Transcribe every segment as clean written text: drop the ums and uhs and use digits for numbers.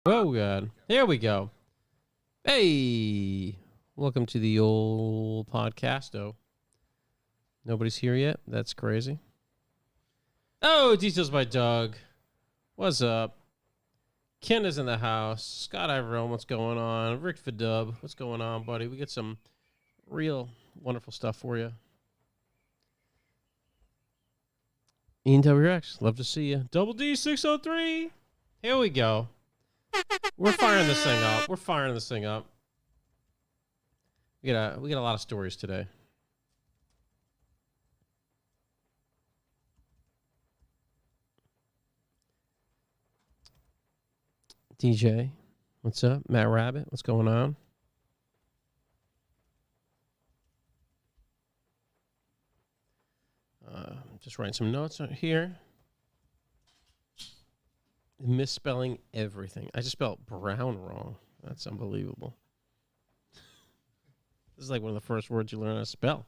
Oh, God. Here we go. Hey, welcome to the old podcast. Oh, nobody's here yet? That's crazy. Oh, details by Doug. What's up? Ken is in the house. Scott Iverone, what's going on? Rick Fadub, what's going on, buddy? We get some real wonderful stuff for you. Ian WX, love to see you. Double D603. Here we go. We're firing this thing up. We got a lot of stories today. DJ, what's up? Matt Rabbit, what's going on? Just writing some notes here. Misspelling everything. I just spelled brown wrong. That's unbelievable. This is like one of the first words you learn how to spell.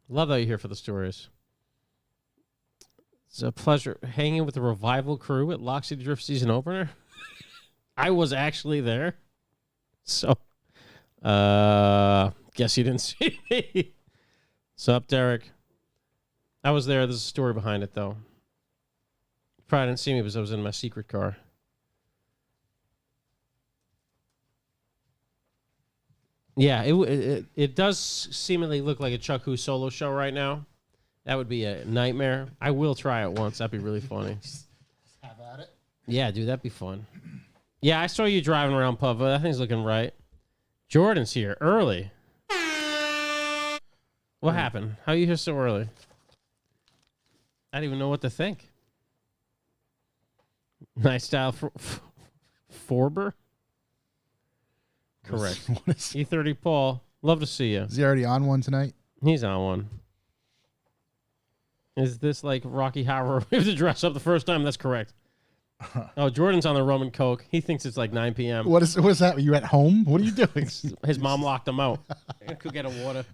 Love that you're here for the stories. It's a pleasure hanging with the Revival crew at Lock City Drift season opener. I was actually there. So, guess you didn't see me. What's up, Derek? I was there. There's a story behind it, though. Probably didn't see me because I was in my secret car. Yeah, it does seemingly look like a Chuck Who solo show right now. That would be a nightmare. I will try it once. That'd be really funny. Have at it. Yeah, dude, that'd be fun. Yeah, I saw you driving around Pub. That thing's looking right. Jordan's here early. What happened? How are you here so early? I don't even know what to think. Nice style for Forber. Correct. E30 Paul. Love to see you. Is he already on one tonight? He's on one. Is this like Rocky Horror? We have to dress up the first time. That's correct. Oh, Jordan's on the rum and coke. He thinks it's like 9 p.m. What is that? Are you at home? What are you doing? His mom locked him out. I could get a water.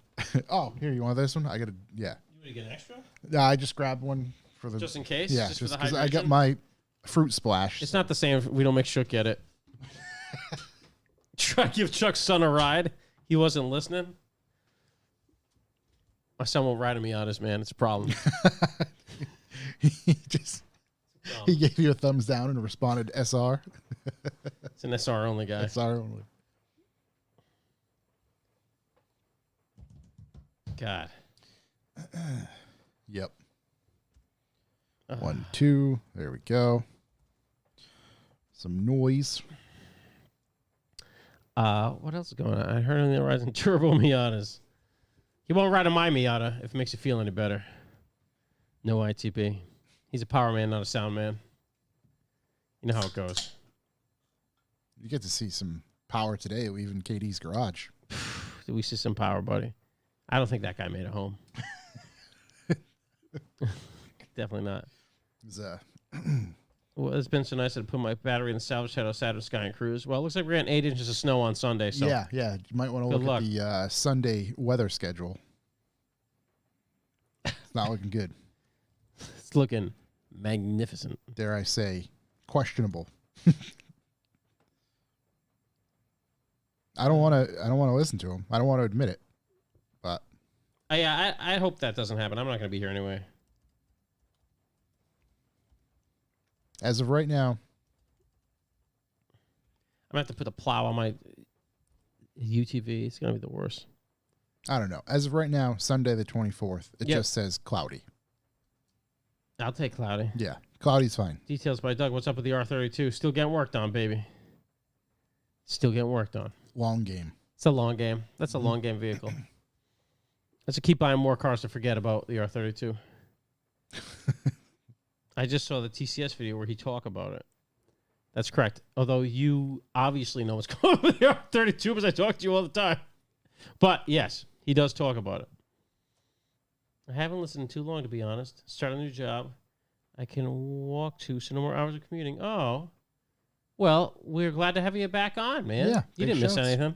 Oh, here, you want this one? I got to, yeah. You want to get an extra? Yeah, I just grabbed one for the. Just in case? Yeah, just for the because I hydration? got my fruit splash. It's not the same. We don't make Shook get it. Try to give Chuck's son a ride. He wasn't listening. My son won't ride me on this, man. It's a problem. he gave you a thumbs down and responded SR. It's an SR only guy. SR only. God. Yep. 1, 2. There we go. Some noise. What else is going on? I heard on the horizon Turbo Miatas. He won't ride on my Miata if it makes you feel any better. No ITP. He's a power man, not a sound man. You know how it goes. You get to see some power today, even KD's garage. Did we see some power, buddy? I don't think that guy made it home. Definitely not. It was, Well, it's been so nice to put my battery in the salvage shed outside of Sky and Cruise. Well, it looks like we're getting 8 inches of snow on Sunday. So yeah. You might want to look at the Sunday weather schedule. It's not looking good. It's looking magnificent. Dare I say, questionable. I don't want to listen to him. I don't want to admit it. But I hope that doesn't happen. I'm not going to be here anyway. as of right now, I'm going to have to put a plow on my UTV. It's going to be the worst. I don't know. As of right now, Sunday the 24th, it just says cloudy. I'll take cloudy. Yeah, cloudy's fine. Details by Doug. What's up with the R32? Still getting worked on, baby. Still getting worked on. Long game. It's a long game. That's a long game vehicle. Let's keep buying more cars to forget about the R32. I just saw the TCS video where he talked about it. That's correct. Although you obviously know what's going on with the R32 because I talk to you all the time. But yes, he does talk about it. I haven't listened too long, to be honest. Start a new job. I can walk to, so no more hours of commuting. Oh. Well, we're glad to have you back on, man. Yeah. You didn't miss anything,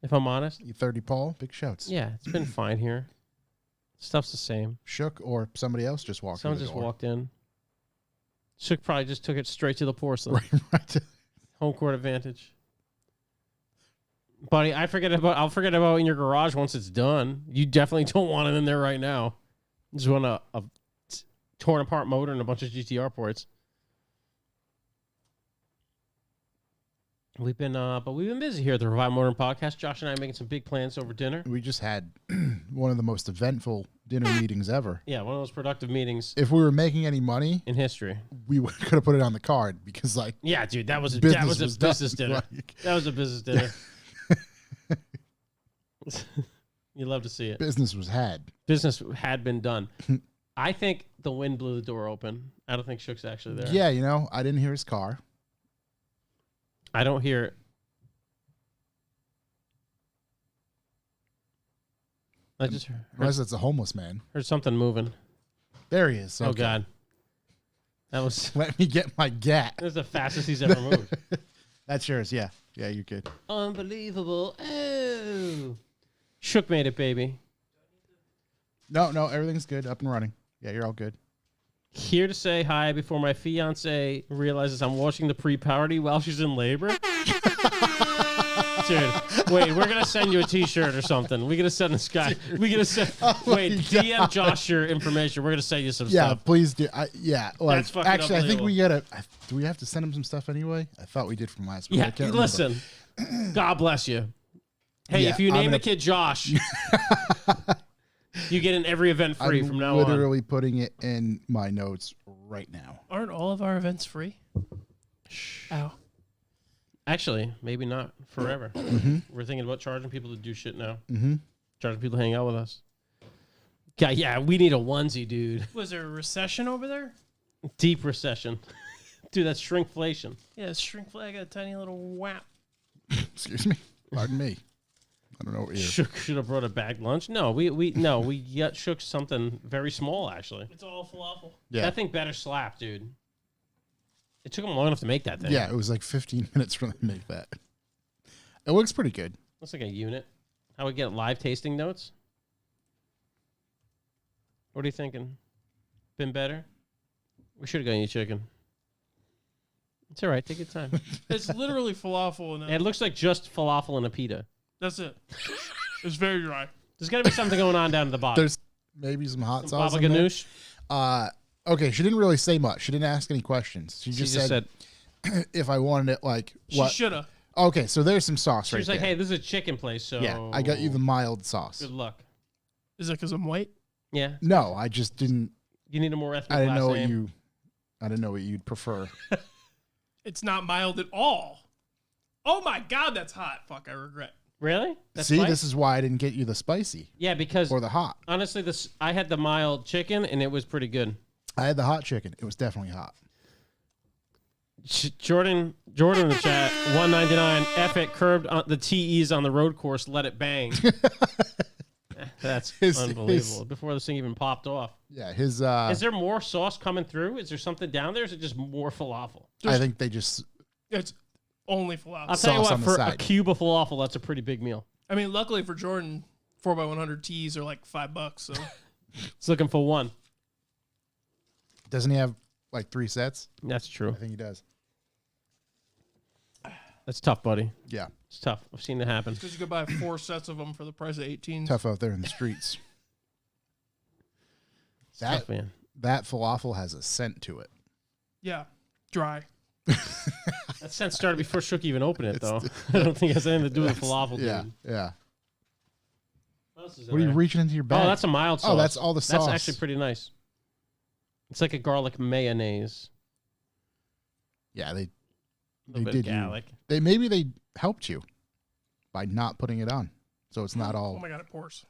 if I'm honest. E30 Paul, big shouts. Yeah, it's been fine here. Stuff's the same. Shook or somebody else just walked in. Someone just walked in. Shook probably just took it straight to the porcelain. Right. Home court advantage. Buddy, I'll forget about in your garage once it's done. You definitely don't want it in there right now. You just want a torn apart motor and a bunch of GTR ports. We've been busy here at the Revive Motoring Podcast. Josh and I are making some big plans over dinner. We just had one of the most eventful dinner meetings ever. Yeah, one of those productive meetings If we were making any money, in history. we could have put it on the card because, like, Yeah, dude, that was a business business done. dinner. Like, That was a business dinner. You love to see it. business was had. Business had been done. I think the wind blew the door open. I don't think Shook's actually there. Yeah, you know, I didn't hear his car. I don't hear. I just Unless it's a homeless man. heard something moving. There he is. Oh Okay. God, that was Let me get my gat. the fastest he's ever moved. That's yours. Yeah. Yeah, you're good. Unbelievable. Oh, Shook made it, baby. No, everything's good. Up and running. Yeah, you're all good. Here to say hi before my fiance realizes I'm watching the pre-party while she's in labor. Dude, wait, we're gonna send you a T-shirt or something. We're gonna send this guy. We're gonna send. Wait, DM Josh your information. We're gonna send you some Yeah, stuff. please do. Yeah, like, That's fucking actually, I think we unbelievable. gotta. Do we have to send him some stuff anyway? I thought we did from last week. I Yeah, can't remember. listen. God bless you. Hey, Yeah, if you I'm name gonna- the kid Josh, you get in every event free I'm from now on. literally putting it in my notes right now. Aren't all of our events free? Ow. Actually, maybe not forever. Mm-hmm. We're thinking about charging people to do shit now. Mm-hmm. Charging people to hang out with us. God, yeah, we need a onesie, dude. Was there a recession over there? Deep recession. Dude, that's shrinkflation. Yeah, shrink flag, a tiny little whap. Excuse me. Pardon me. I don't know what you're. Shook should have brought a bagged lunch. No, we got Shook something very small, actually. It's all falafel. Yeah. That thing better slap, dude. It took him long enough to make that thing. Yeah, it was like 15 minutes for them to make that. It looks pretty good. Looks like a unit. How we get live tasting notes? What are you thinking? Been better? We should have gotten you chicken. It's all right. Take your time. It's literally falafel and It looks like just falafel and a pita. that's it. It's very dry. There's got to be something going on down at the bottom. There's maybe some hot Some sauce. baba in there. ganoush. Okay, she didn't really say much. She didn't ask any questions. She She just, just said, said, if I wanted it like She what. Oh, shoulda. Okay, so there's some sauce she right was like, there. hey, this is a chicken place, so. Yeah, I got you the mild sauce. Good luck. Is it because I'm white? Yeah. No, I just didn't. You need a more ethnic I didn't last know what name. you. I didn't know what you'd prefer. It's not mild at all. Oh my god, that's hot. Fuck, I regret. Really? That's See, spice? this is why I didn't get you the spicy Yeah, because or the hot. honestly, I had the mild chicken and it was pretty good. I had the hot chicken. It was definitely hot. Jordan in the chat, 199. F it, curbed on the TEs on the road course. Let it bang. That's unbelievable. Before this thing even popped off. Yeah, his. Is there more sauce coming through? Is there something down there? Or is it just more falafel? I think they just. It's only falafel. I'll tell you Sauce what, on the for a side. cube of falafel, that's a pretty big meal. I mean, luckily for Jordan, 4x100 teas are like $5. So It's looking for one. Doesn't he have like 3 sets? That's true. I think he does. That's tough, buddy. Yeah, It's tough. I've seen it happen. because you could buy 4 sets of them for the price of 18. tough out there in the streets. It's That tough, man. that falafel has a scent to it. Yeah, dry. That scent started before Shook even opened it, though. I don't think it has anything to do with the falafel, Yeah, dude. yeah. What else is in What are you there? reaching into your bag? Oh, that's a mild sauce. Oh, that's all the sauce. That's actually pretty nice. It's like a garlic mayonnaise. Yeah, they A little bit did of garlic. maybe they helped you by not putting it on, so it's not Oh all. my god, it pours.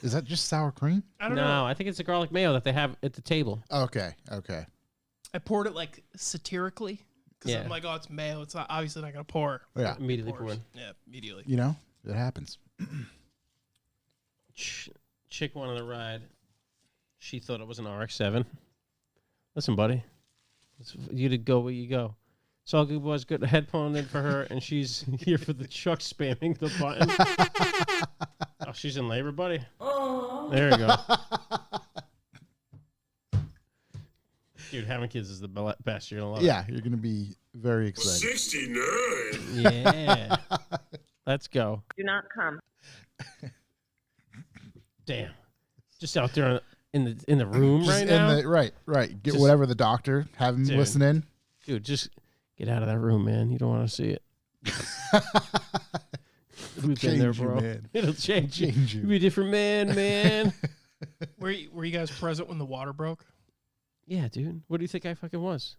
Is that just sour cream? I don't No, know. I think it's a garlic mayo that they have at the table. Okay. I poured it like satirically because Yeah. I'm like, oh, it's mayo. It's not obviously not gonna pour. Yeah, Immediately Pours. poured. Yeah, immediately. you know it happens. Chick wanted a ride. She thought it was an RX-7. Listen, buddy. You to go where you go. It's all good, boys. Good headphone in for her, and she's here for the Chuck spamming the button. Oh, she's in labor, buddy. There you go. Dude, having kids is the best. You're gonna love Yeah, you're gonna be very excited. 69. it. Yeah. Let's go. Do not come. Damn. Just out there in the room Just right in now. right. Get Just- whatever the doctor, have him Dude. listen in. Dude, just get out of that room, man. You don't want to see it. We've been there, Change you, bro. man. It'll change you. Change you. You'll be a different man. Were you guys present when the water broke? Yeah, dude. What do you think I fucking was?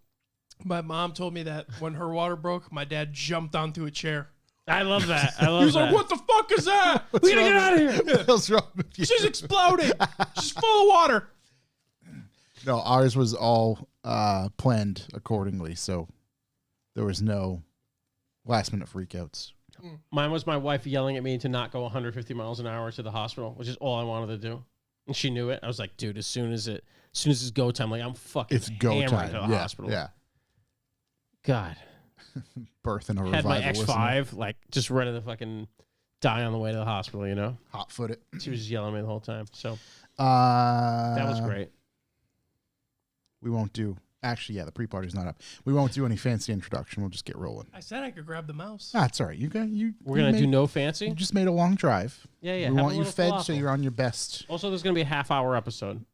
My mom told me that when her water broke, my dad jumped onto a chair. I love that. I He love was that. like, "What the fuck is that? We gotta get out of here. What the hell's wrong with you? She's exploding. She's full of water." No, ours was all planned accordingly, so there was no last minute freakouts. Mine was my wife yelling at me to not go 150 miles an hour to the hospital, which is all I wanted to do. And she knew it. I was like, dude, as soon as it's go time, like I'm fucking It's go hammering time. to the hospital. Yeah. God. Birth and a Had my revival. X5, like just ready to fucking die on the way to the hospital, you know? Hot foot it. She was just yelling at me the whole time. So That that was great. We won't do. Actually, yeah, the pre-party's not up. We won't do any fancy introduction. We'll just get rolling. I said I could grab the mouse. That's all right. You got you. We're you going to do made- no You fancy. just made a long drive. Yeah, yeah. We have a want you little fed, so falafel. you're on your best. Also, there's going to be a half-hour episode.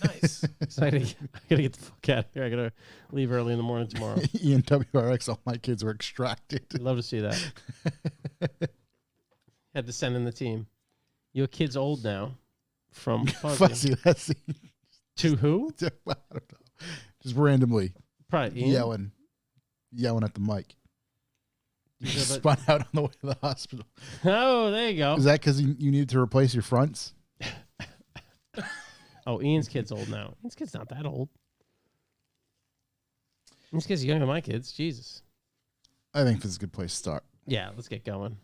Nice. So I gotta get the fuck out of here. I gotta leave early in the morning tomorrow. Ian WRX. All my kids were extracted. I'd love to see that. Had to send in the team. Your kid's old now. From Fuzzy. Fuzzy. Let's see. To who? I don't know. Just randomly Probably Ian. yelling at the mic. You Yeah, but- spun out on the way to the hospital. Oh, there you go. Is that because you needed to replace your fronts? Oh, Ian's kid's old now. Ian's kid's not that old. Ian's kid's younger than my kids. Jesus. I think this is a good place to start. Yeah, let's get going.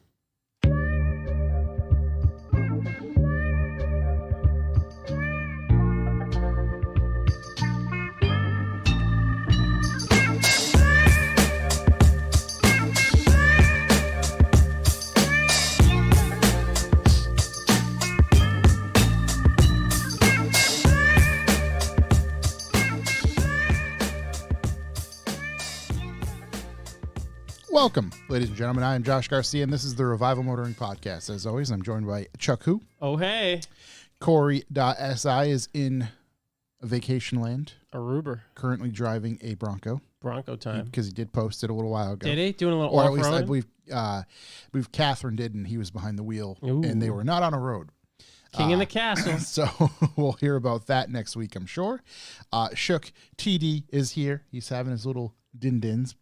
Welcome, ladies and gentlemen. I am Josh Garcia, and this is the Revival Motoring Podcast. As always, I'm joined by Chuck Who. Oh, hey. Corey.si is in vacation land, Aruba. currently driving a Bronco Bronco time. because he did post it a little while ago. Did he? Doing a little Or at least I off-road? believe Catherine did, and he was behind the wheel, Ooh. and they were not on a road. King in the castle. So we'll hear about that next week, I'm sure. Shook TD is here. He's having his little din-dins.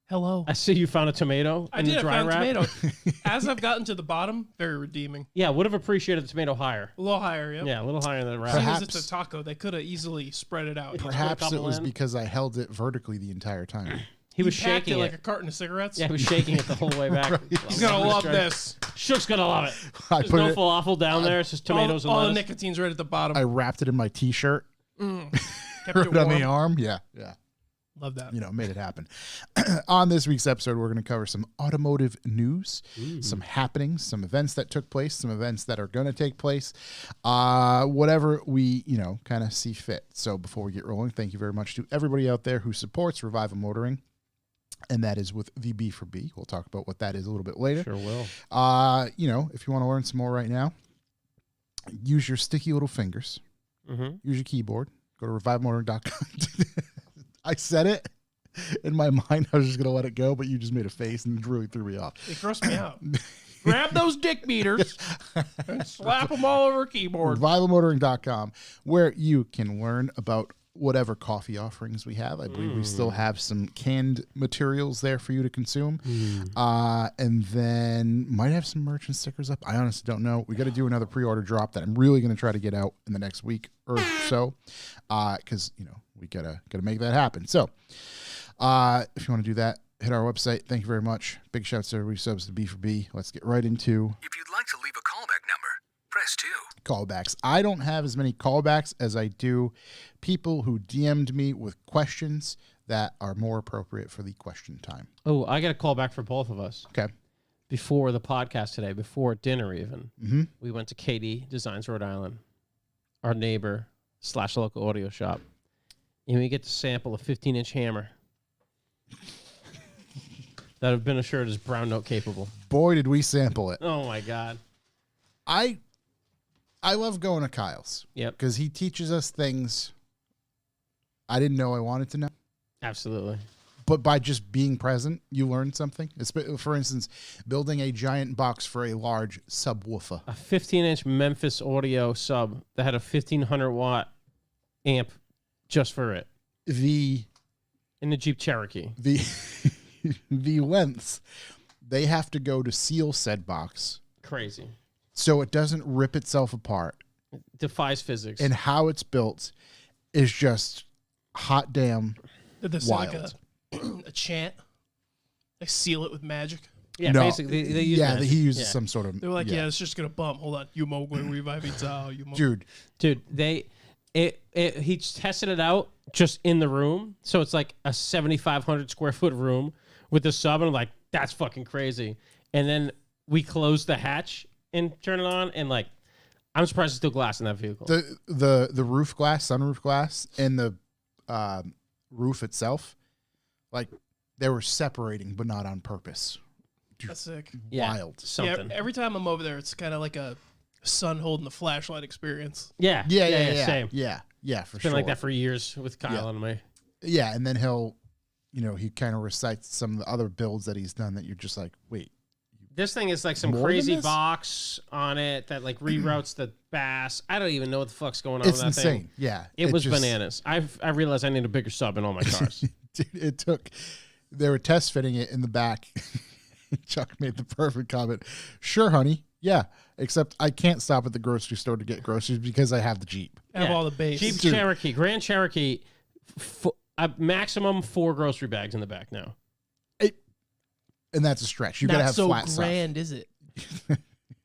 Hello. I see you found a tomato I in did. the I dry found wrap. tomato. As I've gotten to the bottom, very redeeming. Yeah, would have appreciated the tomato higher. A little higher, yeah. Yeah, a little higher than the wrap. Seeing as Perhaps- it's a taco, they could have easily spread it out. Perhaps it couple was in. because I held it vertically the entire time. He was packed shaking it like it. a carton of cigarettes. Yeah, he was shaking it the whole way back. He's gonna love this. Shook's gonna love it. I There's put no it. falafel down there. It's just tomatoes all the and lettuce. nicotine's right at the bottom. I wrapped it in my T-shirt, Kept put it it on the warm. arm. Yeah. Love that. Made it happen. On this week's episode, we're going to cover some automotive news, some happenings, some events that took place, some events that are going to take place, whatever we, kind of see fit. So before we get rolling, thank you very much to everybody out there who supports Revival Motoring. And that is with the B for B. We'll talk about what that is a little bit later. Sure will. If you want to learn some more right now, use your sticky little fingers. Mm-hmm. Use your keyboard. Go to revivemotoring.com. I said it in my mind. I was just going to let it go, but you just made a face and it really threw me off. It grossed me out. Grab those dick beaters and slap them all over a keyboard. Revivalmotoring.com, where you can learn about whatever coffee offerings we have. I believe we still have some canned materials there for you to consume. And then might have some merch and stickers up. I honestly don't know. We got to do another pre-order drop that I'm really going to try to get out in the next week or so. Because, we gotta make that happen. So if you want to do that, hit our website. Thank you very much. Big shouts to everybody who subs to B for B. Let's get right into If you'd like to leave a callback number, press 2. callbacks. I don't have as many callbacks as I do people who DM'd me with questions that are more appropriate for the question time. Oh, I got a call back for both of us. Okay. Before the podcast today, before dinner even, Mm-hmm. we went to KD Designs Rhode Island, our neighbor / local audio shop. and we get to sample a 15-inch hammer that have been assured is brown note capable. Boy, did we sample it. Oh my god. I love going to Kyle's. Yep. Because he teaches us things I didn't know I wanted to know. Absolutely. But by just being present, you learn something. For instance, building a giant box for a large subwoofer. A 15-inch Memphis Audio sub that had a 1500-watt amp just for it The in the Jeep Cherokee. the lengths they have to go to seal said box Crazy. so it doesn't rip itself apart. Defies physics. And how it's built is just hot damn Did this wild. like a chant? They seal it with magic. yeah, No. basically they use magic. he uses Yeah. some sort of. They were like, yeah, it's just gonna bump. Hold on, you mogul revive Zao. You mogul. Dude, Dude, he tested it out just in the room. So it's like a 7,500 square foot room with the sub, and I'm like, that's fucking crazy. And then we closed the hatch and turn it on, and like, I'm surprised there's still glass in that vehicle. the roof glass, sunroof glass, and the roof itself, like they were separating, but not on purpose. That's sick. Yeah, Wild. something. Yeah, every time I'm over there, it's kind of like a sun holding the flashlight experience. Yeah, Yeah. same. Yeah, for It's been sure. like that for years with Kyle Yeah. and me. Yeah, and then he'll, he kind of recites some of the other builds that he's done that you're just like, wait, This thing is like some More than crazy this? box on it that like reroutes the bass. I don't even know what the fuck's going on it's with that insane. thing. Yeah, It was just- bananas. I realized I need a bigger sub in all my cars. Dude, it took. They were test fitting it in the back. Chuck made the perfect comment. Sure, honey. Yeah, except I can't stop at the grocery store to get groceries because I have the Jeep. Have Yeah. all the base. Jeep Dude. Cherokee, Grand Cherokee, a maximum 4 grocery bags in the back now. And that's a stretch. You Not gotta have so flat stuff. grand, is it?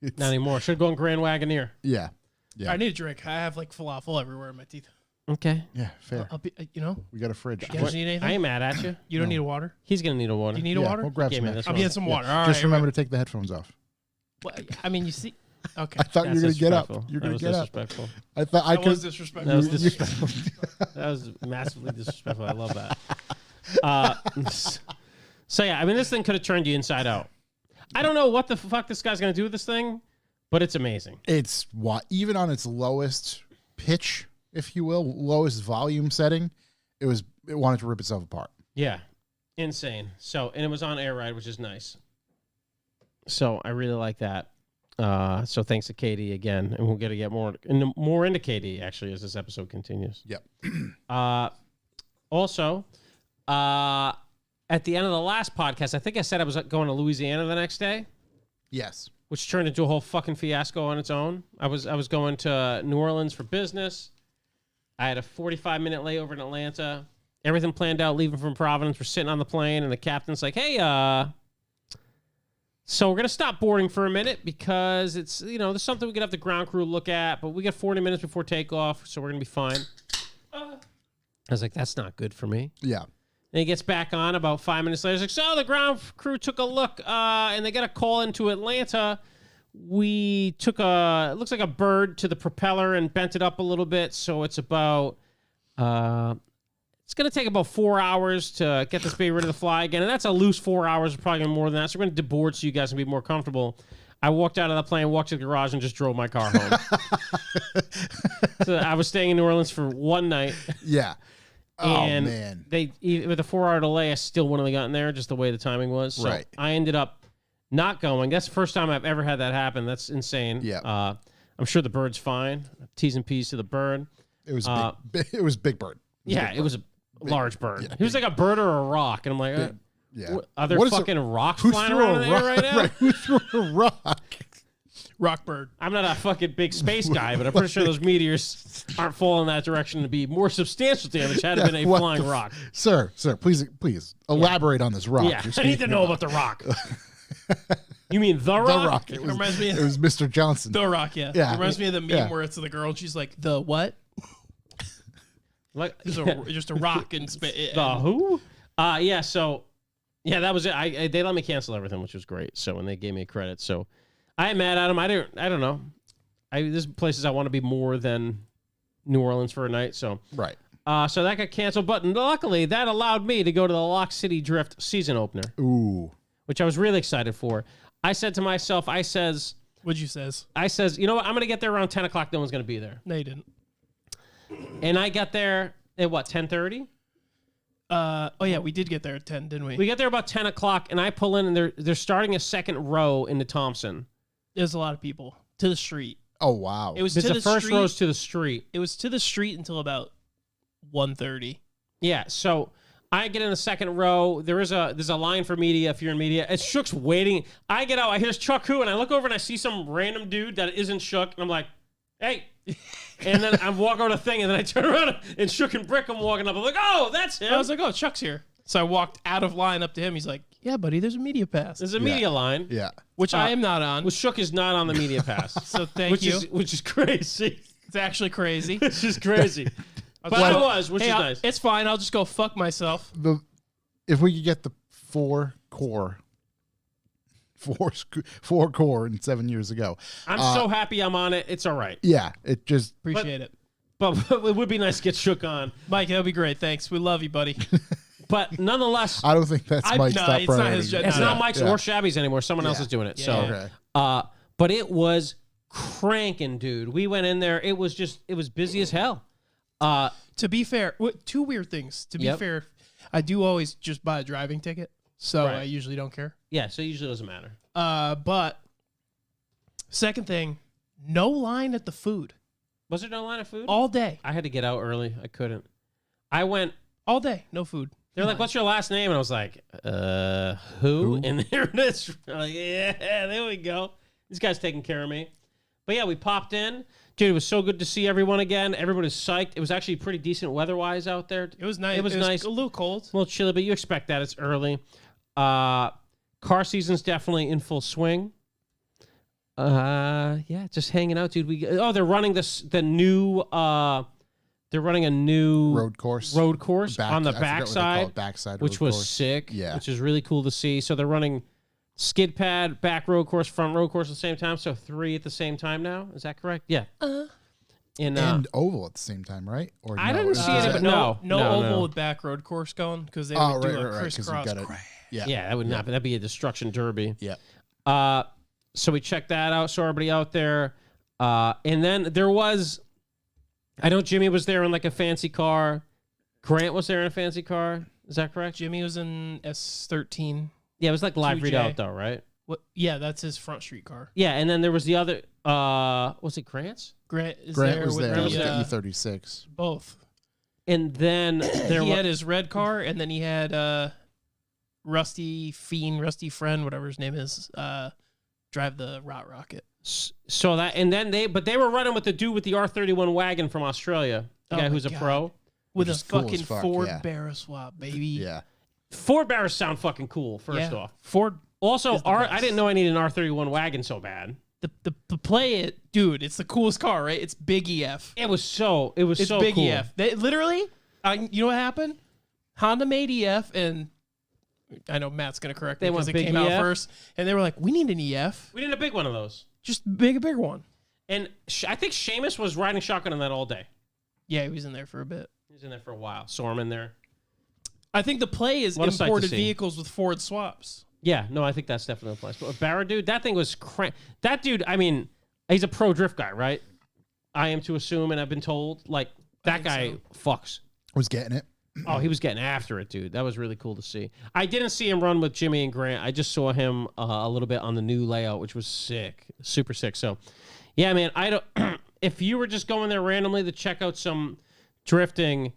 It's- Not anymore. Should have gone Grand Wagoneer. Yeah. Yeah. I need a drink. I have like falafel everywhere in my teeth. Okay. Yeah, fair. I'll be, We got a fridge. you guys need anything? I ain't mad at you. You don't need a water? He's gonna need a water. Do you need a Yeah, water? We'll grab Gave some me this extra. I'm getting some Yeah. water. All Just right, remember to take the headphones off. Well, I mean, you see. Okay. I thought you were That's gonna get up. disrespectful. You're That gonna was get up. disrespectful. I thought I That was could. disrespectful. That was disrespectful. That was massively disrespectful. I love that. So yeah, I mean, this thing could have turned you inside out. I don't know what the fuck this guy's gonna do with this thing, but it's amazing. It's what even on its lowest pitch, if you will, lowest volume setting, it wanted to rip itself apart. Yeah, insane. So, and it was on air ride, which is nice. So I really like that. So thanks to Katie again, and we'll get more into Katie actually as this episode continues. Yep. Also, at the end of the last podcast, I think I said I was going to Louisiana the next day, Yes. which turned into a whole fucking fiasco on its own. I was going to New Orleans for business. I had a 45-minute layover in Atlanta. Everything planned out, leaving from Providence. We're sitting on the plane, and the captain's like, hey, so we're going to stop boarding for a minute because it's, there's something we could have the ground crew look at, but we got 40 minutes before takeoff, so we're going to be fine. I was like, that's not good for me. Yeah. And he gets back on about 5 minutes later. He's like, so the ground crew took a look, and they got a call into Atlanta. We took it looks like a bird to the propeller and bent it up a little bit. So it's about, it's going to take about 4 hours to get this baby ready to fly again. And that's a loose 4 hours, probably gonna be more than that. So we're going to deboard so you guys can be more comfortable. I walked out of the plane, walked to the garage, and just drove my car home. So I was staying in New Orleans for one night. Yeah. Oh And man. with a 4 hour delay, I still wouldn't have gotten there, just the way the timing was. So Right. I ended up not going. That's the first time I've ever had that happen. That's insane. Yeah. I'm sure the bird's fine. T's and P's to the bird. It was it was Big Bird. It was a large bird. He was like a bird or a rock, and I'm like, Yeah. are there What is it- fucking rocks Who flying threw around a in the air rock? right now? Right, who threw a rock? Rockbird. I'm not a fucking big space guy, but I'm pretty sure those meteors aren't falling in that direction to be more substantial damage had it been a What flying the rock. Sir, please elaborate on this rock. Yeah, You're I need to speaking know about the rock. You mean the rock? the rock. It was, reminds me of- it was Mr. Johnson. The Rock, yeah. Yeah. It reminds me of the meme Yeah. where it's the girl and she's like, the what? Like Just a rock and spit. the who? Yeah. So, yeah, that was it. They let me cancel everything, which was great. So when they gave me a credit, so I am mad at them. I don't know. There's places I want to be more than New Orleans for a night. So, Right. So that got canceled, but luckily that allowed me to go to the Lock City Drift season opener, Ooh. which I was really excited for. I said to myself, What'd you says? you know what? I'm going to get there around 10 o'clock. No one's going to be there. No, you didn't. And I got there at what, 10:30? Oh yeah, we did get there at 10, didn't we? We get there about 10 o'clock, and I pull in, and they're starting a second row into Thompson. There's a lot of people to the street. Oh, wow. It was There's to the the first street. rows to the street. It was to the street until about 1:30. Yeah, so I get in the second row. There's a line for media if you're in media. It's Shook's waiting. I get out. I hear Chuck Who, and I look over and I see some random dude that isn't Shook, and I'm like, hey. And then I'm walking over the thing, and then I turn around and Shook and Brick come walking up. I'm like, oh, that's him. I was like, oh, Chuck's here. So I walked out of line up to him. He's like, yeah, buddy, there's a media pass, There's a media line. Yeah. which I am not on. Well, Shook is not on the media pass. So thank you. Which is crazy. It's actually crazy. It's just crazy. But like, I was, which hey, is I'll- nice. It's fine. I'll just go fuck myself. If we could get the four core in 7 years ago. I'm so happy I'm on it. It's all right. Yeah. It just, Appreciate it. But it would be nice to get Shook on. Mike, that'd be great. Thanks. We love you, buddy. But nonetheless, I don't think that's Mike's no, top it's not priority. his job. it's No, not no. Mike's Yeah. or Shabby's anymore. Someone else Yeah. is doing it. Yeah, So, yeah. Okay. but it was cranking, dude. We went in there. It was busy as hell. To be fair, two weird things. To be Yep. fair, I do always just buy a driving ticket, so Right. I usually don't care. Yeah, so it usually doesn't matter. But second thing, no line at the food Was there no line of food? all day. I had to get out early. I couldn't. I went. All day, no food. They're like, "What's your last name?" And I was like, who? And there it is. I'm like, yeah, there we go. These guys taking care of me. But yeah, we popped in. Dude, it was so good to see everyone again. Everybody's psyched. It was actually pretty decent weather-wise out there. It was nice. It was nice. A little cold. A little chilly, but you expect that. It's early. Car season's definitely in full swing. Yeah, just hanging out, dude. They're running the new they're running a new Road course. on the I forget what they call backside, it, backside which road was course. sick. Yeah. Which is really cool to see. So they're running skid pad, back road course, front road course at the same time. So 3 at the same time now. Is that correct? Yeah. And oval at the same time, right? Or I no, didn't or see is it, that- but no no. oval with back road course going because they Oh, would do right, a right, right. Because you crisscross. got it. Yeah. Yeah, that would not. That'd be a destruction derby. Yeah. So we checked that out. Saw everybody out there. And then there was, I know Jimmy was there in like a fancy car. Grant was there in a fancy car. Is that correct? Jimmy was in S13. Yeah, it was like live 2J. read out though, right? What? Yeah, that's his front street car. Yeah, and then there was the other. Was it Grant's? Grant is Grant there was with there. the, It was the E36. both. And then there He was. had his red car, and then he had Rusty Friend, whatever his name is, drive the Rot Rocket. So that, and then they were running with the dude with the R31 wagon from Australia, the Oh guy my who's a God. pro. With a is cool as fucking fuck, Ford yeah. Barra swap, baby. Yeah. Ford Barras sound fucking cool. First Yeah. off, Ford. also is the I best. didn't know I needed an R31 wagon so bad. The play it, dude. It's the coolest car, right? It's Big EF. It was so It's so Big cool. EF. They literally, you know what happened? Honda made EF, and I know Matt's gonna correct me They because went it big came out EF? first, and they were like, "We need an EF, We did a big one of those. just a bigger one." And I think Seamus was riding shotgun on that all day. Yeah, he was in there for a bit. He was in there for a while. Saw him in there. I think the play is What a sight to imported see. vehicles with Ford swaps. Yeah, no, I think that's definitely a place. But with Barra, dude, that thing was that dude, I mean, he's a pro drift guy, right? I am to assume, and I've been told, like, that think guy so. fucks. Was getting it. Oh, he was getting after it, dude. That was really cool to see. I didn't see him run with Jimmy and Grant. I just saw him a little bit on the new layout, which was sick, super sick. So, yeah, man, I don't. If you were just going there randomly to check out some drifting,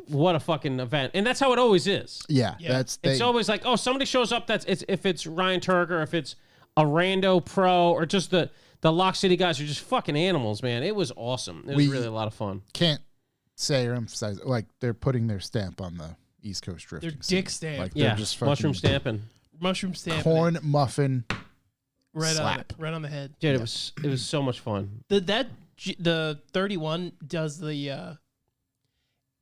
what a fucking event! And that's how it always is. Yeah. Yeah. That's It's always like, oh, somebody shows up. If it's Ryan Turk or if it's a rando pro or just the Lock City guys are just fucking animals, man. It was awesome. It was We- really a lot of fun. can't say or emphasize, like, they're putting their stamp on the East Coast drifting. Their scene. dick stamp. Like, they're Yeah, just fucking mushroom stamping. Mushroom stamp. corn muffin. right slap. right on the head. Dude, it was so much fun. The 31 does the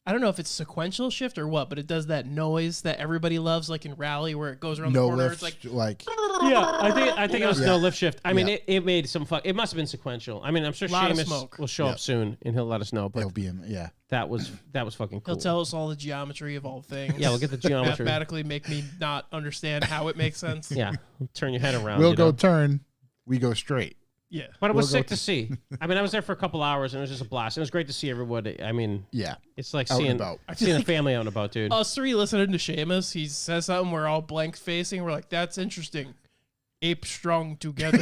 I don't know if it's sequential shift or what, but it does that noise that everybody loves, like in Rally, where it goes around No the corner. lift, It's like Yeah, I think it was Yeah. no lift shift. I mean, Yeah. it made some fuck. It must have been sequential. I mean, I'm sure Lot of Seamus smoke. will show Yeah. up soon and he'll let us know. it'll But be in. Yeah, that was fucking cool. he'll tell us all the geometry of all things. Yeah, we'll get the geometry. Mathematically make me not understand how it makes sense. Yeah, turn your head around. we'll you go know? turn. We go straight. Yeah. But it was we'll go sick to see. I mean, I was there for a couple hours and it was just a blast. It was great to see everybody. I mean, Yeah, it's like out seeing and about. seeing a family out and about, dude. Us three listening to Seamus, he says something, we're all blank facing. We're like, that's interesting. Ape strong together.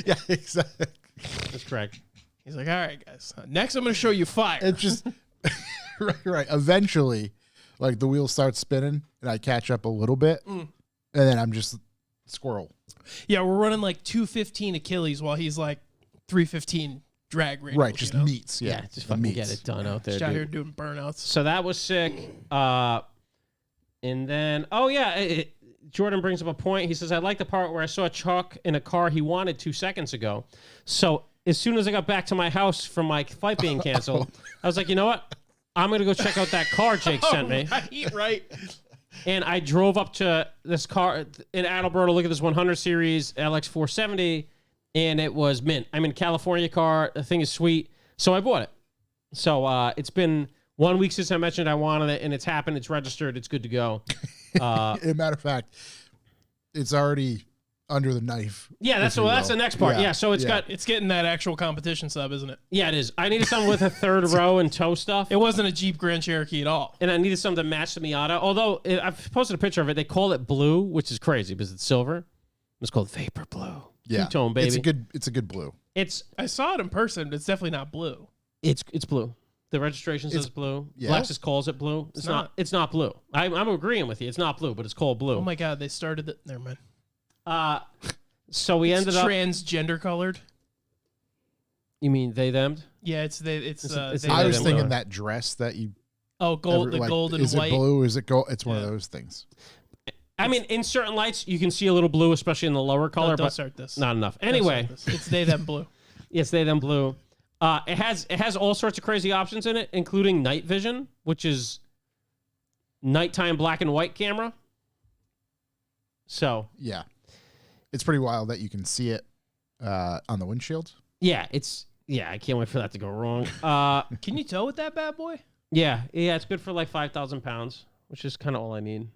Yeah, exactly. That's correct. He's like, all right, guys. Next, I'm going to show you fire. It's just right. Eventually, like the wheels start spinning, and I catch up a little bit, and then I'm just squirrel. Yeah, we're running like 215 Achilles while he's like 315 drag radials. Right, just you know? meats. Yeah, Just the fucking meats. get it done out there, Just out dude. here doing burnouts. So that was sick. And then, oh yeah, Jordan brings up a point. He says, I like the part where I saw Chuck in a car he wanted 2 seconds ago. So as soon as I got back to my house from my flight being canceled, I was like, you know what? I'm going to go check out that car Jake sent me. Right. And I drove up to this car in Attleboro to look at this 100 series LX 470, and it was mint. I'm in California car. The thing is sweet. So I bought it. So it's been 1 week since I mentioned I wanted it, and it's happened. It's registered. It's good to go. As a matter of fact, it's already under the knife. Yeah, that's if you that's will. the next part. Yeah, so it's yeah. got It's getting that actual competition sub, isn't it? yeah, it is. I needed something with a third row and toe stuff. It wasn't a Jeep Grand Cherokee at all. And I needed something to match the Miata. Although I've posted a picture of it, they call it blue, which is crazy because it's silver. It's called Vapor Blue. Yeah, Two-tone, baby. It's a good blue. It's I saw it in person, but it's definitely not blue. it's blue. The registration says blue. yeah. Lexus calls it blue. It's not. It's not blue. I'm agreeing with you. It's not blue, but it's called blue. Oh my god, they started the never mind. So we ended up. Transgender colored. You mean they them? Yeah, it's it's they- I was them thinking are. that dress that you. oh gold, the like, gold and is white. it blue? Is it gold? It's one of Yeah. those things. I mean, in certain lights, you can see a little blue, especially in the lower color, Don't but start this. not enough. Don't Anyway, start this. It's they them blue. yes, they them blue. It has all sorts of crazy options in it, including night vision, which is nighttime black and white camera. So Yeah, it's pretty wild that you can see it on the windshield. yeah, I can't wait for that to go wrong. Can you tow with that bad boy? Yeah, it's good for like 5,000 pounds, which is kind of all I need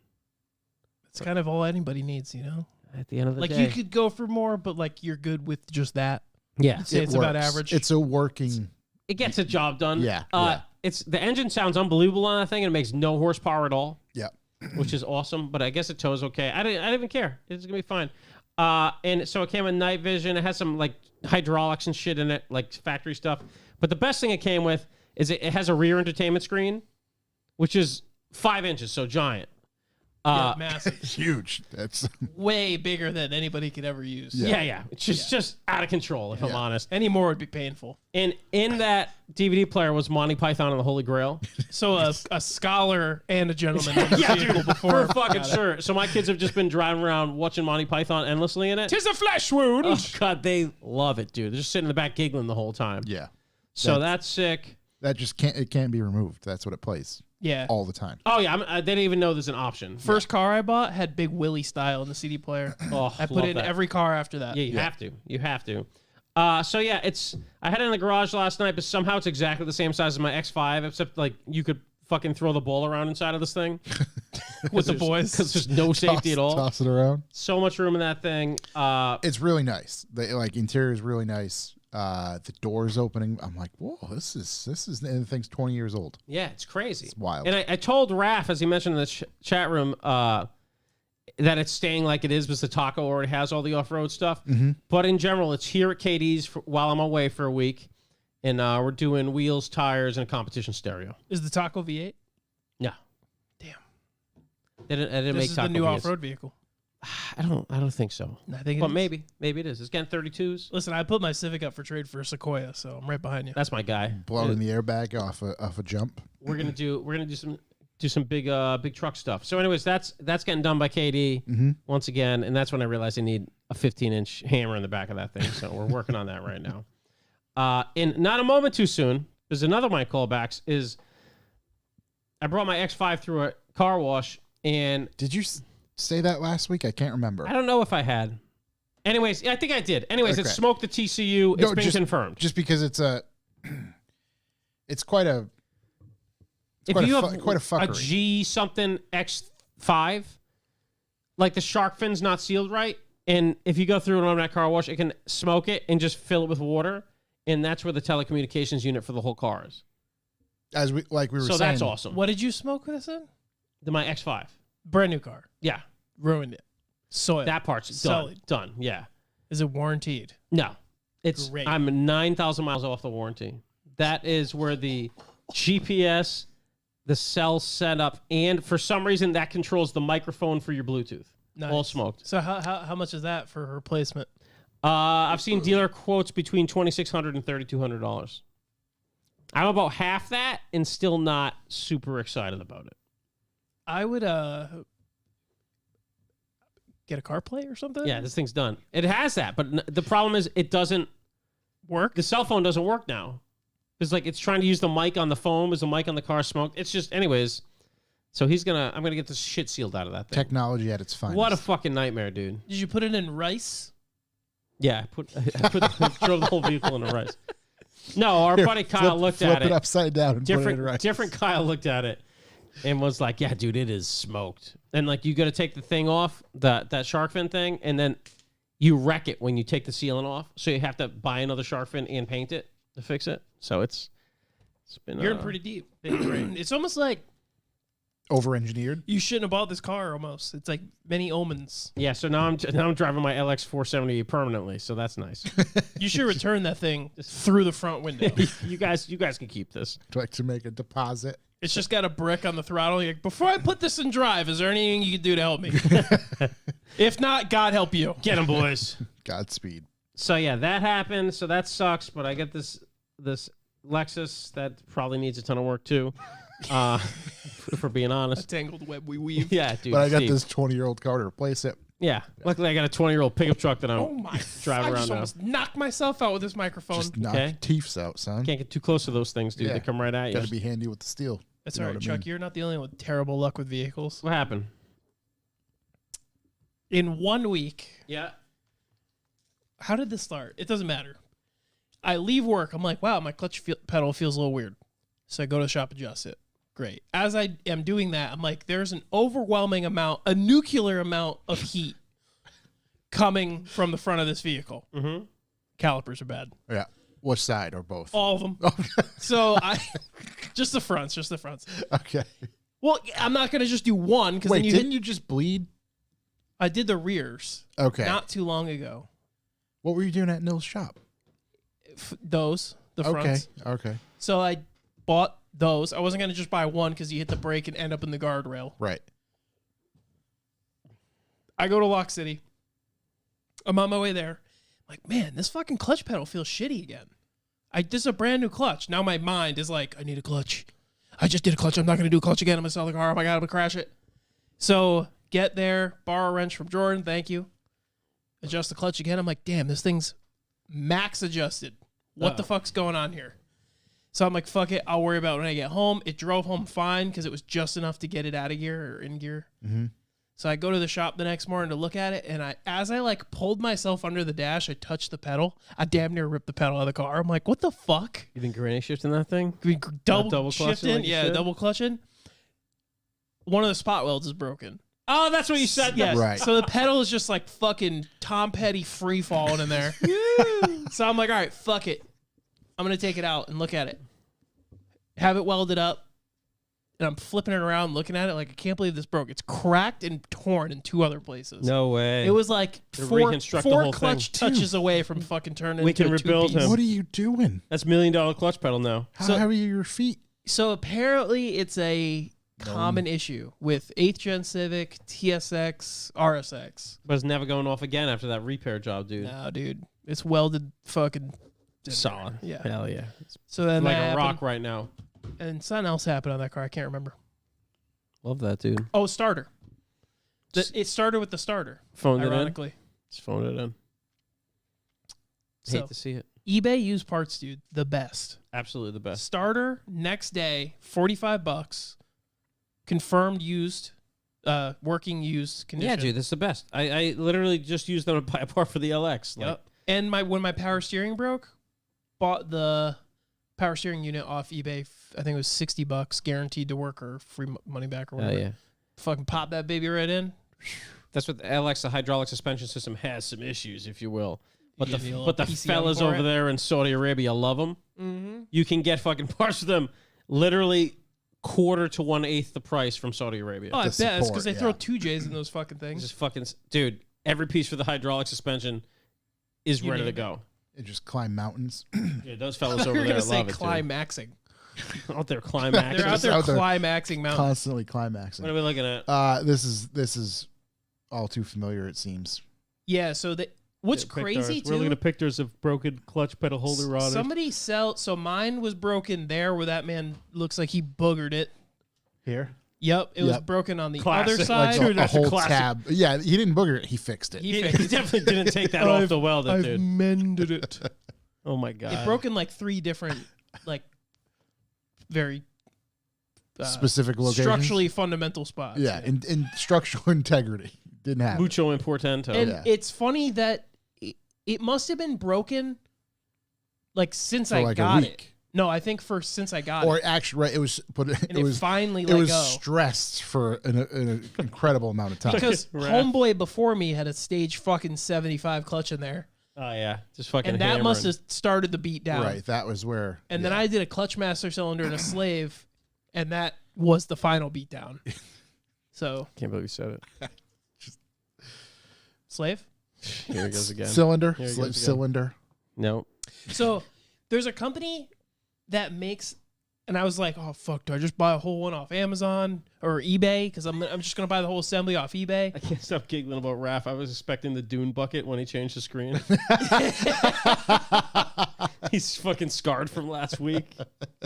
It's kind of all anybody needs, you know. at the end of the Like day. you could go for more, but like you're good with just that. Yeah, Say it's about works. average. It's a working. it gets the job done. Yeah, yeah. It's the engine sounds unbelievable on that thing, and it makes no horsepower at all, Yeah, which is awesome. But I guess it tows okay. I didn't even care. It's gonna be fine. And so it came with night vision. It has some like hydraulics and shit in it, like factory stuff. But the best thing it came with is it has a rear entertainment screen, which is 5 inches, so giant. Yeah, massive. it's huge. That's Way bigger than anybody could ever use. Yeah. It's just out of control, if I'm honest. Any more would be painful. And in that DVD player was Monty Python and the Holy Grail. So a scholar and a gentleman in the vehicle before. For fucking sure. So my kids have just been driving around watching Monty Python endlessly in it. Tis a flesh wound. Oh, God, they love it, dude. They're just sitting in the back giggling the whole time. yeah. So that's sick. That just can't be removed. That's what it plays Yeah. all the time. Oh, yeah. They didn't even know there's an option. First car I bought had Big Willie style in the CD player. Oh, I put love it in that. every car after that. Yeah, you have to. You have to. So yeah, I had it in the garage last night, but somehow it's exactly the same size as my X5, except like you could fucking throw the ball around inside of this thing With the boys. because there's no safety at all. Toss it around. So much room in that thing. It's really nice. The like interior is really nice. The doors opening. I'm like, whoa, this is and the thing's 20 years old. Yeah, it's crazy. It's wild. And I told Raph, as he mentioned in the chat room, that it's staying like it is because the Taco already has all the off-road stuff. Mm-hmm. But in general, it's here at KD's while I'm away for a week. And we're doing wheels, tires, and a competition stereo. Is the Taco V8? Yeah. Damn. I didn't This make is the Taco new Vs. off-road vehicle. I don't think so. I think it But is. maybe it is. It's getting 32s. Listen, I put my Civic up for trade for a Sequoia, so I'm right behind you. That's my guy. Blowing the airbag off a jump. We're gonna do some big truck stuff. So, anyways, that's getting done by KD once again, and that's when I realized I need a 15-inch hammer in the back of that thing. So we're working on that right now. And not a moment too soon, because another of my callbacks is I brought my X5 through a car wash, and Did you say that last week? I can't remember. I don't know if I had. Anyways, I think I did. Anyways, it Okay. smoked the TCU. It's No, been confirmed. Just because it's quite a If you have quite a a fuckery. G something X5, like the shark fin's not sealed right, and if you go through an automatic car wash, it can smoke it and just fill it with water, and that's where the telecommunications unit for the whole car is. As we were So saying. that's awesome. What did you smoke this in? My X5. Brand new car. Yeah, Ruined it. Soiled. that part's done. Solid. Done. Yeah. Is it warranted? No, it's Great. I'm 9,000 miles off the warranty. That is where the GPS, the cell setup, and for some reason that controls the microphone for your Bluetooth. Nice. All smoked. So how much is that for replacement? I've seen dealer quotes between $2,600 and $3,200. I'm about half that and still not super excited about it. I would get a CarPlay or something. Yeah, this thing's done. It has that, but the problem is it doesn't Work. the cell phone doesn't work now. It's like it's trying to use the mic on the phone. Is the mic on the car smoked? It's just, anyways. So I'm gonna get this shit sealed out of that thing. Technology at its finest. What a fucking nightmare, dude. Did you put it in rice? Yeah, I drove the whole vehicle in a rice. No, our buddy Kyle looked flip at it it. upside down and put it in right. Different Kyle looked at it and was like, "Yeah, dude, it is smoked." And like, you got to take the thing off, that shark fin thing, and then you wreck it when you take the sealant off. So you have to buy another shark fin and paint it to fix it. So it's been. You're in pretty deep. It's almost like Over-engineered. you shouldn't have bought this car. Almost. It's like many omens. Yeah. So now I'm driving my LX 470 permanently. So that's nice. You should return that thing through the front window. you guys can keep this. I'd like to make a deposit. It's just got a brick on the throttle. You're like, before I put this in drive, is there anything you can do to help me? If not, God help you. Get them, boys. Godspeed. So yeah, that happened. So that sucks. But I get this Lexus that probably needs a ton of work too. For being A honest. tangled web we weave. Yeah, dude. But I got Steve. this 20-year-old car to replace it. Yeah. Luckily, I got a 20-year-old pickup truck that I'm Oh my! driving I around just now. almost knocked myself out with this microphone. Just knock Okay. teeths out, son. Can't get too close to those things, dude. Yeah. They come right at you. Got to be handy with the steel. That's You know all right, what I Chuck. mean? You're not the only one with terrible luck with vehicles. What happened? In 1 week, Yeah. how did this start? It doesn't matter. I leave work. I'm like, wow, my clutch pedal feels a little weird. So I go to the shop, adjust it. Great. As I am doing that, I'm like, there's an overwhelming amount, a nuclear amount of heat coming from the front of this vehicle. Mm-hmm. Calipers are bad. Yeah. Which side or both? All of them. So just the fronts. Okay. Well, I'm not going to just do one because Wait, then didn't you just bleed? I did the rears Okay. not too long ago. What were you doing at Nill's shop? The fronts. Okay. So I bought those. I wasn't going to just buy one because you hit the brake and end up in the guardrail. Right. I go to Lock City. I'm on my way there. I'm like, man, this fucking clutch pedal feels shitty again. This is a brand new clutch. Now my mind is like, I need a clutch. I just did a clutch. I'm not going to do a clutch again. I'm going to sell the car. Oh my God, I'm going to crash it. So get there, borrow a wrench from Jordan. Thank you. Adjust the clutch again. I'm like, damn, this thing's max adjusted. What the fuck's going on here? So I'm like, fuck it. I'll worry about it when I get home. It drove home fine because it was just enough to get it out of gear or in gear. Mm-hmm. So I go to the shop the next morning to look at it, and as I like pulled myself under the dash, I touched the pedal. I damn near ripped the pedal out of the car. I'm like, what the fuck? You think granny shifting that thing? Double double clutching shifting? like you Yeah, should? double clutching. One of the spot welds is broken. Oh, that's what you said. Yes. Right. So the pedal is just like fucking Tom Petty free falling in there. So I'm like, all right, fuck it. I'm going to take it out and look at it. Have it welded up. And I'm flipping it around, looking at it like, I can't believe this broke. It's cracked and torn in 2 other places. No way. It was like To four reconstruct the whole clutch thing. touches away from fucking turning We into can a rebuild two-piece. him. What are you doing? That's $1 million clutch pedal now. How So- are your feet? So apparently it's a common issue with 8th Gen Civic, TSX, RSX. But it's never going off again after that repair job, dude. No, dude. It's welded fucking Solid. Yeah. Hell yeah. It's So then like that a happened, rock right now. and something else happened on that car. I can't remember. Love that, dude. Oh, starter. It started with the starter, Phoned it in. ironically. Just phoned it in. So Hate to see it. eBay used parts, dude, the best. Absolutely the best. Starter next day, $45. confirmed used, working used condition. Yeah, dude, this is the best. I literally just used them to buy a part for the LX. Like, Yep. And when my power steering broke, bought the power steering unit off eBay. I think it was $60, guaranteed to work or free money back or whatever. yeah. Fucking pop that baby right in. That's what the LX, the hydraulic suspension system, has some issues, if you will. But You give me a the little but the PCM fellas for over it. there in Saudi Arabia love them. Mm-hmm. You can get fucking parts for them literally quarter to 1/8 the price from Saudi Arabia. Oh, I bet The it's because support, they throw yeah. 2 J's in those fucking things. Just fucking dude. Every piece for the hydraulic suspension is You ready to name it. go. And just climb mountains. Yeah, those fellas You're over there gonna say love it. climaxing. Dude. Out there climaxing. They're out there out there climaxing mountains. Constantly What climaxing. are we looking at? This is all too familiar, it seems. Yeah. So what's crazy We're looking too? at pictures of broken clutch pedal holder rodders. Somebody sell. So mine was broken there, where that man looks like he boogered it. Here? Yep, it was Yep. broken on the Classic. other Like side. Dude, a that's a whole classic. tab. Yeah, he didn't booger it. He fixed it. He He fixed it. definitely didn't take that off the weld, I've dude. mended it. Oh my god. It broke in like 3 different, like, very Specific locations. structurally fundamental spots. Yeah, in structural integrity. Didn't happen. Mucho importante. And Yeah. it's funny that it must have been broken, like since For I like a got it. week. No, I think since I got Or it, actually, right, it was put. and It was finally it let was go. stressed for an incredible amount of time. Because Right. homeboy before me had a stage fucking 75 clutch in there, Oh yeah, just fucking. and that must hammering. have started the beat down. Right, that was where. And then I did a clutch master cylinder and a slave, and that was the final beat down. So Can't believe you said it. slave. Here it goes again. cylinder, Here it goes again. cylinder. No. So there's a company that makes, and I was like, oh fuck, do I just buy a whole one off Amazon or eBay? Because I'm just gonna buy the whole assembly off eBay. I can't stop giggling about Raph. I was expecting the Dune bucket when he changed the screen. He's fucking scarred from last week.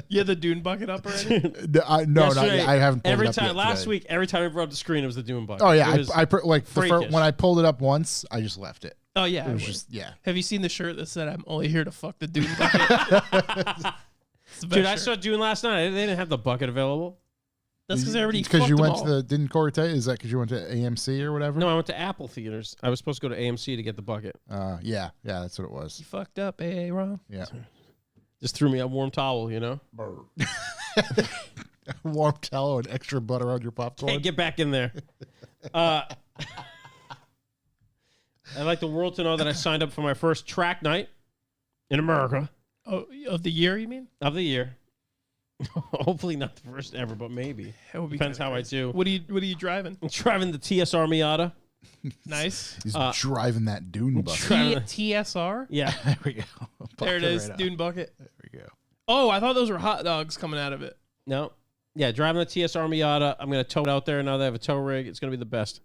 You had the Dune bucket up already? No, not Yesterday, yet. I haven't pulled every it up time yet last today. week, every time I brought up the screen, it was the Dune bucket. Oh yeah, It was like the freakish. when I pulled it up once, I just left it. Oh yeah. It I was would. just yeah. Have you seen the shirt that said "I'm only here to fuck the Dune bucket"? It's the best Dude, I shirt. saw Dune last night. They didn't have the bucket available. That's because everybody Because fucked you them went all. to the didn't Corey tell you? Is that because you went to AMC or whatever? No, I went to Apple theaters. I was supposed to go to AMC to get the bucket. Yeah, that's what it was. You fucked up, Ron. Yeah. Just threw me a warm towel, you know? Warm towel and extra butter on your popcorn. Hey, get back in there. I'd like the world to know that I signed up for my first track night in America Oh, of the year, you mean? of the year. Hopefully not the first ever, but maybe. That would be Depends kinda how I nice. do. What are you driving? I'm driving the TSR Miata. Nice. He's Uh, driving that dune bucket. Driving TSR. Yeah. There we go. There it is, Right up. Dune bucket. There we go. Oh, I thought those were hot dogs coming out of it. No. Yeah, driving the TSR Miata. I'm going to tow it out there. Now they have a tow rig. It's going to be the best.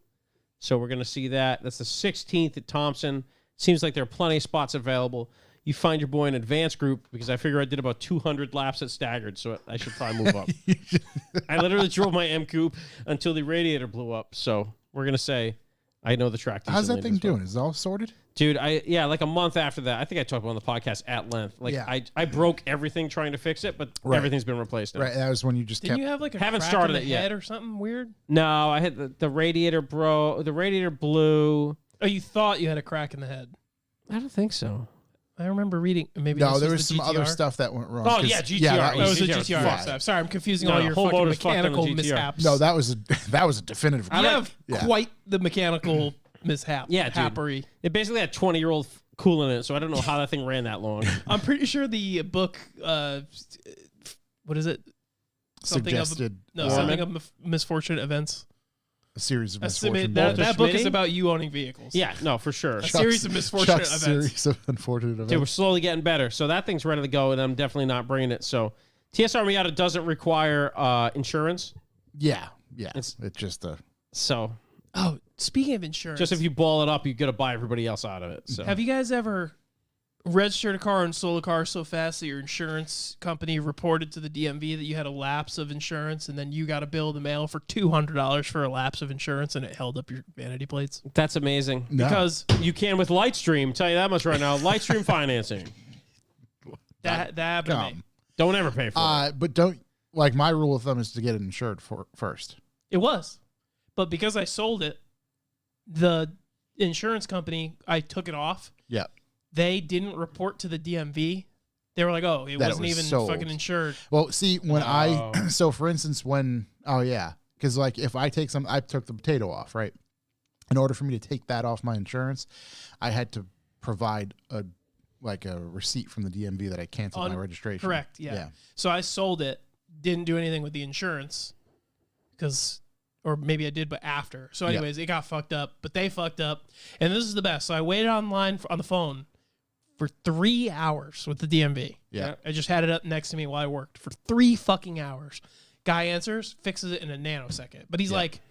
So we're going to see that. That's the 16th at Thompson. Seems like there are plenty of spots available. You find your boy in advanced group because I figure I did about 200 laps at staggered, so I should probably move up. I literally drove my M Coupe until the radiator blew up. So we're going to say I know the track. How's that decently thing as well. doing? Is it all sorted? Dude, like a month after that, I think I talked about it on the podcast at length. Like Yeah. I broke everything trying to fix it, but Right. everything's been replaced now. Right. That was when you just Didn't kept. you have like a Haven't crack started in the it yet. head or something weird? No, I hit the radiator, bro. The radiator blew. Oh, you thought you had a crack in the head. I don't think so. I remember reading. Maybe No, this there was was the some other GTR. stuff that went wrong. Oh, 'cause- yeah, GTR. that That was a GTR. GTR fine. stuff. Sorry, I'm confusing No, all no, your whole fucking motor's fucked on the mechanical GTR. mishaps. No, that was a definitive. you have Yeah. quite the mechanical mishap. Yeah, dude. happery. It basically had 20-year-old coolant in it, so I don't know how that thing ran that long. I'm pretty sure the book. What is it? Suggested Something of misfortunate events. a series of Estimate misfortune. that book is Schmitty? about you owning vehicles. Yeah, no, for sure. A series of misfortunate Chuck's events. series of unfortunate events. Dude, we're slowly getting better. So that thing's ready to go, and I'm definitely not bringing it. So TSR Miata doesn't require insurance. yeah. It's- It's just a. So Oh, speaking of insurance, just if you ball it up, you got to buy everybody else out of it. So have you guys ever registered a car and sold a car so fast that your insurance company reported to the DMV that you had a lapse of insurance, and then you got a bill in the mail for $200 for a lapse of insurance, and it held up your vanity plates? that's amazing. No. Because You can with Lightstream. Tell you that much right now. Lightstream financing. that happened to me. Come. Don't ever pay for it. But don't like my rule of thumb is to get it insured first. It was. But because I sold it, the insurance company, I took it off. Yeah. They didn't report to the DMV. They were like, oh, it That it wasn't was even sold. fucking insured. Well, see, when Oh. so for instance, because like if I took the potato off, right? In order for me to take that off my insurance, I had to provide a receipt from the DMV that I canceled my registration. Correct, yeah. So I sold it, didn't do anything with the insurance, or maybe I did, but after. So anyways, it got fucked up, but they fucked up. And this is the best. So I waited online on the phone for 3 hours with the DMV. Yeah. I just had it up next to me while I worked for 3 fucking hours. Guy answers, fixes it in a nanosecond. But he's like,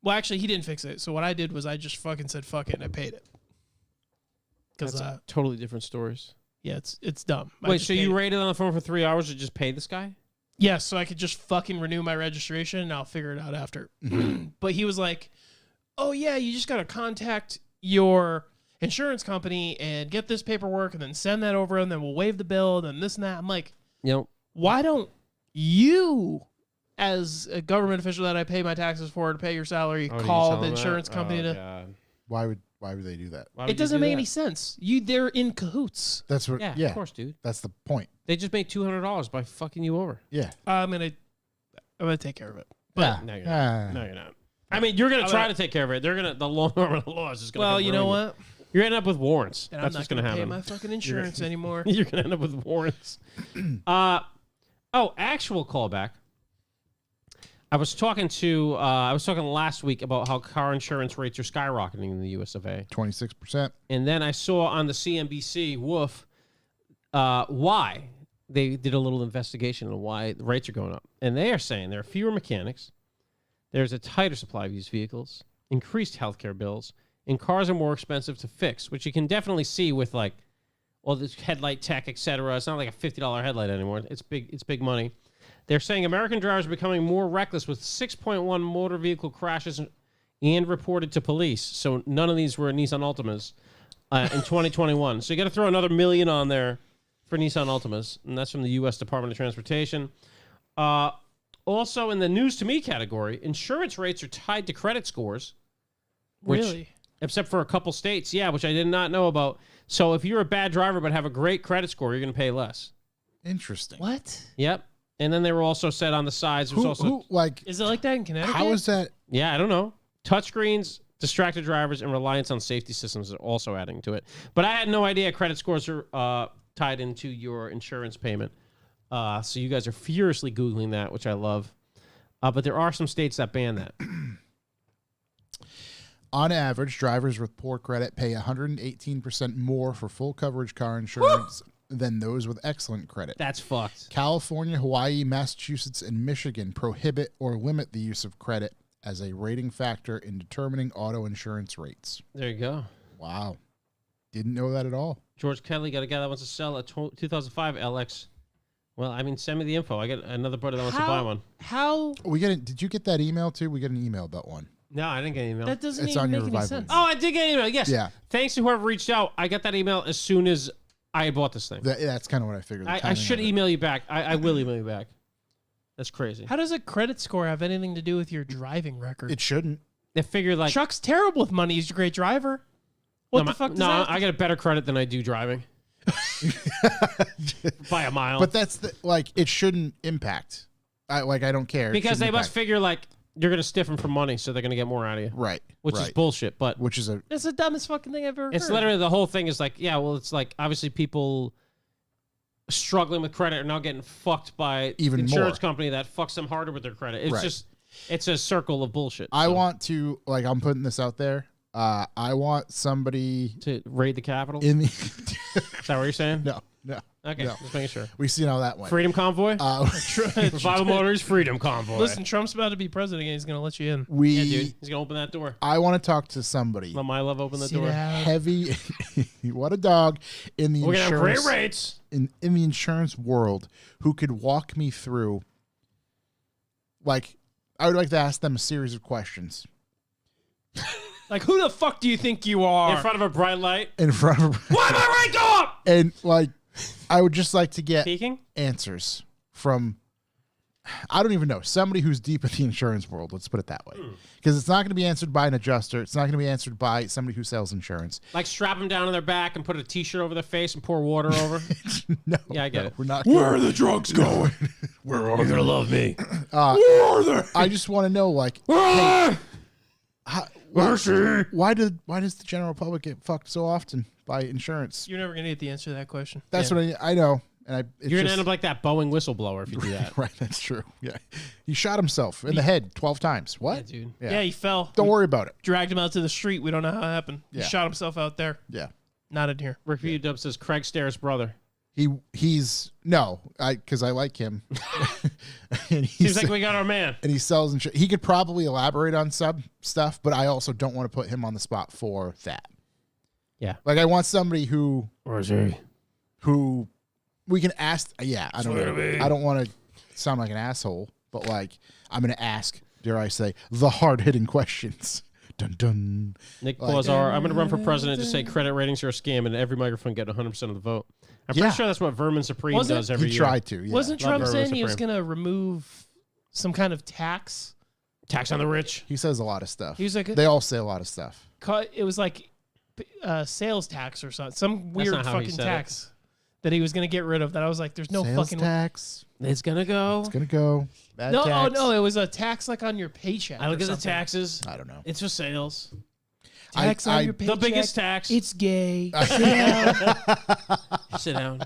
well, actually, he didn't fix it. So what I did was I just fucking said fuck it and I paid it. Because That's totally different stories. yeah, it's dumb. I Wait, just so paid you it. waited on the phone for 3 hours to just pay this guy? Yeah, so I could just fucking renew my registration and I'll figure it out after. But he was like, oh, yeah, you just got to contact your insurance company and get this paperwork and then send that over and then we'll waive the bill and then this and that. I'm like, why don't you, as a government official that I pay my taxes for to pay your salary, call the insurance company to... God. Why would they do that? Why would It you doesn't do make that? any sense. They're in cahoots. That's what. Yeah, Yeah, of course, dude. that's the point. They just made $200 by fucking you over. Yeah. I'm gonna take care of it. But No, you're not. No, you're not. I mean, you're gonna try to take care of it. They're gonna. The law of the law is just gonna. Well, come you know ruin what? You're gonna end up with warrants. And That's I'm what's not gonna gonna pay happen. my fucking insurance anymore. You're gonna end up with warrants. Actual callback. I was talking last week about how car insurance rates are skyrocketing in the US of A. 26%. And then I saw on the CNBC why they did a little investigation on why the rates are going up. And they are saying there are fewer mechanics, there's a tighter supply of used vehicles, increased healthcare bills, and cars are more expensive to fix, which you can definitely see with like all this headlight tech, etc. It's not like a $50 headlight anymore. It's big money. They're saying American drivers are becoming more reckless with 6.1 motor vehicle crashes and reported to police. So none of these were Nissan Altimas in 2021. So you got to throw another million on there for Nissan Altimas, and that's from the U.S. Department of Transportation. Also, in the news to me category, insurance rates are tied to credit scores. Really? Except for a couple states, which I did not know about. So if you're a bad driver but have a great credit score, you're going to pay less. Interesting. What? Yep. And then they were also said on the sides. There's also, Is it like that in Connecticut? how is that? I don't know. Touchscreens, distracted drivers, and reliance on safety systems are also adding to it. But I had no idea credit scores are tied into your insurance payment. So you guys are furiously Googling that, which I love. But there are some states that ban that. On average, drivers with poor credit pay 118% more for full coverage car insurance than those with excellent credit. That's fucked. California, Hawaii, Massachusetts, and Michigan prohibit or limit the use of credit as a rating factor in determining auto insurance rates. There you go. Wow. Didn't know that at all. George Kelly got a guy that wants to sell a 2005 LX. Well, I mean, send me the info. I got another buddy that wants to buy one. How? Did you get that email too? We got an email about one. No, I didn't get an email. That doesn't It's even on your make any revival. sense. Oh, I did get an email. Yes. Yeah. Thanks to whoever reached out. I got that email as soon as I had bought this thing. That's kind of what I figured. the I timing should of it. email you back. I will email you back. That's crazy. How does a credit score have anything to do with your driving record? It shouldn't. They figure like Chuck's terrible with money. He's a great driver. What the fuck does no, that? I get a better credit than I do driving. By a mile. But that's it shouldn't impact. I don't care. It because shouldn't they must impact. figure like you're gonna stiff them for money, so they're gonna get more out of you. Right. Which is right. bullshit. But Which is a That's the dumbest fucking thing I've ever it's heard. literally the whole thing is like, it's like obviously people struggling with credit are now getting fucked by Even insurance more. company that fucks them harder with their credit. It's Right. just it's a circle of bullshit. I So, want to I'm putting this out there. I want somebody to raid the Capitol. in the Is that what you're saying? no. Okay, no. just making sure. We've seen how that went. Freedom Convoy? Revival Motors Freedom Convoy. Listen, Trump's about to be president and he's going to let you in. we Yeah, dude. He's going to open that door. I want to talk to somebody Let my love open the See door. that? heavy what a dog in the We're going to have great insurance rates. in the insurance world who could walk me through I would like to ask them a series of questions Like, who the fuck do you think you are? In front of a bright light. in front of Why my rate go up? and I would just like to get Speaking? answers from I don't even know. Somebody who's deep in the insurance world, let's put it that way. Because it's not going to be answered by an adjuster. It's not going to be answered by somebody who sells insurance. Like strap them down on their back and put a T-shirt over their face and pour water over. No. Yeah, I get it. We're not Where are the drugs going? Where are they? Love me. Where are they? I just want to know, like, hey, why does the general public get fucked so often by insurance? You're never gonna get the answer to that question. That's what I know. And it's You're gonna just- end up like that Boeing whistleblower if you do that. Right, that's true. Yeah. He shot himself in the head 12 times. What? Yeah, dude. Yeah, he fell. Don't worry about it. Dragged him out to the street. We don't know how it happened. Yeah. He shot himself out there. Yeah. Not in here. Rick View Dub says Craig Stairs' brother. He's no, because I like him. and Seems like we got our man. and he sells insurance. He could probably elaborate on some stuff, but I also don't want to put him on the spot for that. Yeah. Like I want somebody who Where's he? we can ask. Yeah, I don't know. I don't want to sound like an asshole, but like I'm going to ask, dare I say, the hard hitting questions. Dun dun. Nick Plazar. I'm going to run for president. Just say credit ratings are a scam, and every microphone get 100% of the vote. I'm pretty Yeah. sure that's what Vermin Supreme Was it? does every He year. tried to. Yeah. Wasn't Love Trump Vermin saying he was Supreme. gonna remove some kind of tax? Tax on the rich. He says a lot of stuff. He was like, They all say a lot of stuff. it was like sales tax or something, some weird not how he fucking said tax that he was gonna get rid of. That I was like, there's no Sales fucking tax. It's going to go. It's gonna go. Bad no. tax. Oh no, it was a tax like on your paycheck. I look or at the something. taxes. I don't know. It's for sales. Tax on your The paycheck. biggest tax. It's gay. Sit down. Sit down.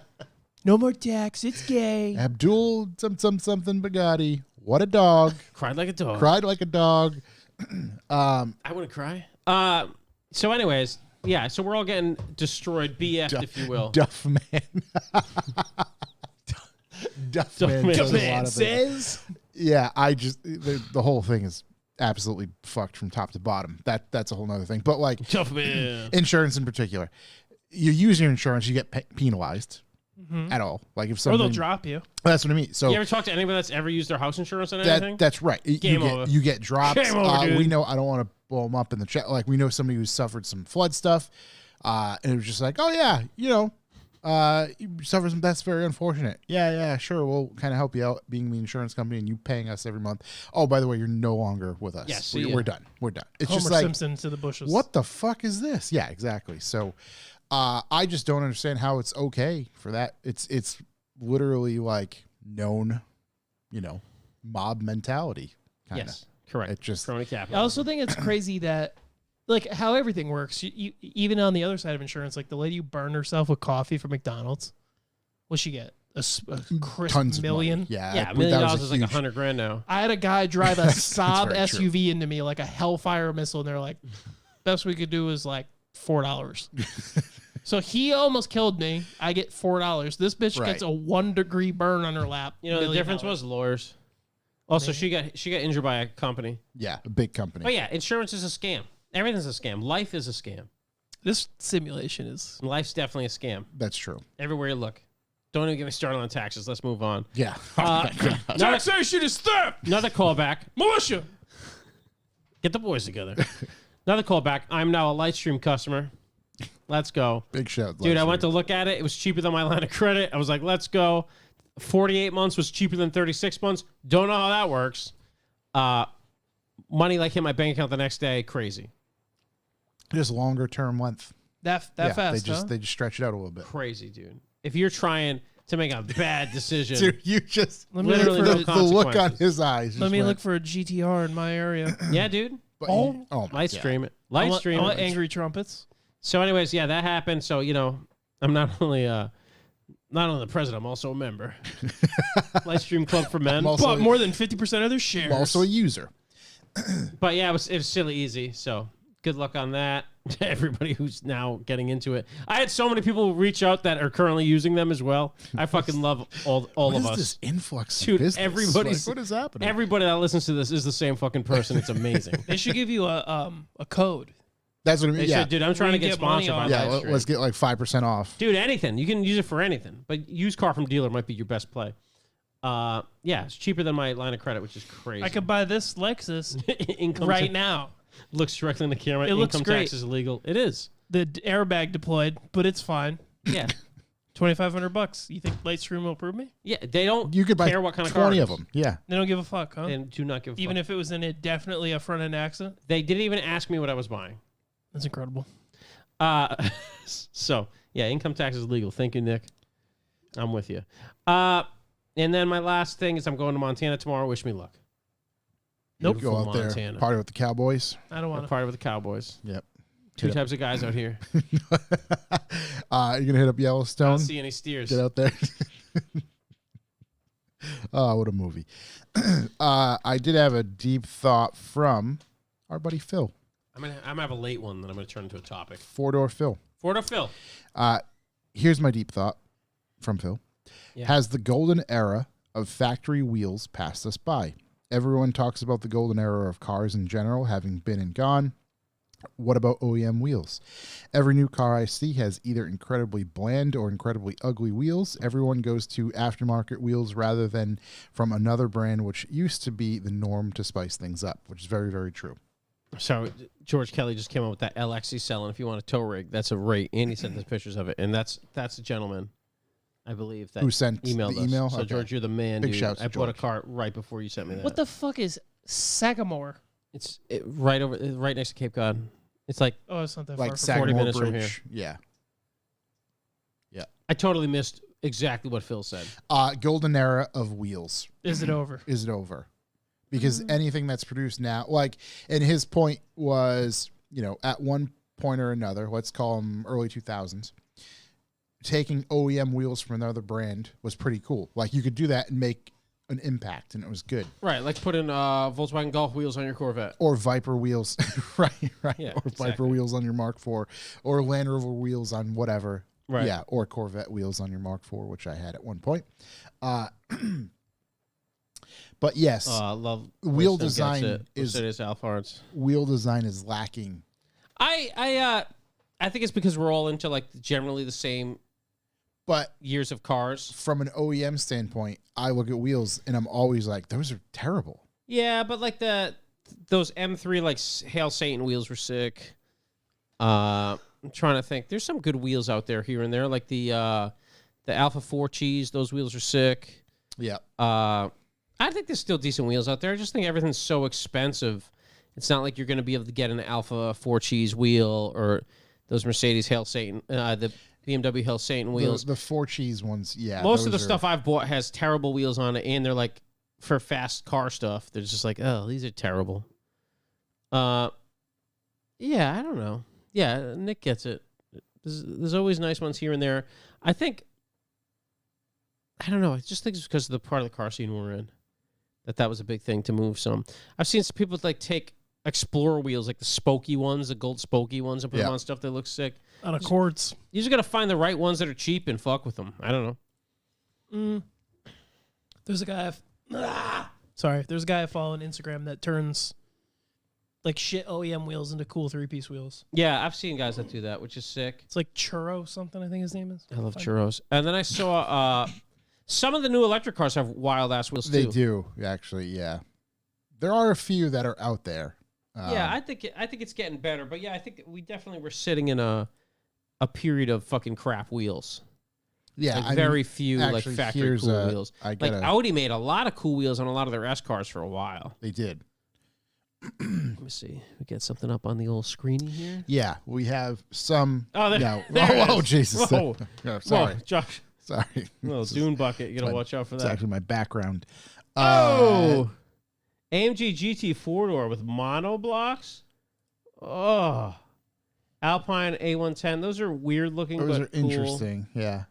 No more tax. It's gay. Abdul something Bugatti. What a dog. Cried like a dog. Cried like a dog. I wouldn't cry. So anyways, yeah, so we're all getting destroyed, BF'd, if you will. Duff man. Duff man Man does a lot Man of things. says. Yeah, I just the whole thing is absolutely fucked from top to bottom. That's a whole nother thing. But like Tough man. insurance in particular, you use your insurance, you get penalized at all. Like if Or something, they'll drop you. that's what I mean. So You ever talk to anybody that's ever used their house insurance on anything? that's right. Game over. You get drops. Game over, dude. We know. I don't want to blow them up in the chat. Like we know somebody who suffered some flood stuff, and it was just like, oh yeah, you suffer some. That's very unfortunate. Yeah, sure. We'll kind of help you out, being the insurance company, and you paying us every month. Oh, by the way, you're no longer with us. Yeah, see we're ya. done. We're done. It's Homer just like, Simpson to the bushes. what the fuck is this? Yeah, exactly. So, I just don't understand how it's okay for that. It's literally like known, mob mentality. Kinda. Yes, correct. It just Crony I capital. also think it's crazy that, like, how everything works. You, even on the other side of insurance, like the lady who burned herself with coffee from McDonald's, what'd she get? A crisp tons million? of money. Yeah, yeah, that $1 million was is a like huge- $100,000 now. I had a guy drive a Saab very true. SUV into me like a Hellfire missile, and they're like, best we could do is like $4. So he almost killed me. I get $4. This bitch Right. gets a 1 degree burn on her lap. You know, the $1 difference million. was lawyers. Also, she got injured by a company. Yeah, a big company. But yeah, insurance is a scam. Everything's a scam. Life is a scam. This simulation is. Life's definitely a scam. That's true. Everywhere you look. Don't even get me started on taxes. Let's move on. Yeah. Another, Taxation is theft! another callback. Militia! Get the boys together. Another callback. I'm now a Lightstream customer. Let's go. Big shout. Dude, I went to look at it. It was cheaper than my line of credit. I was like, let's go. 48 months was cheaper than 36 months. Don't know how that works. Money like hit my bank account the next day. Crazy. just longer term length. That Yeah, fast, they just stretch it out a little bit. Crazy, dude. If you're trying to make a bad decision, Dude, you just Let me Literally look no for, the look on consequences. his eyes. let me look for a GTR in my area. yeah, dude. Oh my Light God. stream it. Light stream I want it. angry trumpets. So, anyways, yeah, that happened. So, I'm not only the president, I'm also a member. Lightstream Club for Men. I'm also- But more than 50% of their shares. I'm also a user. But yeah, it was silly easy. So good luck on that to everybody who's now getting into it. I had so many people reach out that are currently using them as well. I fucking love all What of is us. this influx Dude, of business? everybody's- Like, what is happening? Everybody that listens to this is the same fucking person. It's amazing. They should give you a code. That's what I They mean. Yeah, should, dude. I'm trying to We get get money sponsored by on yeah. Livestream. Let's get like 5% off. Dude, anything. You can use it for anything. But used car from dealer might be your best play. Yeah, it's cheaper than my line of credit, which is crazy. I could buy this Lexus Income right tax- now. Looks directly in the camera. It looks Income great. tax is illegal. It is. The airbag deployed, but it's fine. Yeah. $2,500. You think Lightstream will approve me? Yeah, they don't You could buy care what kind of 20 car of them. Yeah. They don't give a fuck, huh? They do not give a Even fuck. if it was in a definitely a front end accident. They didn't even ask me what I was buying. That's incredible. So, yeah, income tax is legal. Thank you, Nick. I'm with you. And then my last thing is I'm going to Montana tomorrow. Wish me luck. Nope. Go out there, Montana. party with the Cowboys. I don't want I'm to. part of the Cowboys. Yep. Two Hit up. types of guys out here. You're gonna hit up I Yellowstone. don't see any steers. Get out there. Oh, what a movie. I did have a deep thought from our buddy Phil. I'm gonna have a late one that I'm gonna turn into a topic. Four-door Phil. Ford or Phil? Here's my deep thought from Phil. Yeah. Has the golden era of factory wheels passed us by? Everyone talks about the golden era of cars in general having been and gone. What about OEM wheels? Every new car I see has either incredibly bland or incredibly ugly wheels. Everyone goes to aftermarket wheels rather than from another brand, which used to be the norm to spice things up, which is very, very true. So George Kelly just came up with that LX he's selling. If you want a tow rig, that's a rate. And he sent us pictures of it. And that's a gentleman, I believe, that Who sent emailed the us. email? So Okay. George, you're the man, Big dude. shouts to I bought a George. car right before you sent me that. What the fuck is Sagamore? It's right next to Cape Cod. It's like Oh, it's not that Like far from 40 Sagamore minutes from Bridge. Yeah. I totally missed exactly what Phil said. Golden era of wheels. Is it over? Is it over? Because anything that's produced now, like, and his point was, at one point or another, let's call them early 2000s, taking OEM wheels from another brand was pretty cool. Like, you could do that and make an impact, and it was good. Right, like putting Volkswagen Golf wheels on your Corvette. Or Viper wheels, right. Yeah, or Viper exactly. wheels on your Mark IV, or Land Rover wheels on whatever. Right. Yeah, or Corvette wheels on your Mark IV, which I had at one point. But yes, Love Wheel Winston gets design it. is- Mercedes Alphard's. wheel design is lacking. I think it's because we're all into like generally the same But years of cars. from an OEM standpoint, I look at wheels and I'm always like, those are terrible. Yeah, but like those M3 like Hail Satan wheels were sick. I'm trying to think. There's some good wheels out there here and there, like the Alpha 4 Cheese. Those wheels are sick. Yeah. I think there's still decent wheels out there. I just think everything's so expensive. It's not like you're going to be able to get an Alpha 4 Cheese wheel or those Mercedes Hail Satan, the BMW Hail Satan wheels. The 4 cheese ones, yeah. Most of the those are- stuff I've bought has terrible wheels on it, and they're like for fast car stuff. They're just like, oh, these are terrible. Yeah, I don't know. Yeah, Nick gets it. There's always nice ones here and there. I think. I don't know. I just think it's because of the part of the car scene we're in that was a big thing to move some. I've seen some people like take Explorer wheels, like the spokey ones, the gold spokey ones, and put them Yeah. on stuff that looks sick. On Accords. You just gotta find the right ones that are cheap and fuck with them. I don't know. There's a guy. Sorry, there's a guy I follow on Instagram that turns like shit OEM wheels into cool 3-piece wheels. Yeah, I've seen guys that do that, which is sick. It's like Churro something. I think his name is. I love churros. And then I saw some of the new electric cars have wild ass wheels They too. do, actually, yeah. There are a few that are out there. Yeah, I think it's getting better, but yeah, I think we definitely were sitting in a period of fucking crap wheels. Yeah, Like I very mean, few like actually, factory here's cool a- wheels. I Like gotta- Audi made a lot of cool wheels on a lot of their S cars for a while. they did. Let me see. We get something up on the old screeny here. Yeah, we have some. Oh, there, no. there it Oh, is. Jesus. Whoa. Oh, sorry. Whoa, Josh. Sorry. Little This is- dune bucket. You gotta my- watch out for It's that. actually my background. Oh, AMG GT 4-door with monoblocks. Oh, Alpine A110. Those are weird looking, Those but are cool. interesting. Yeah.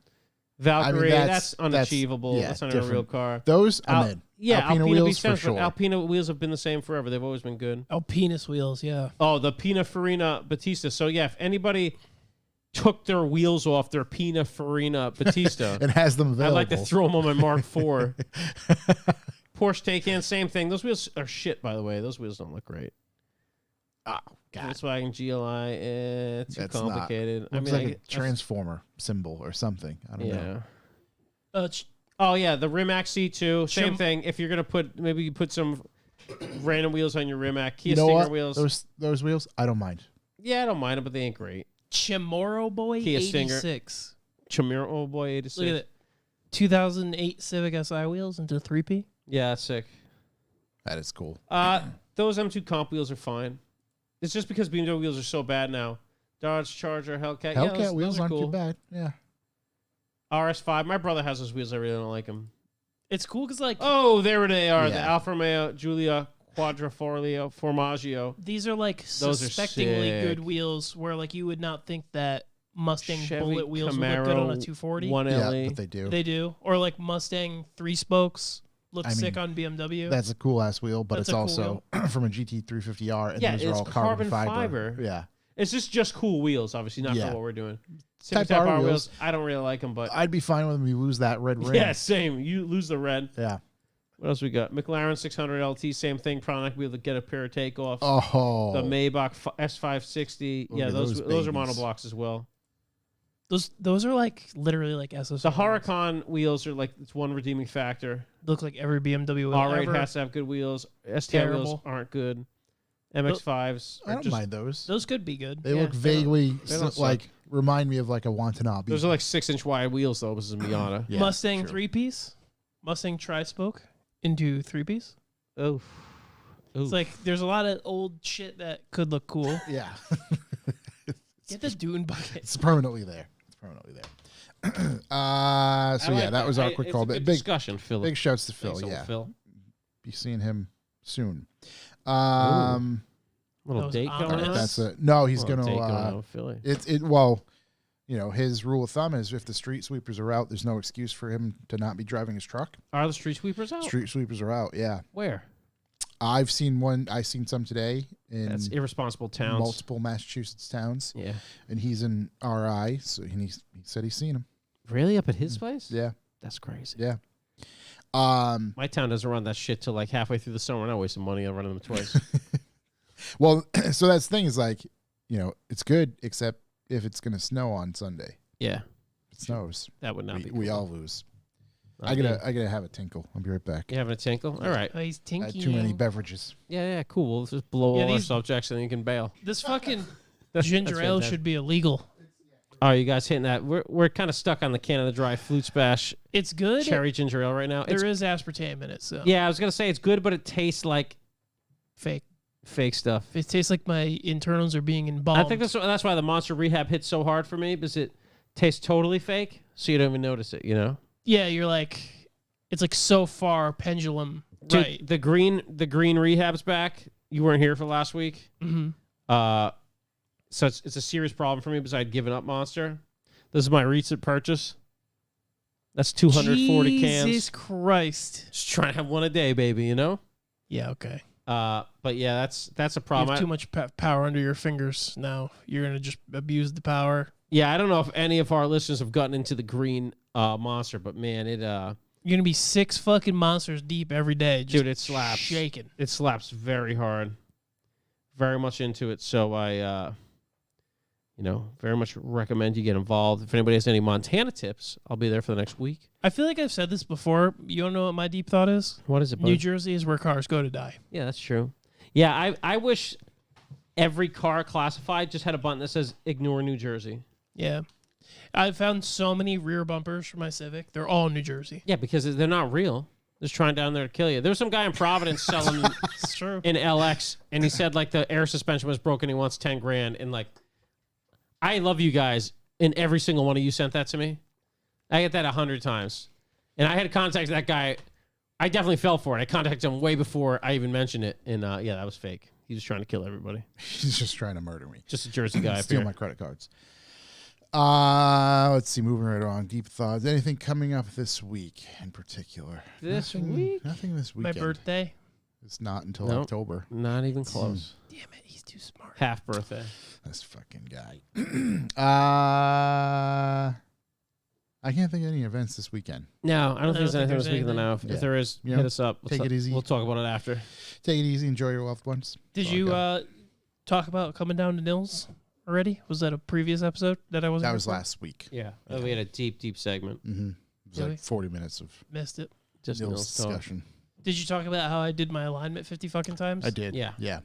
Valkyrie. that's- that's unachievable. yeah, That's not a real different. car. Those, I'm in. Yeah, Alpina Alpina wheels makes sense, for sure. but Alpina wheels have been the same forever. They've always been good. Alpinus wheels. Yeah. Oh, the Pininfarina Batista. So yeah, if anybody took their wheels off their Pininfarina Batista, It has them I'd available. like to throw them on my Mark IV. Porsche Taycan, same thing. Those wheels are shit, by the way. Those wheels don't look great. Oh, God. Volkswagen GLI, too That's not- complicated. Looks like a transformer symbol or something. I don't know. Yeah. Oh yeah, the Rimac C2, same Chim- thing. If you're gonna maybe you put some random wheels on your Rimac, Kia You know Stinger what? wheels. Those wheels, I don't mind. Yeah, I don't mind them, but they ain't great. Chamorro Boy Kia Stinger. 86. Chamir, oh boy, 86. Look at it. 2008 Civic Si wheels into 3P. Yeah, that's sick. That is cool. Those M2 comp wheels are fine. It's just because BMW wheels are so bad now. Dodge Charger, Hellcat. Hellcat those wheels are aren't cool. too bad. Yeah. RS5. My brother has those wheels. I really don't like them. It's cool because like Oh, there they are. The Yeah. Alfa Romeo Giulia Quadrifoglio Formaggio. these are like Those are suspectingly sick. good wheels where like you would not think that Mustang Chevy bullet wheels would look good on a Camaro 240. 1LE. Yeah, but they do. They do. Or like Mustang 3 spokes look I sick mean, on BMW. That's a cool ass wheel, but That's it's a cool also from a GT350R, and Yeah, these are it's all carbon carbon fiber. fiber. Yeah. It's just cool wheels, obviously, not Yeah. for what we're doing. Type Type R R wheels. wheels, I don't really like them, but I'd be fine with them. We lose that red ring. yeah, same. You lose the red. Yeah. What else we got? McLaren 600 LT, same thing. Probably not gonna be able to get a pair of takeoffs. Oh. The Maybach S560. Look Yeah, at those those are babies. monoblocks as well. Those are like literally like SSR. The Huracan wheels are like it's one redeeming factor. look like every BMW wheel R8 ever. has to have good wheels. STI wheels Terrible. aren't good. MX5s I are don't just mind those. Those could be good. They Yeah, look they don't- vaguely they don't like remind me of like a Watanabe. those are like 6-inch wide wheels though. This is a Miata. Yeah, Mustang true. 3-piece, Mustang tri-spoke into 3-piece. Oh, It's like there's a lot of old shit that could look cool. Yeah. Get the dune bucket. It's permanently there. It's permanently there. So yeah, that was our quick call. Big discussion, Phil. big shouts to Phil. Thanks, old Yeah. Phil. Be seeing him soon. Little Those date going ominous- on. That's it. No, he's Little date going on gonna with Philly. well, you know, his rule of thumb is if the street sweepers are out, there's no excuse for him to not be driving his truck. Are the street sweepers out? Street sweepers are out, yeah. Where? I've seen some today in That's irresponsible towns. multiple Massachusetts towns, Yeah. and he's in RI, so he said he's seen him. Really? Up at his place? Yeah, That's crazy. yeah. My town doesn't run that shit till like halfway through the summer. And I waste some money on running them twice. Well, so that's the thing is like, you know, it's good except if it's gonna snow on Sunday. yeah. If it snows, That would not be we cool. all lose. Not I me. gotta have a tinkle. I'll be right back. You having a tinkle? All right. Oh, he's I tinky. had too many beverages. Yeah, cool. We'll just blow Yeah, all our these- subjects and then you can bail. This fucking That's ginger ale fantastic. should be illegal. Oh, you guys hitting that? We're kind of stuck on the Canada Dry Flute Splash It's good. cherry ginger ale right now. There is aspartame in it, so Yeah, I was gonna say it's good, but it tastes like fake. fake stuff. It tastes like my internals are being embalmed. I think that's why the Monster Rehab hits so hard for me because it tastes totally fake, so you don't even notice it. You know, Yeah, you're like, it's like so far pendulum. Dude, Right. the green Rehab's back. You weren't here for last week. Mm-hmm. So it's a serious problem for me because I'd given up Monster. This is my recent purchase. That's 240 Jesus cans. Christ. Just trying to have one a day, baby. You know. Yeah, okay. But yeah, that's a You problem. have too much power under your fingers now. You're going to just abuse the power. Yeah, I don't know if any of our listeners have gotten into the green Monster, but man, it You're going to be 6 fucking monsters deep every day. Just dude, it slaps. shaking. It slaps very hard. Very much into it. So I very much recommend you get involved. If anybody has any Montana tips, I'll be there for the next week. I feel like I've said this before. You don't know what my deep thought is? What is it, New bud? Jersey is where cars go to die. Yeah, that's true. Yeah, I wish every car classified just had a button that says ignore New Jersey. Yeah. I've found so many rear bumpers for my Civic. They're all New Jersey. Yeah, because they're not real. They're just trying down there to kill you. There was some guy in Providence selling It's true. an LX, and he said like the air suspension was broken. He wants $10,000, and like, I love you guys, and every single one of you sent that to me. I get that 100 times, and I had to contact that guy. I definitely fell for it. I contacted him way before I even mentioned it, and yeah, that was fake. He was trying to kill everybody. He's just trying to murder me. Just a Jersey guy. up Steal here. my credit cards. Let's see. Moving right on. Deep thoughts. Anything coming up this week in particular? This Nothing- week? Nothing this My weekend. birthday. It's not until Nope. October. Not even close. Damn it, he's too smart. Half birthday. This fucking guy. I can't think of any events this weekend. No, I don't think there's anything this weekend. anything. Now, if Yeah. there is, You hit know, us up. take it easy. We'll talk about it after. Take it easy. Enjoy your loved ones. Did That's all I you got. talk about coming down to Nils already? Was that a previous episode that I wasn't? That here was for? last week. Yeah, we had a deep segment. Mm-hmm. It was Really? like 40 minutes of Missed it. Just Nils Nils talk. discussion. Did you talk about how I did my alignment 50 fucking times? I did. Yeah. Yeah.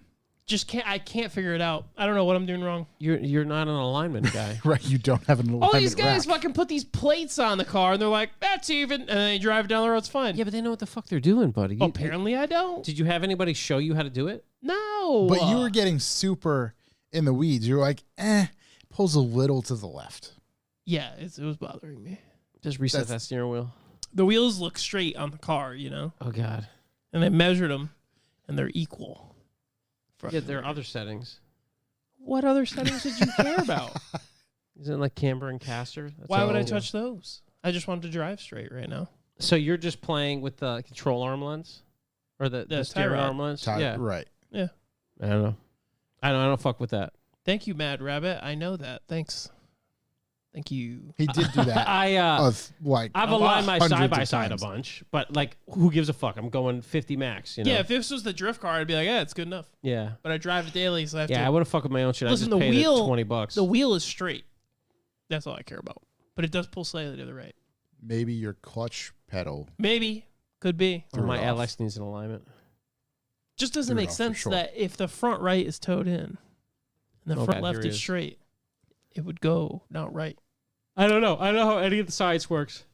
I can't figure it out. I don't know what I'm doing wrong. You're not an alignment guy. Right, you don't have an alignment All these guys rack. fucking put these plates on the car, and they're like, "That's even," and then they drive down the road. It's fine. Yeah, but they know what the fuck they're doing, buddy. Apparently, I don't. Did you have anybody show you how to do it? No. But you were getting super in the weeds. You're like, pulls a little to the left. Yeah, it was bothering me. Just reset That's- that steering wheel. The wheels look straight on the car, Oh God. and they measured them, and they're equal. Yeah, there are other settings. What other settings did you care about? Isn't it like camber and caster? That's Why all would I it is. touch those? I just wanted to drive straight right now. So you're just playing with the control arm lens, or the tie steering rod. arm lens? Ty- Yeah. Right. I don't know. I don't fuck with that. Thank you, Mad Rabbit. I know that. Thanks. Thank you. He did do that. Of like I've aligned my hundreds of side by side a times. bunch, but like, who gives a fuck? I'm going 50 max. You know? Yeah, if this was the drift car, I'd be like, yeah, it's good enough. Yeah. But I drive it daily, so I have Yeah, I to. wouldn't fuck with my own shit. Listen, I just the paid it wheel- $20. The wheel is straight. That's all I care about. But it does pull slightly to the right. Maybe your clutch pedal. Maybe. Could be. Or my threw it off. LX needs an alignment. Just doesn't Threw it make off for sense sure. that if the front right is towed in and the Oh, front God, left here he is is. straight, it would go not right. I don't know. I don't know how any of the sides works.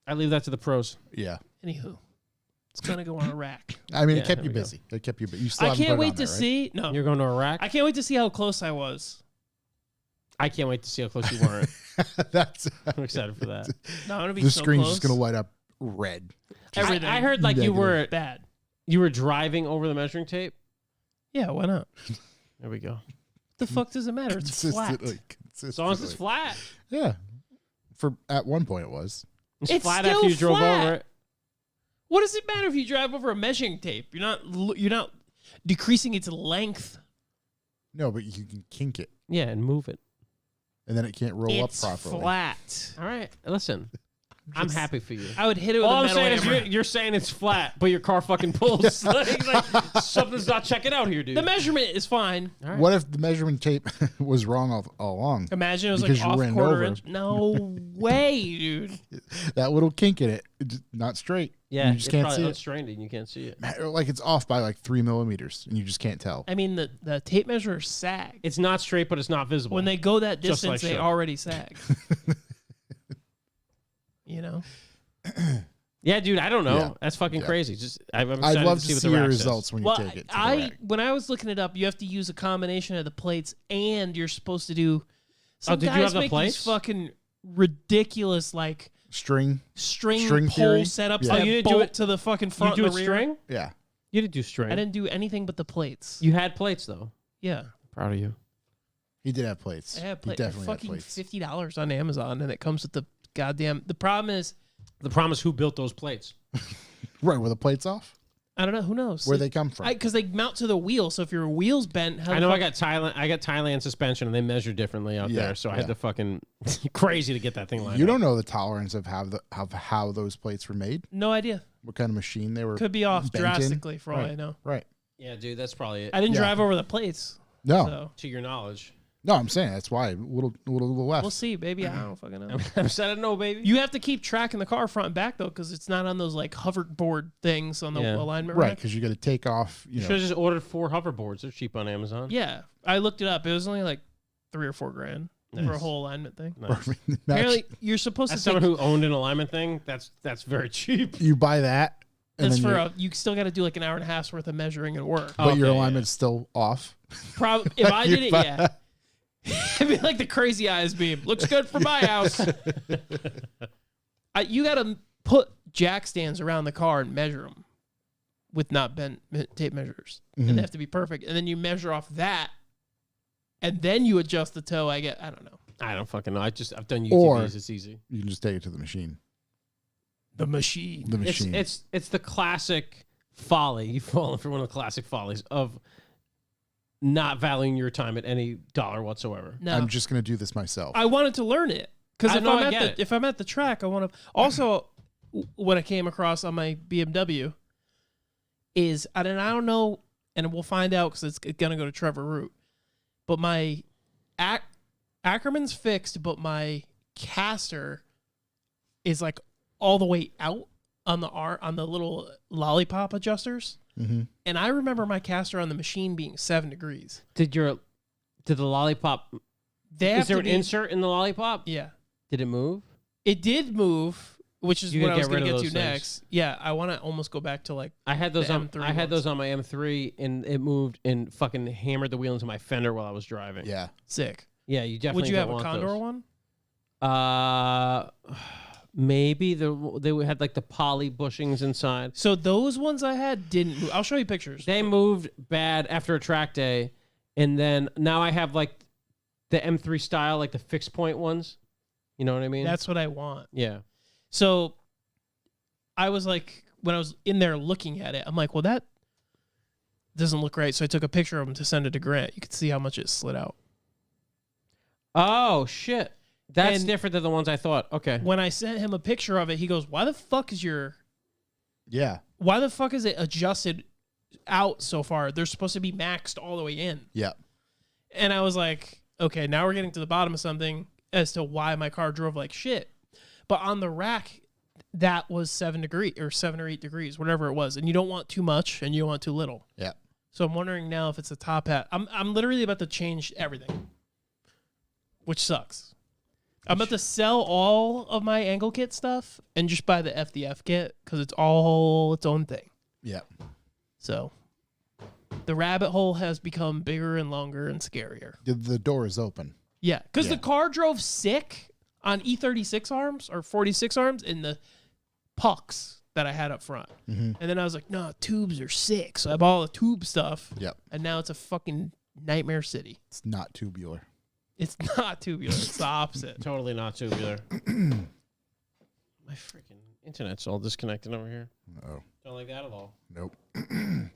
I leave that to the pros. Yeah. Anywho, it's gonna go on a rack. I mean, Yeah, it kept there you we go. busy. It kept you busy. You still I haven't can't put it wait on to there, right? see. No, You're going to Iraq? I can't wait to see how close I was. I can't wait to see how close you weren't. That's I'm excited for that. No, I'm gonna be the so screen's close. just gonna light up red. Everything. I heard like you Negative. were bad. driving over the measuring tape. Yeah, why not? There we go. The fuck does it matter? It's flat. As long as it's flat. Yeah. For at one point it was. It's flat still after you drove flat. over it. What does it matter if you drive over a measuring tape? You're not decreasing its length. No, but you can kink it, Yeah, and move it. and then it can't roll It's up properly. flat. All right. Listen, I'm happy for you. I would hit it with All a I'm metal saying is hammer. you're saying it's flat, but your car fucking pulls. like something's not checking out here, dude. The measurement is fine. All right. What if the measurement tape was wrong all along? Imagine it was Because like you off ran quarter over. inch. No way, dude. That little kink in it, it's not straight. Yeah, you just it's can't probably see it. unstrained and you can't see it. Like it's off by like 3 millimeters, and you just can't tell. I mean, the tape measures sag. It's not straight, but it's not visible. When they go that Just distance, like they shit. already sag. You know? yeah, dude, I don't know. Yeah. That's fucking Yeah. crazy. Just I'm I'd excited love to to see see what the your rack says. results when you Well, take it to the rack. when I was looking it up, you have to use a combination of the plates, and you're supposed to do. Some did you guys have the make plates? these fucking ridiculous like String, string String pole theory? setups Yeah. that Oh, you didn't do bolt it- to the fucking You front do and it the rear. string? yeah. You didn't do string. I didn't do anything but the plates. You had plates though. Yeah, Proud of you. He did have plates. I have He plates. definitely had Fucking plates. $50 on Amazon, and it comes with the goddamn. The problem is, The problem is who built those plates. Right, were the plates off? I don't know. Who knows? Where they come from? Because they mount to the wheel. So if your wheel's bent, how I the know fuck- I got Thailand suspension and they measure differently out Yeah, there, so I yeah. had to fucking crazy to get that thing lined You up. don't know the tolerance of how those plates were made. No idea. What kind of machine they were? Could be off bent in. drastically for all Right. I know. Right. Yeah, dude, that's probably it. I didn't Yeah. drive over the plates. No, So To your knowledge. no. I'm saying that's why a little left. we'll see, baby. I don't fucking know. I'm said no, baby. You have to keep track in the car front and back though, because it's not on those like hoverboard things on the Yeah. alignment Right, rack. because you got to take off. You You know, should have just ordered 4 hoverboards. They're cheap on Amazon. Yeah, I looked it up. It was only like $3 or $4 grand for a Nice. whole alignment thing. Nice. Apparently, you're supposed As to take. someone who owned an alignment thing, that's very cheap. you buy that, and That's then for your- you still got to do like an hour and a half's worth of measuring and work. but your Okay, alignment's still off. If I did it, You buy- yeah. It'd be like the crazy eyes beam. Looks good for my house. You got to put jack stands around the car and measure them with not bent tape measures, and Mhm. they have to be perfect. And then you measure off that, and then you adjust the toe. I don't know. I don't fucking know. I've done YouTube Or- videos. It's easy. You can just take it to the machine. The machine. The machine. It's the classic folly. You've fallen for one of the classic follies of not valuing your time at any dollar whatsoever. No, I'm just gonna do this myself. I wanted to learn it because I know, I get it. if I'm at the track, I want to. Also, what I came across on my BMW is, and I don't know, and we'll find out because it's gonna go to Trevor Root. But my Ackerman's fixed, but my caster is like all the way out on the little lollipop adjusters. And I remember my caster on the machine being 7 degrees. Did the lollipop? They have Is there to an be, insert in the lollipop? Yeah. Did it move? It did move, which is You what gotta I was get going to rid get of to those next. Yeah, I want to almost go back to like I had those the on. M3 I had ones. those on my M3, and it moved and fucking hammered the wheel into my fender while I was driving. Yeah. sick. Yeah, you definitely. Would you don't have a want Condor those. one? Maybe they had like the poly bushings inside. So those ones I had didn't move. I'll show you pictures. They moved bad after a track day, and then now I have like the M3 style, like the fixed point ones. You know what I mean? That's what I want. yeah. So I was like, when I was in there looking at it, I'm like, well, that doesn't look right. So I took a picture of them to send it to Grant. You could see how much it slid out. Oh shit, that's And- different than the ones I thought. Okay. When I sent him a picture of it, he goes, why the fuck is it adjusted out so far? They're supposed to be maxed all the way in. Yeah. And I was like, okay, now we're getting to the bottom of something as to why my car drove like shit. But on the rack, that was 7 degrees or 7 or 8 degrees, whatever it was. And you don't want too much and you don't want too little. Yeah. So I'm wondering now if it's a top hat. I'm literally about to change everything, which sucks. I'm about to sell all of my angle kit stuff and just buy the FDF kit because it's all its own thing. Yeah. So the rabbit hole has become bigger and longer and scarier. The door is open. Yeah, because Yeah. the car drove sick on E36 arms or 46 arms in the pucks that I had up front. Mm-hmm. And then I was like, no, tubes are sick. So I bought all the tube stuff. Yep. And now it's a fucking nightmare city. It's not tubular. It's not tubular. It's the opposite. Totally not tubular. My freaking internet's all disconnected over here. Oh. Don't like that at all. Nope. Don't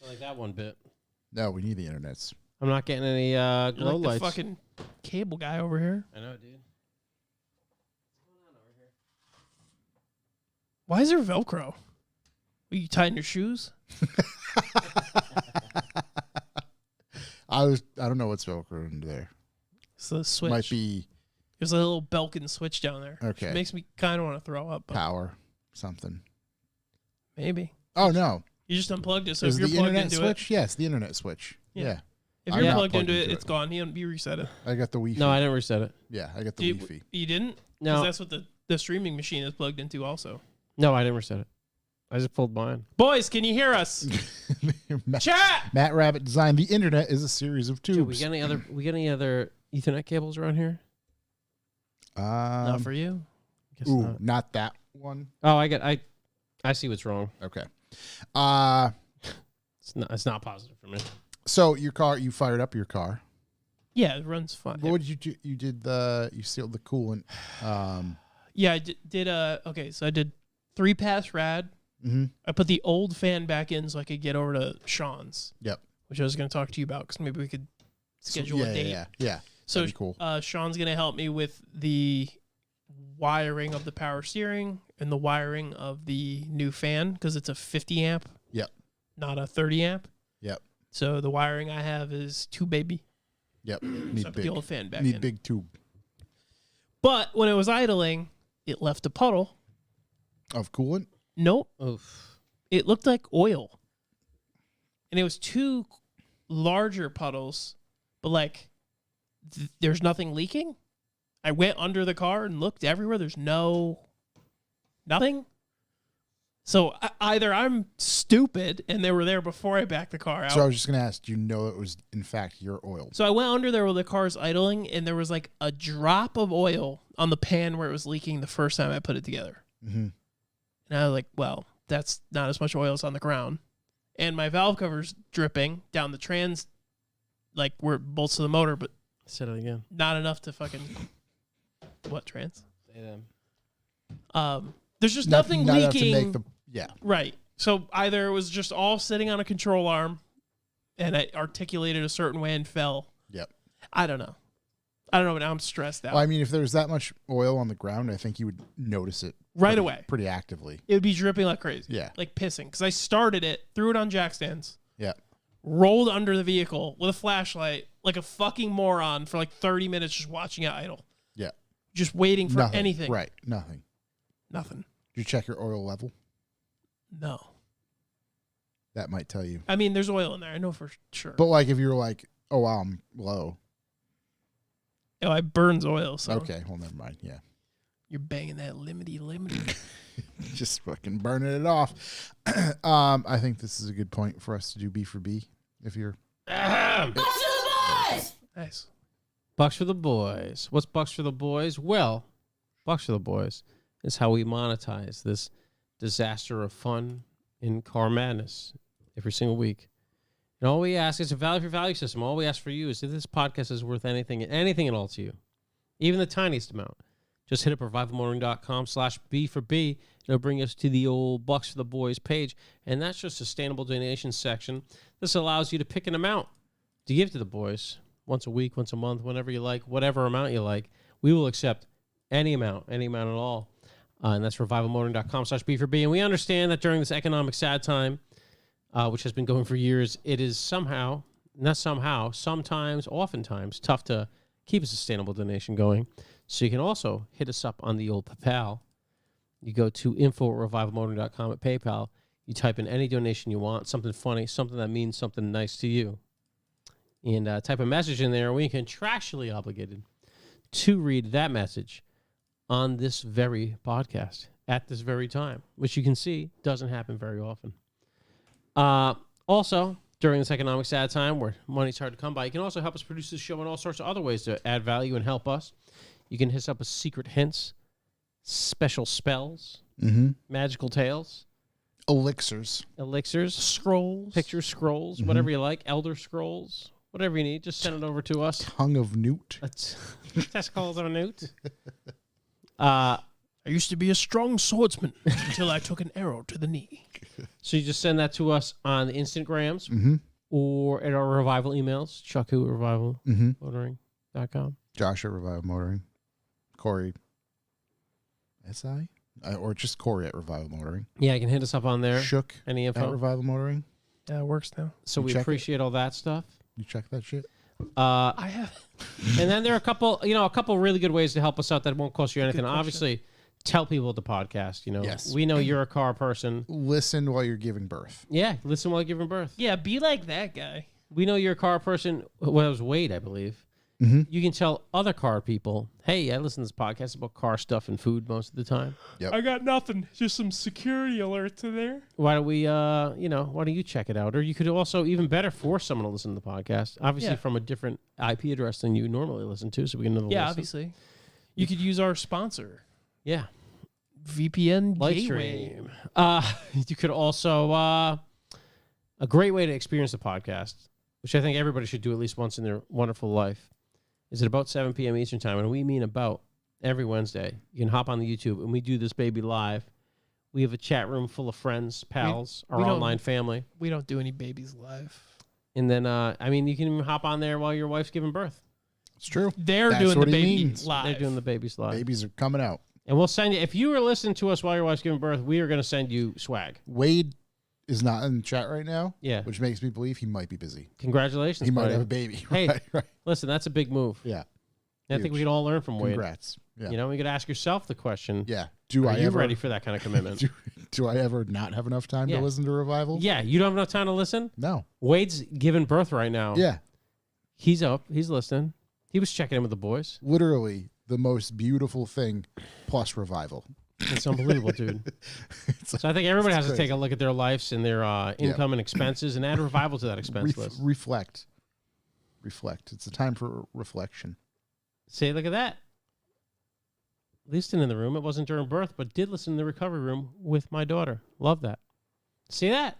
like that one bit. No, we need the internets. I'm not getting any You're glow like the lights. fucking cable guy over here. I know, dude. Why is there Velcro? Are you tying your shoes? I don't know what's Velcro into there. It's the switch. Might be There's a little Belkin switch down there. Okay. Which makes me kind of want to throw up. But power something. maybe. Oh no. You just unplugged it. So Is if you're the plugged internet into switch? Yes, the internet switch. Yeah. Yeah. if I'm you're not plugged plugged into it, into it's it. gone. You reset it. I got the Wi-Fi. No, I didn't reset it. Yeah, I got the You, Wi-Fi. you didn't? 'Cause No, that's what the streaming machine is plugged into also. no, I didn't reset it. I just pulled mine. Boys, can you hear us? Matt, Chat! Matt Rabbit designed the internet is a series of tubes. Dude, we got any other Ethernet cables around here? Not for you. Guess ooh, not. not that one. Oh, I see what's wrong. Okay. It's not positive for me. So your car, you fired up your car. Yeah, it runs fine. What did you do? You sealed the coolant. Yeah, I did okay, so I did 3-pass rad. Mm-hmm. I put the old fan back in so I could get over to Sean's, Yep. which I was going to talk to you about because maybe we could schedule a date. Yeah. So That'd be cool. Sean's going to help me with the wiring of the power steering and the wiring of the new fan because it's a 50 amp. Yep. Not a 30 amp. Yep. So the wiring I have is 2 baby. Yep. So I Need put big. the old fan back Need in. big tube But when it was idling, it left a puddle. of coolant. Nope. Oof. It looked like oil. And it was 2 larger puddles, but like there's nothing leaking. I went under the car and looked everywhere. There's nothing. So either I'm stupid and they were there before I backed the car out. So I was just gonna ask, do you know it was in fact your oil? So I went under there while the car's idling, and there was like a drop of oil on the pan where it was leaking the first time I put it together. Mm-hmm. And I was like, well, that's not as much oil as on the ground. And my valve cover's dripping down the trans, like where it bolts to the motor, but Said it again. not enough to fucking... What, trans? Say them. There's just nothing not enough leaking. to make the yeah. Right. So either it was just all sitting on a control arm and I articulated a certain way and fell. Yep. I don't know. But now I'm stressed out. Well, I mean, if there was that much oil on the ground, I think you would notice it Right away. pretty actively. It would be dripping like crazy. Yeah. Like pissing. Because I started it, threw it on jack stands, Yeah. rolled under the vehicle with a flashlight like a fucking moron for like 30 minutes just watching it idle. Yeah. Just waiting for Nothing. anything. Right. Nothing. Nothing. Did you check your oil level? No. that might tell you. I mean, there's oil in there. I know for sure. But like if you're like, oh wow, I'm low. Oh, it burns oil. So Okay, well never mind. Yeah. you're banging that limity. Just fucking burning it off. I think this is a good point for us to do B for B. If you're Nice. Bucks for the boys. What's Bucks for the boys? Well, Bucks for the boys is how we monetize this disaster of fun in car madness every single week. And all we ask is a value for value system. All we ask for you is if this podcast is worth anything at all to you, even the tiniest amount. Just hit up revivalmotoring.com/B for B. It'll bring us to the old Bucks for the Boys page. And that's your sustainable donation section. This allows you to pick an amount to give to the boys once a week, once a month, whenever you like, whatever amount you like. We will accept any amount at all. And that's revivalmotoring.com/B for B. And we understand that during this economic sad time, which has been going for years, it is oftentimes tough to keep a sustainable donation going. So you can also hit us up on the old PayPal. You go to info@revivalmotoring.com at PayPal. You type in any donation you want, something funny, something that means something nice to you. And type a message in there. We're contractually obligated to read that message on this very podcast at this very time, which you can see doesn't happen very often. Also, during this economic sad time where money's hard to come by, you can also help us produce this show in all sorts of other ways to add value and help us. You can hit us up with secret hints, special spells, magical tales, elixirs, Scrolls. picture scrolls, whatever you like, elder scrolls, whatever you need. Just send it over to us. tongue of newt. Testicles on a newt. I used to be a strong swordsman until I took an arrow to the knee. So you just send that to us on the Instagrams or at our Revival emails, chuck@revivalmotoring.com. Josh at Revival Motoring. Corey SI? Or just Corey at Revival Motoring. Yeah, you can hit us up on there. Shook Any at info. Revival Motoring. Yeah, it works now. So You we check it? appreciate all that stuff. You check that shit? I have. And then there are a couple really good ways to help us out that won't cost you anything. Obviously, tell people the podcast. Yes. We know you're a car person. Listen while you're giving birth. Yeah, listen while giving birth. Yeah, be like that guy. We know you're a car person. Well, it was Wade, I believe. You can tell other car people, hey, I listen to this podcast about car stuff and food most of the time. Yep. I got nothing. Just some security alerts in there. Why don't we, why don't you check it out? Or you could also, even better, force someone to listen to the podcast. Obviously, Yeah. from a different IP address than you normally listen to, so we can know the Yeah, listen. obviously. You could use our sponsor, Yeah. VPN Gateway. Lightstream. You could also, a great way to experience the podcast, which I think everybody should do at least once in their wonderful life, is at about 7 p.m. Eastern time. And we mean about every Wednesday. You can hop on the YouTube and we do this baby live. We have a chat room full of friends, pals, our we don't- online family. We don't do any babies live. And then, you can even hop on there while your wife's giving birth. It's true. They're That's doing what the he baby means. live. They're doing the babies live. Babies are coming out. And we'll send you, if you were listening to us while your wife's giving birth, we are going to send you swag. Wade is not in the chat right now. Yeah. Which makes me believe he might be busy. Congratulations, He might buddy. have a baby. Hey, right. listen, that's a big move. Yeah. I think we Huge. can all learn from Wade. Congrats. Yeah. You know, you could ask yourself the question, Yeah. Do are I you ever ready for that kind of commitment? do I ever not have enough time Yeah. to listen to Revival? Yeah, you don't have enough time to listen? No. Wade's giving birth right now. Yeah. He's up. He's listening. He was checking in with the boys. Literally the most beautiful thing plus Revival. It's unbelievable, dude. So I think everybody has to take a look at their lives and their income and expenses and add Revival to that expense list. Reflect. It's a time for reflection. See, look at that. Listened in the room. It wasn't during birth, but did listen in the recovery room with my daughter. Love that. See that?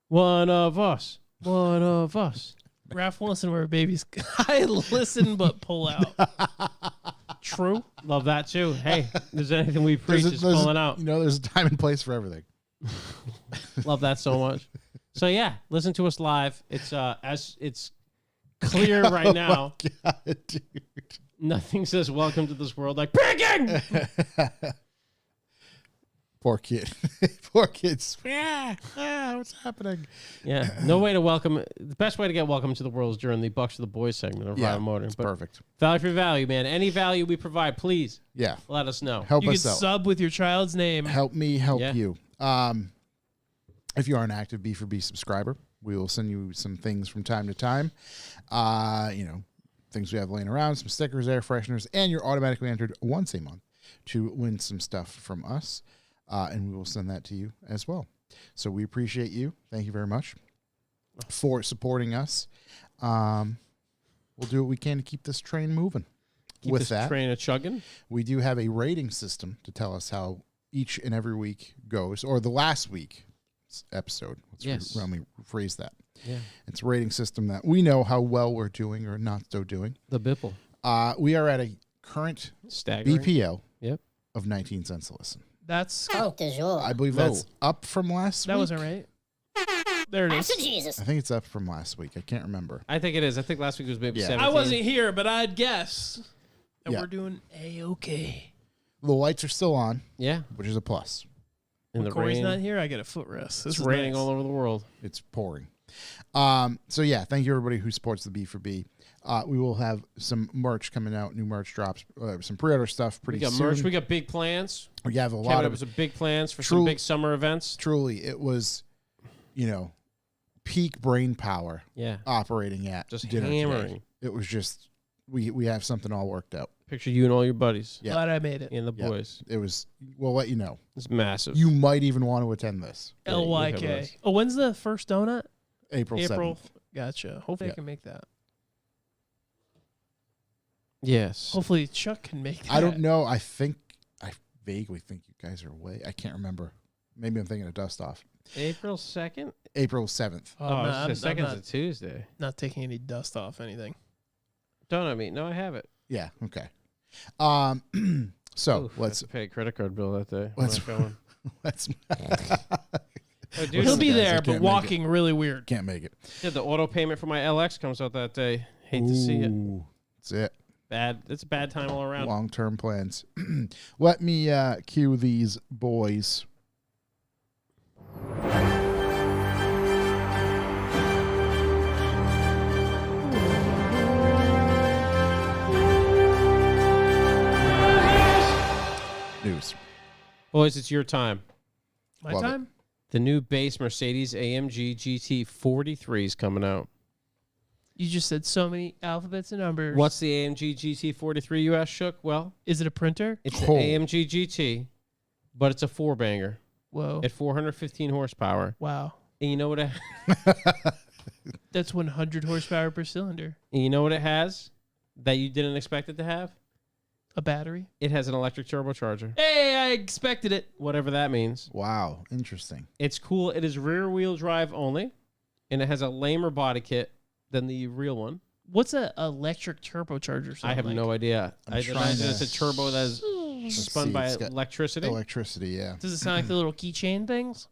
One of us. One of us. Raph will listen where babies. I listen but pull out. True. Love that too. Hey, if there's anything we preach is pulling out. You know, there's a time and place for everything. Love that so much. So yeah, listen to us live. It's as it's clear right now. God, dude. Nothing says welcome to this world like picking. Poor kid. Poor kids. What's happening? Yeah, no way to welcome. The best way to get welcome to the world is during the Bucks of the Boys segment of Revival Motoring. It's But perfect. value for value, man. Any value we provide, please Yeah. let us know. Help You can us out. sub with your child's name. Help me help Yeah. you. If you are an active B4B subscriber, we will send you some things from time to time. Things we have laying around, some stickers, air fresheners, and you're automatically entered once a month to win some stuff from us. And we will send that to you as well. So we appreciate you. Thank you very much for supporting us. We'll do what we can to keep this train moving. Keep With this that, train a chugging. we do have a rating system to tell us how each and every week goes, or the last week's episode. Let's let me rephrase that. Yeah. It's a rating system that we know how well we're doing or not so doing. The Bipple. We are at a current Staggering. BPL Yep. of 19 cents a listen. That's I believe that's up from last that week. wasn't right. There it is. I think it's up from last week. I can't remember. I think it is. I think last week was maybe Yeah. 17. I wasn't here, but I'd guess that Yeah. we're doing A-okay. The lights are still on, Yeah. which is a plus. In the Corey's rain. not here. I get a foot rest. This It's is raining nice. all over the world. It's pouring. So yeah, thank you everybody who supports the B4B. We will have some merch coming out, new merch drops, some pre-order stuff We pretty got soon. merch. We got big plans. We have a Kevin, lot it of was some big plans for True- some big summer events. truly. It was, peak brain power Yeah. operating at Just dinner today. hammering. It was just we have something all worked out. Picture you and all your buddies Yeah. Glad I made it. and the Yeah. boys. It was. We'll let you know. It's massive. You might even want to attend this. Yeah, you have LYK. us. Oh, when's the first donut? April 7th. Gotcha. Hopefully Yeah. I can make that. Yes. Hopefully Chuck can make that. I don't know. I vaguely think you guys are away. I can't remember. Maybe I'm thinking of Dust Off. April 2nd? April 7th. Oh, Oh, no, the I'm second's not, a Tuesday. not taking any dust off anything. Don't I mean? No, I have it. Yeah. Okay. So Oof, I let's have to pay a credit card bill that day. let's- I'm not going. let's Oh, dude, He'll Listen, be guys, I there, can't but make walking really weird. can't make it. yeah, the auto payment for my LX comes out that day. Hate to see it. Ooh, that's it. Bad. It's a bad time all around. Long-term plans. Let me cue these boys. News. Boys, it's your time. My Love it. time? The new base Mercedes AMG GT 43 is coming out. You just said so many alphabets and numbers. What's the AMG GT 43 you asked, Shook? Well, Is it a printer? it's the Oh. AMG GT, but it's a four-banger Whoa. at 415 horsepower. Wow. And you know what it, That's 100 horsepower per cylinder. and you know what it has that you didn't expect it to have? A battery. It has an electric turbocharger, Hey, I expected it. whatever that means. Wow, interesting. It's cool. It is rear-wheel drive only, and it has a lamer body kit than the real one. What's an electric turbocharger? I have no idea. I'm I trying imagine to- it's a turbo that's spun see, by it's got electricity. Electricity, yeah. Does it sound like the little keychain things?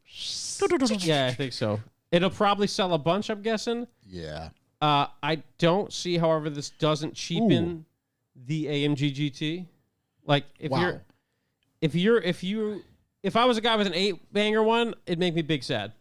Yeah, I think so. It'll probably sell a bunch, I'm guessing. Yeah. I don't see, however, this doesn't cheapen the AMG GT. Like if Wow. if I was a guy with an 8-banger one, it'd make me big sad.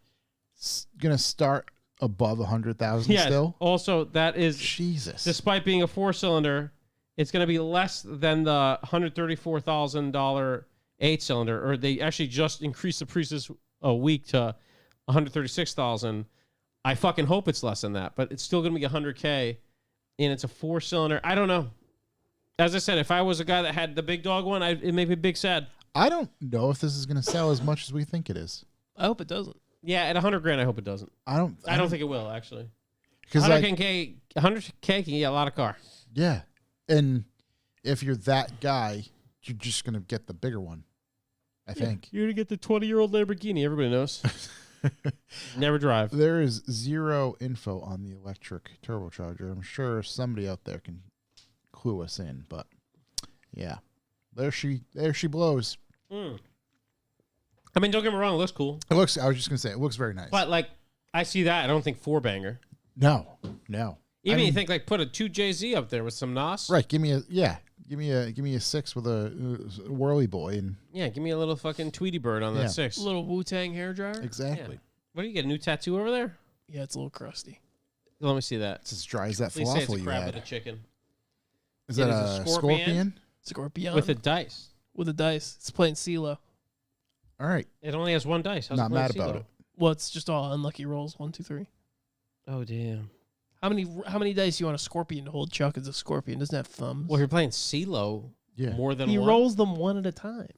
It's gonna start above 100,000 Yeah. still. Also, that is Jesus. despite being a 4-cylinder, it's going to be less than the $134,000 8-cylinder. Or they actually just increased the price this a week to $136,000. I fucking hope it's less than that, but it's still going to be $100K, and it's a 4-cylinder. I don't know. As I said, if I was a guy that had the big dog one, it'd make me big sad. I don't know if this is gonna sell as much as we think it is. I hope it doesn't. Yeah, at $100,000, I hope it doesn't. I don't think it will actually. because 100K can get a lot of car. yeah, and if you're that guy, you're just gonna get the bigger one. I think You're gonna get the 20-year-old Lamborghini. Everybody knows. Never drive. there is zero info on the electric turbocharger. I'm sure somebody out there can clue us in, but yeah, there she blows. I mean, don't get me wrong, it looks cool. It looks. I was just gonna say it looks very nice. But like, I see that. I don't think 4-banger. no. Even I you mean- think like put a 2JZ up there with some NOS. Right. Give me a 6 with a whirly boy and Yeah, give me a little fucking Tweety bird on Yeah. that 6. A little Wu-Tang hairdryer. exactly. Yeah. What do you get? A new tattoo over there? Yeah, it's a little crusty. Let me see that. It's as dry as that Please say it's falafel a you crab had. with a chicken Is It that is a a scorpion. scorpion? Scorpion. with a dice. With a dice. It's playing CeeLo. All right. It only has one dice. How's it Not playing mad about CeeLo? it. Well, it's just all unlucky rolls. 1, 2, 3. Oh damn. How many dice do you want a scorpion to hold? Chuck is a scorpion. Doesn't have thumbs. Well, you're playing CeeLo Yeah. more than He one. rolls them one at a time.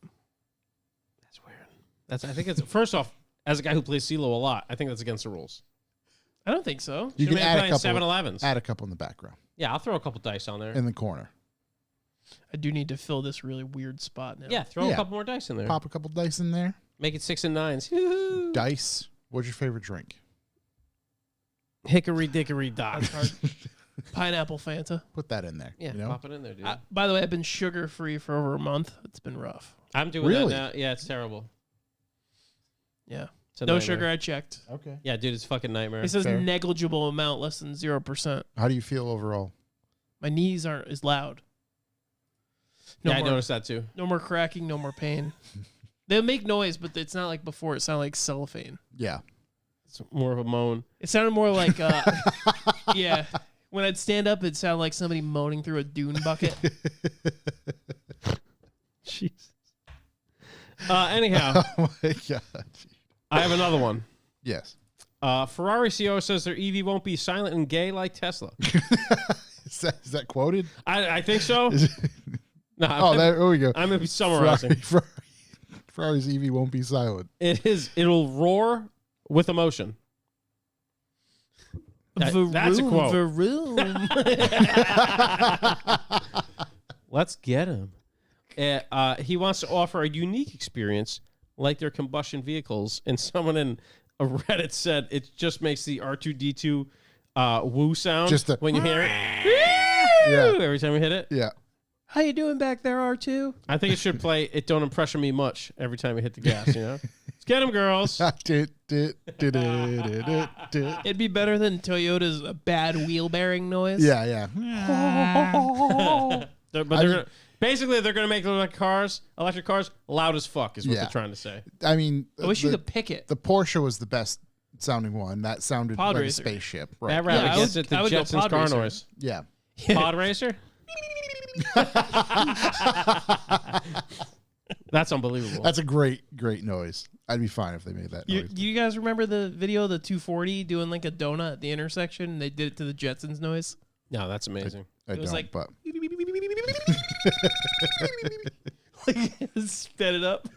That's weird. I think it's first off, as a guy who plays CeeLo a lot, I think that's against the rules. I don't think so. You Should can be add a playing couple. 7-11s. Add a couple in the background, Yeah, I'll throw a couple dice on there. in the corner. I do need to fill this really weird spot now. Yeah, throw Yeah. a couple more dice in there. Pop a couple dice in there. Make it 6 and 9s. Woo-hoo. Dice. What's your favorite drink? Hickory dickory dock. That's hard. Pineapple Fanta. Put that in there. Yeah, you know? pop it in there, dude. By the way, I've been sugar free for over a month. It's been rough. I'm doing Really? that now. Yeah, it's terrible. Yeah. It's a No nightmare. sugar. I checked. Okay. Yeah, dude, it's a fucking nightmare. It says Fair. negligible amount, less than 0%. How do you feel overall? My knees aren't as loud. Yeah, I more, noticed that too. no more cracking, no more pain. They'll make noise, but it's not like before. It sounded like cellophane. Yeah. It's more of a moan. It sounded more like, yeah. When I'd stand up, it sounded like somebody moaning through a dune bucket. Jesus. Anyhow, Oh my god. I have another one. Yes. Ferrari CEO says their EV won't be silent and gay like Tesla. Is that quoted? I think so. Is it- No, oh, there we go. I'm gonna be summarizing. Ferrari's EV won't be silent. It'll roar with emotion. That's a quote. Vroom. Let's get him. He wants to offer a unique experience like their combustion vehicles, and someone in a Reddit said it just makes the R2D2 woo sound Just the- when you hear it. Yeah. Every time you hit it. Yeah. How you doing back there, R2? I think it should play "It Don't Impress Me Much" every time you hit the gas. You know, let's get him, girls. It'd It'd be better than Toyota's bad wheel bearing noise. Yeah, yeah. Basically, they're gonna make electric cars loud as fuck. Is what Yeah. they're trying to say. I mean, I wish you could pick it. the Porsche was the best sounding one. That sounded Pod like a racer. spaceship. That Right. rabbit I gets would- it. The I would go Jetsons pod car racer. noise. Yeah. Pod racer. That's unbelievable. That's a great noise. I'd be fine if they made that noise. Do you guys remember the video of the 240 doing like a donut at the intersection? And they did it to the Jetsons noise. No, that's amazing. I it was don't, like- but Like sped it up.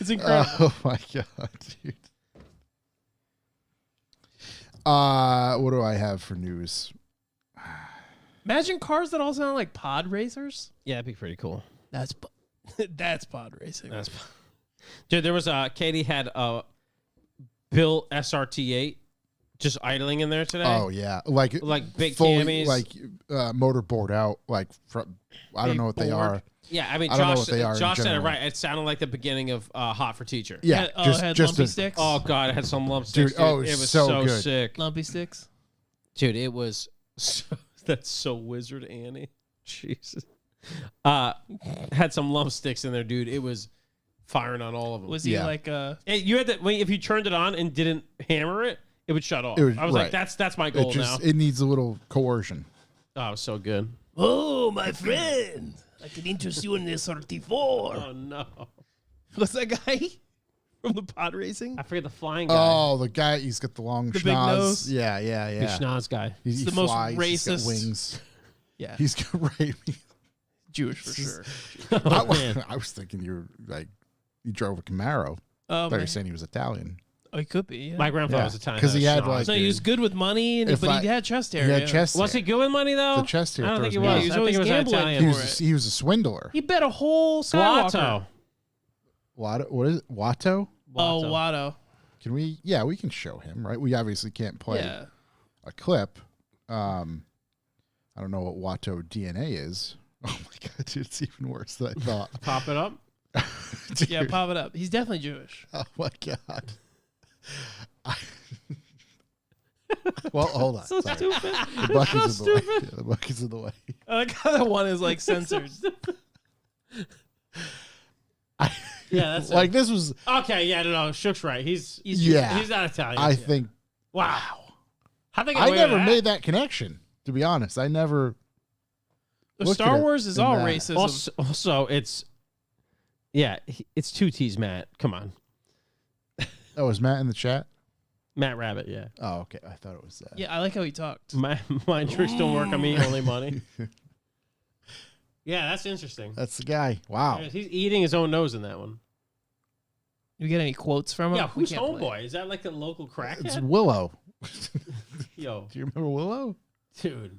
It's incredible. oh my god, dude. What do I have for news? Imagine cars that all sound like pod racers. Yeah, it'd be pretty cool. That's that's pod racing. That's dude. There was Katie had a Bill SRT8 just idling in there today. Oh yeah, like big fully, camis. like motor board out. Like I don't Big know what they board. are. Yeah, I mean, I don't know Josh, what they are in Josh said it general. right. It sounded like the beginning of Hot for Teacher. Yeah, It had lumpy sticks. Oh god, it had some lump Dude, sticks. Dude, oh, it was so so good. sick. Lumpy sticks. Dude, it was so, that's so Wizard Annie. Jesus. Had some lump sticks in there, dude. It was firing on all of them. Was he Yeah. like You had to if you turned it on and didn't hammer it, it would shut off. It was- I was like, right. that's my goal It just now. it needs a little coercion. Oh, it was so good. Oh, my friend. I can interest you in this 34. Oh no. What's that guy from the pod racing? I forget the flying guy. Oh, the guy, he's got the long The schnoz. big nose? Yeah, yeah, The yeah. schnoz guy. He the most flies, He's got racist- wings. Yeah, He's got right. Jewish for sure. I was thinking you were like you drove a Camaro. Oh, I thought you were man. saying he was Italian. Oh, he could be. Yeah. My grandfather Yeah, was Italian. 'cause he had, schnoz. like, So he was good with money, and If but I- he had chest hair. He had yeah. chest. Was hair. he good with money though? The chest hair I don't think he throws me was. off. He was I think always he was gambling. Italian. He for was it. he was a swindler. He bet a whole Skywalker. Watto. What is it? Watto? Oh, Watto. Can we? Yeah, we can show him, right? We obviously can't play Yeah. a clip. I don't know what Watto DNA is. Oh my god, dude, it's even worse than I thought. Pop it up. Dude, Yeah, pop it up. He's definitely Jewish. oh my god. Well, hold on. So Sorry. stupid. The bucket's in the way. Yeah, the bucket's in the way. I like how that one is like censored. Yeah, that's Like this was. okay. Yeah, no, Shook's right. He's Yeah. he's not Italian. I think Wow. How they get I away with never that? made that connection. To be honest, I never. looked Star at it Wars is in all that. racism. Also, it's yeah, it's two T's, Matt. Come on. Oh, is Matt in the chat? Matt Rabbit, yeah. Oh, okay. I thought it was. Yeah, I like how he talked. Mind tricks don't work on me, only money. Yeah, that's interesting. That's the guy. Wow. He's eating his own nose in that one. You get any quotes from him? Yeah, We who's can't play. Homeboy? Is that like the local It's crackhead? Willow. Yo, Do you remember Willow? dude,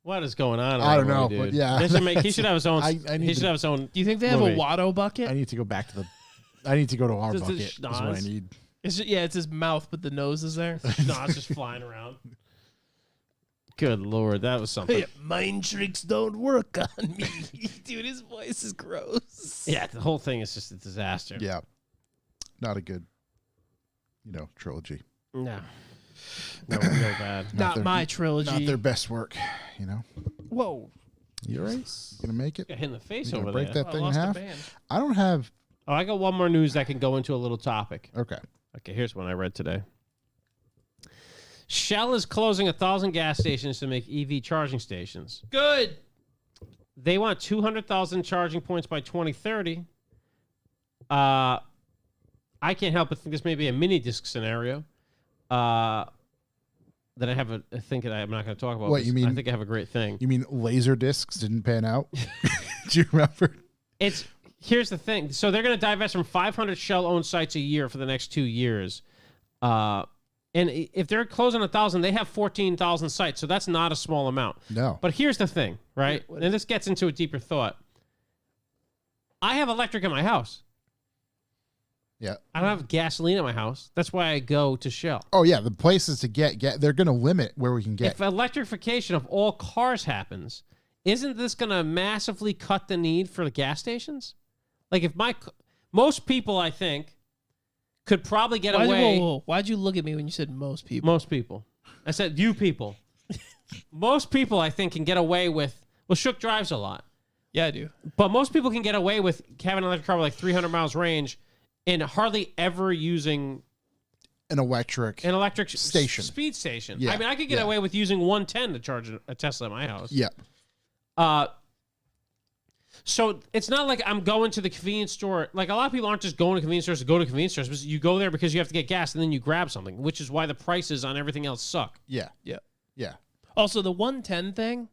what is going on? in I that don't know, movie, but dude? yeah, He should have his own. I need He should to- have his own. Do you think they have Movie. a Watto bucket? I need to go back to the. I need to go to our Does the bucket. Is what I schnoz? need. It's his mouth, but the nose is there. No, it's just flying around. Good lord, that was something. Mind tricks don't work on me. Dude, his voice is gross. Yeah, the whole thing is just a disaster. Yeah, not a good, trilogy. No, real bad. Not their- my trilogy. Not their best work. Whoa. You all right? Gonna make it? Got hit in the face You gonna over break there. that I thing in lost a half? band. I don't have. Oh, I got one more news that can go into a little topic. Okay. Okay, here's one I read today. Shell is closing 1,000 gas stations to make EV charging stations. Good. They want 200,000 charging points by 2030. I can't help but think this may be a mini disc scenario. That I have a thing that I'm not going to talk about. What, you mean- I think I have a great thing. You mean laser discs didn't pan out? Do you remember? Here's the thing. So they're going to divest from 500 Shell-owned sites a year for the next 2 years. And if they're closing 1,000, they have 14,000 sites. So that's not a small amount. No. But here's the thing, right? What And this gets into a deeper thought. I have electric in my house. Yeah. I don't have gasoline in my house. That's why I go to Shell. Oh yeah, the places to get they're going to limit where we can get. If electrification of all cars happens, isn't this going to massively cut the need for the gas stations? Like if most people, I think, could probably get away. Why'd you look at me when you said most people? Most people. I said you people. Most people, I think, can get away with. Well, Shook drives a lot, Yeah, I do. but most people can get away with having an electric car with like 300 miles range and hardly ever using an electric. an electric Station. speed station. Yeah, I mean, I could get yeah. away with using 110 to charge a Tesla at my house. Yeah. So it's not like I'm going to the convenience store. Like a lot of people aren't just going to convenience stores to go to convenience stores. But you go there because you have to get gas and then you grab something, which is why the prices on everything else suck. Yeah. Yeah. Yeah. Also, the 110 thing,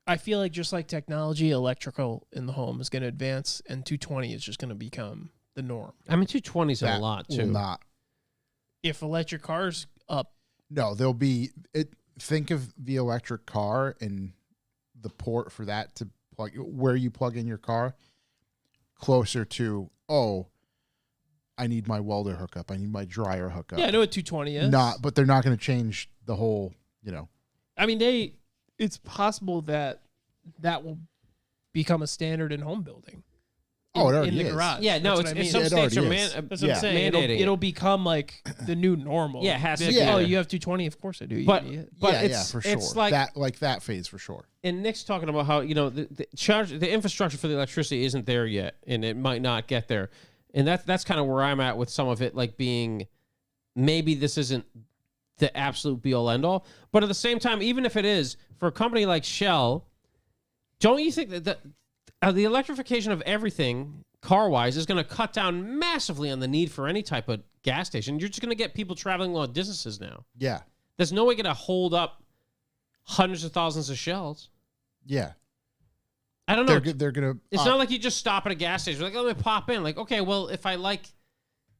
I feel like just like technology, electrical in the home is going to advance, and 220 is just going to become the norm. I mean, 220s a That lot will too. not. If electric cars up, No, there'll be it. Think of the electric car and the port for that to plug where you plug in your car closer to, oh, I need my welder hookup. I need my dryer hookup. yeah, I know what 220 is. But they're not going to change the whole, I mean, it's possible that will become a standard in home building. Oh, it in already the is. garage. Yeah, no, That's what I it's mean. some It states are already is. That's what I'm Yeah. saying. mandating It'll it. become like the new normal. Yeah, it has to Like, be. Oh, Yeah. you have 220? Of course I do. You But idiot. yeah, it's for sure. it's like that phase for sure. and Nick's talking about how the infrastructure for the electricity isn't there yet, and it might not get there, and that's kind of where I'm at with some of it, like being maybe this isn't the absolute be all end all, but at the same time, even if it is for a company like Shell, don't you think that the electrification of everything car wise is going to cut down massively on the need for any type of gas station? You're just going to get people traveling long distances now. Yeah. There's no way going to hold up hundreds of thousands of Shells. Yeah. I don't know. They're going to. It's not like you just stop at a gas station. Like, let me pop in. Like, okay, well, if I like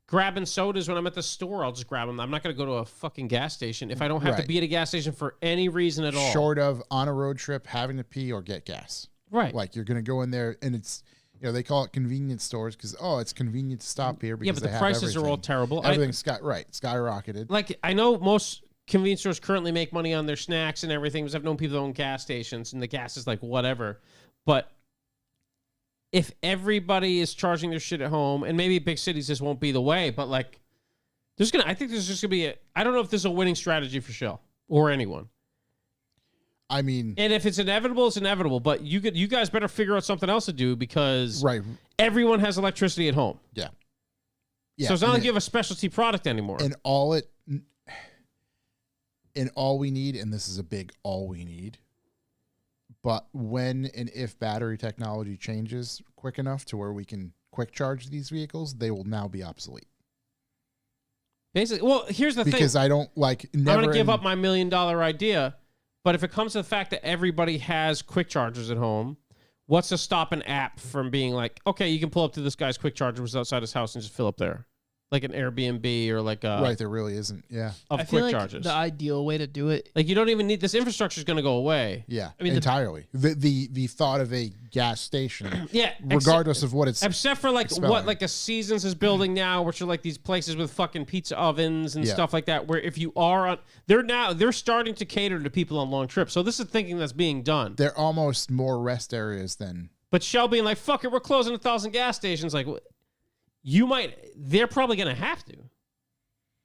grabbing sodas when I'm at the store, I'll just grab them. I'm not going to go to a fucking gas station if I don't have to Right. be at a gas station for any reason at all. short of on a road trip having to pee or get gas. Right. Like you're going to go in there and it's, they call it convenience stores because, it's convenient to stop here because yeah, but they the have prices are all everything. terrible. Everything's skyrocketed. Like, I know most convenience stores currently make money on their snacks and everything because I've known people that own gas stations and the gas is like whatever. But if everybody is charging their shit at home, and maybe big cities this won't be the way, but like, I think there's just gonna be I don't know if this is a winning strategy for Shell or anyone. I mean, And if it's inevitable, it's inevitable. But you guys better figure out something else to do because right. everyone has electricity at home. Yeah. So it's not and like you have a specialty product anymore. and all we need, and this is a big all we need, but when and if battery technology changes quick enough to where we can quick charge these vehicles, they will now be obsolete. Basically, well, here's the thing. because I don't like I'm never. going to give up my $1 million idea, but if it comes to the fact that everybody has quick chargers at home, what's to stop an app from being like, okay, you can pull up to this guy's quick charger who's outside his house and just fill up there, like an Airbnb or like a Right, there really isn't. Yeah, of I feel quick like chargers. the ideal way to do it. Like you don't even need this infrastructure is going to go away. yeah, I mean, entirely. The thought of a gas station, Yeah, regardless of what it's. Except for like expelling. what like a Seasons is building now, which are like these places with fucking pizza ovens and Yeah. stuff like that. Where if you are on, they're starting to cater to people on long trips. So this is thinking that's being done. They're almost more rest areas than. But Shell being like, fuck it, we're closing 1,000 gas stations. Like, they're probably gonna have to,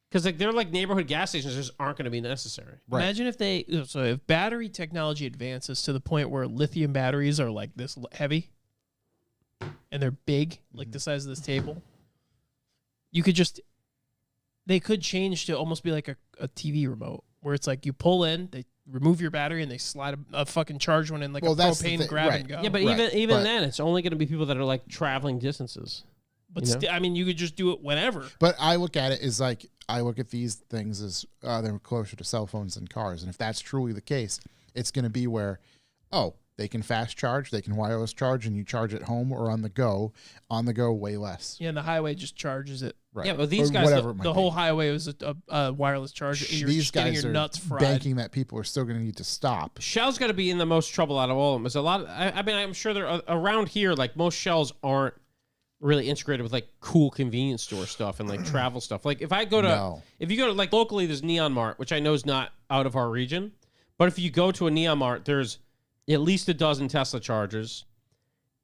because like they're like neighborhood gas stations just aren't gonna be necessary. Right. Imagine if battery technology advances to the point where lithium batteries are like this heavy and they're big, like the size of this table. They could change to almost be like a TV remote where it's like you pull in, they remove your battery and they slide a fucking charge one in like a That's the propane thing, grab right. and go. Yeah, but Right, even but- then, it's only gonna be people that are like traveling distances. But you know? I mean, you could just do it whenever. But I look at it as like I look at these things as they're closer to cell phones than cars, and if that's truly the case, it's going to be where, they can fast charge, they can wireless charge, and you charge at home or on the go. On the go, way less. Yeah, and the highway just charges it. Right. Yeah, but these Or guys- whatever it might The be. whole highway was a wireless charger. You're These just getting guys your are nuts fried. banking that people are still going to need to stop. Shell's got to be in the most trouble out of all of them. There's a lot. I mean, I'm sure they're around here. Like most Shells aren't really integrated with like cool convenience store stuff and like travel stuff. Like if you go to like locally, there's Neon Mart, which I know is not out of our region, but if you go to a Neon Mart, there's at least a dozen Tesla chargers,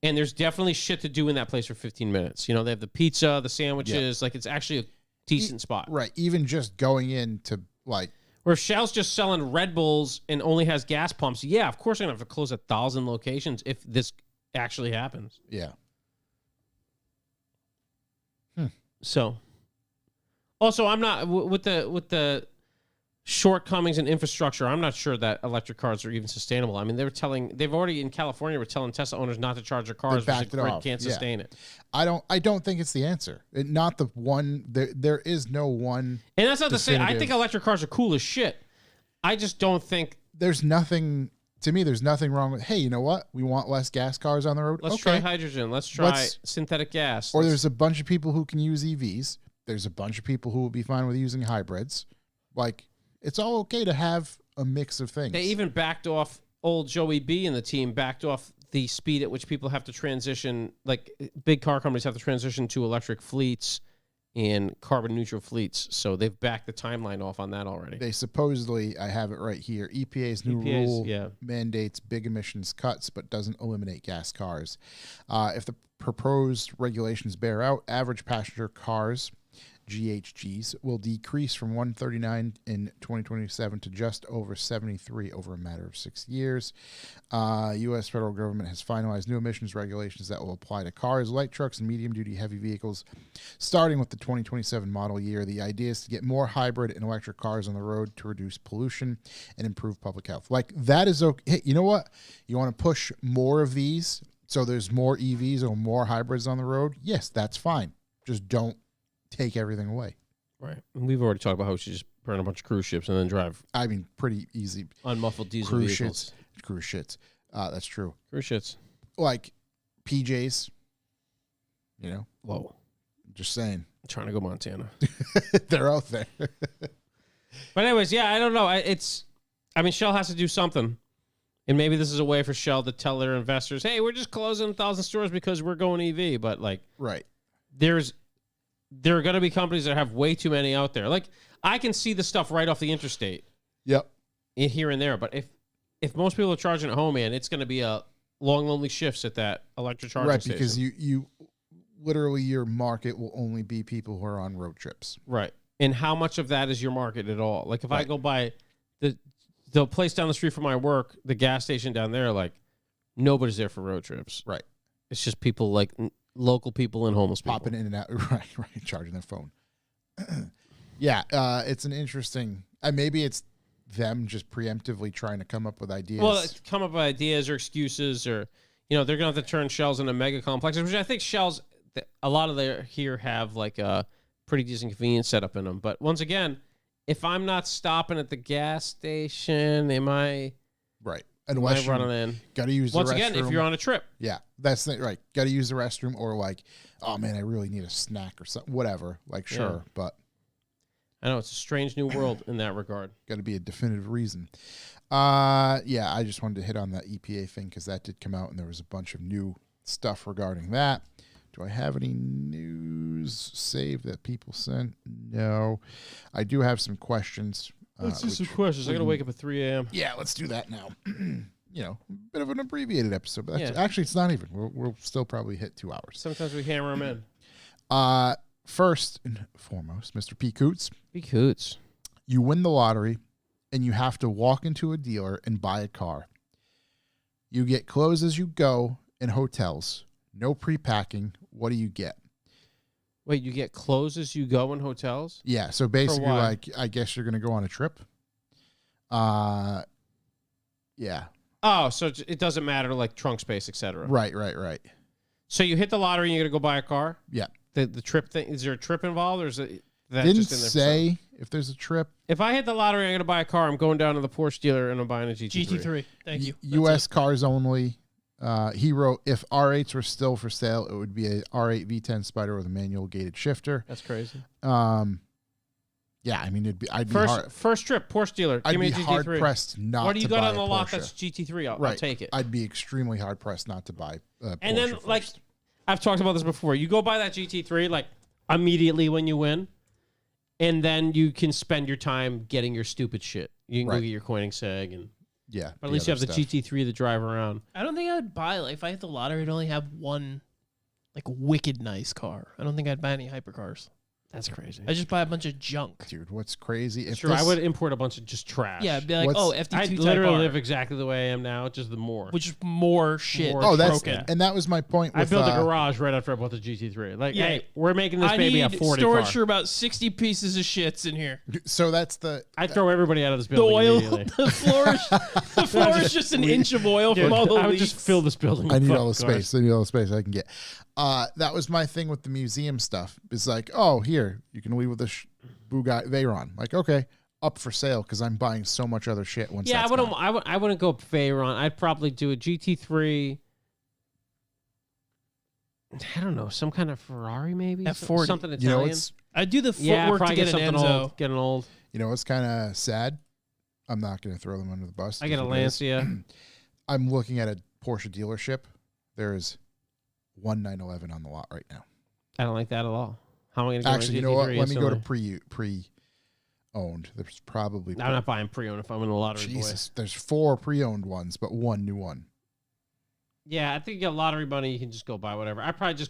and there's definitely shit to do in that place for 15 minutes. You know, they have the pizza, the sandwiches. Like it's actually a decent spot. Right. Even just going in to like. Where Shell's just selling Red Bulls and only has gas pumps. Yeah, of course they're gonna have to close 1,000 locations if this actually happens. Yeah. So, also, I'm not with the shortcomings in infrastructure. I'm not sure that electric cars are even sustainable. I mean, they've already in California were telling Tesla owners not to charge their cars because backed the it grid off. can't Yeah. sustain it. I don't think it's the answer. Not the one. There is no one. And that's not to say I Definitive. think electric cars are cool as shit. I just don't think. There's nothing. To me, there's nothing wrong with. Hey, you know what? We want less gas cars on the road. Let's try hydrogen. Let's try synthetic gas. Or there's a bunch of people who can use EVs. There's a bunch of people who will be fine with using hybrids. Like, it's all okay to have a mix of things. They even backed off. Old Joey B and the team backed off the speed at which people have to transition. Like big car companies have to transition to electric fleets and carbon neutral fleets. So they've backed the timeline off on that already. They supposedly, I have it right here, EPA's new rule yeah. mandates big emissions cuts but doesn't eliminate gas cars. If the proposed regulations bear out, average passenger cars, GHGs, will decrease from 139 in 2027 to just over 73 over a matter of 6 years. U.S. federal government has finalized new emissions regulations that will apply to cars, light trucks, and medium-duty heavy vehicles, starting with the 2027 model year. The idea is to get more hybrid and electric cars on the road to reduce pollution and improve public health. Like, that is okay. Hey, you know what? You want to push more of these so there's more EVs or more hybrids on the road? Yes, that's fine. Just don't take everything away. Right. And we've already talked about how we should just burn a bunch of cruise ships and then drive I mean, pretty easy. unmuffled diesel Cruise vehicles. shits. Cruise shits. That's true. Cruise shits. Like PJs, you know, Whoa. just saying. I'm trying to go Montana. They're out there. But anyways, yeah, I don't know. I mean, Shell has to do something. And maybe this is a way for Shell to tell their investors, hey, we're just closing 1,000 stores because we're going EV. But like, Right. there are going to be companies that have way too many out there. Like, I can see the stuff right off the interstate Yep. here and there. But if most people are charging at home, man, it's going to be a long, lonely shifts at that electric charging Right, station. because you literally your market will only be people who are on road trips. Right. And how much of that is your market at all? Like, if I Right. go by the place down the street from my work, the gas station down there, like, nobody's there for road trips. Right. It's just people like local people and homeless people. Popping in and out. Right, charging their phone. Yeah, it's an interesting. Maybe it's them just preemptively trying to come up with ideas. Well, it's come up with ideas or excuses, or they're gonna have to turn Shells into mega complexes, which I think Shells, a lot of their here have like pretty decent convenience setup in them. But once again, if I'm not stopping at the gas station, am I Right. am I Unless you running in? got to use Once the restroom. again, if you're on a trip. Yeah, that's the, right. Got to use the restroom or like, oh man, I really need a snack or something. Whatever. Like, sure, but I know it's a strange new world in that regard. got to be a definitive reason. Yeah, I just wanted to hit on that EPA thing because that did come out and there was a bunch of new stuff regarding that. Do I have any news saved that people sent? No. I do have some questions. Let's do some which questions. I we got to can- wake up at 3 a.m. Yeah, let's do that now. You know, a bit of an abbreviated episode, but that's, Yeah. actually it's not even. We'll still probably hit 2 hours. Sometimes we hammer them in. First and foremost, Mr. P. Coots, Be coots. you win the lottery and you have to walk into a dealer and buy a car. You get clothes as you go in hotels. No pre-packing. What do you get? Wait, you get clothes as you go in hotels? Yeah, so basically, why? like, I guess you're going to go on a trip. Yeah, Oh, so it doesn't matter, like trunk space, etc. right. So you hit the lottery and you're going to go buy a car? Yeah. The trip thing, is there a trip involved or is it that Didn't just in there for some- say if there's a trip. If I hit the lottery, I'm going to buy a car. I'm going down to the Porsche dealer and I'm buying a GT3. GT3. Thank you. That's U.S. it. cars only. He wrote, if R8s were still for sale, it would be a R8 V10 Spider with a manual gated shifter. That's crazy. Yeah, I mean, I'd be hard, First trip, Porsche dealer. I'd Give me be a GT3. hard pressed not What do you to got buy on the a lot Porsche. that's GT3? I'll Right. take it. I'd be extremely hard pressed not to buy a And Porsche then, like, first. I've talked about this before. You go buy that GT3, like, immediately when you win, and then you can spend your time getting your stupid shit. You can Right. go get your Koenigsegg, and Yeah, but at least you have the other stuff. GT3 to drive around. I don't think I would buy, like, if I hit the lottery, I'd only have one, like, wicked nice car. I don't think I'd buy any hypercars. That's crazy. I'd just buy a bunch of junk. Dude, what's crazy? If Sure, I this- would import a bunch of just trash. Yeah, I'd be like, What's- oh, I FD2 type literally R, live exactly the way I am now, just the more. which is more shit. More Oh, that's broken. and that was my point. I With, built a garage right after I bought the GT3. Like, Yeah. hey, we're making this I baby need a 40 storage car. for about 60 pieces of shits in here. So that's the. I throw everybody out of this The building oil, immediately. the floor is just an inch of oil from all the I would leaks. just fill this building. I with need fucking all the cars. space. I need all the space I can get. That was my thing with the museum stuff. It's like, oh, here you can leave with this Bugatti Veyron. Like, okay, up for sale because I'm buying so much other shit. Once Yeah, that's I wouldn't. gone. I wouldn't go Veyron. I'd probably do a GT3. I don't know, some kind of Ferrari maybe. F40. something You Italian. know, it's I'd do the yeah, footwork probably to get an something Enzo. old. Get an old. it's kind of sad. I'm not going to throw them under the bus. I get a It is. Lancia. I'm looking at a Porsche dealership. There's one 911 on the lot right now. I don't like that at all. How am I going to get Actually, you a know what? GT3 Let me go to instantly? pre-owned. There's probably I'm not buying pre-owned if I'm in a lottery. Jesus. There's 4 pre-owned ones, but 1 new one. Yeah, I think you get lottery money. You can just go buy whatever. I probably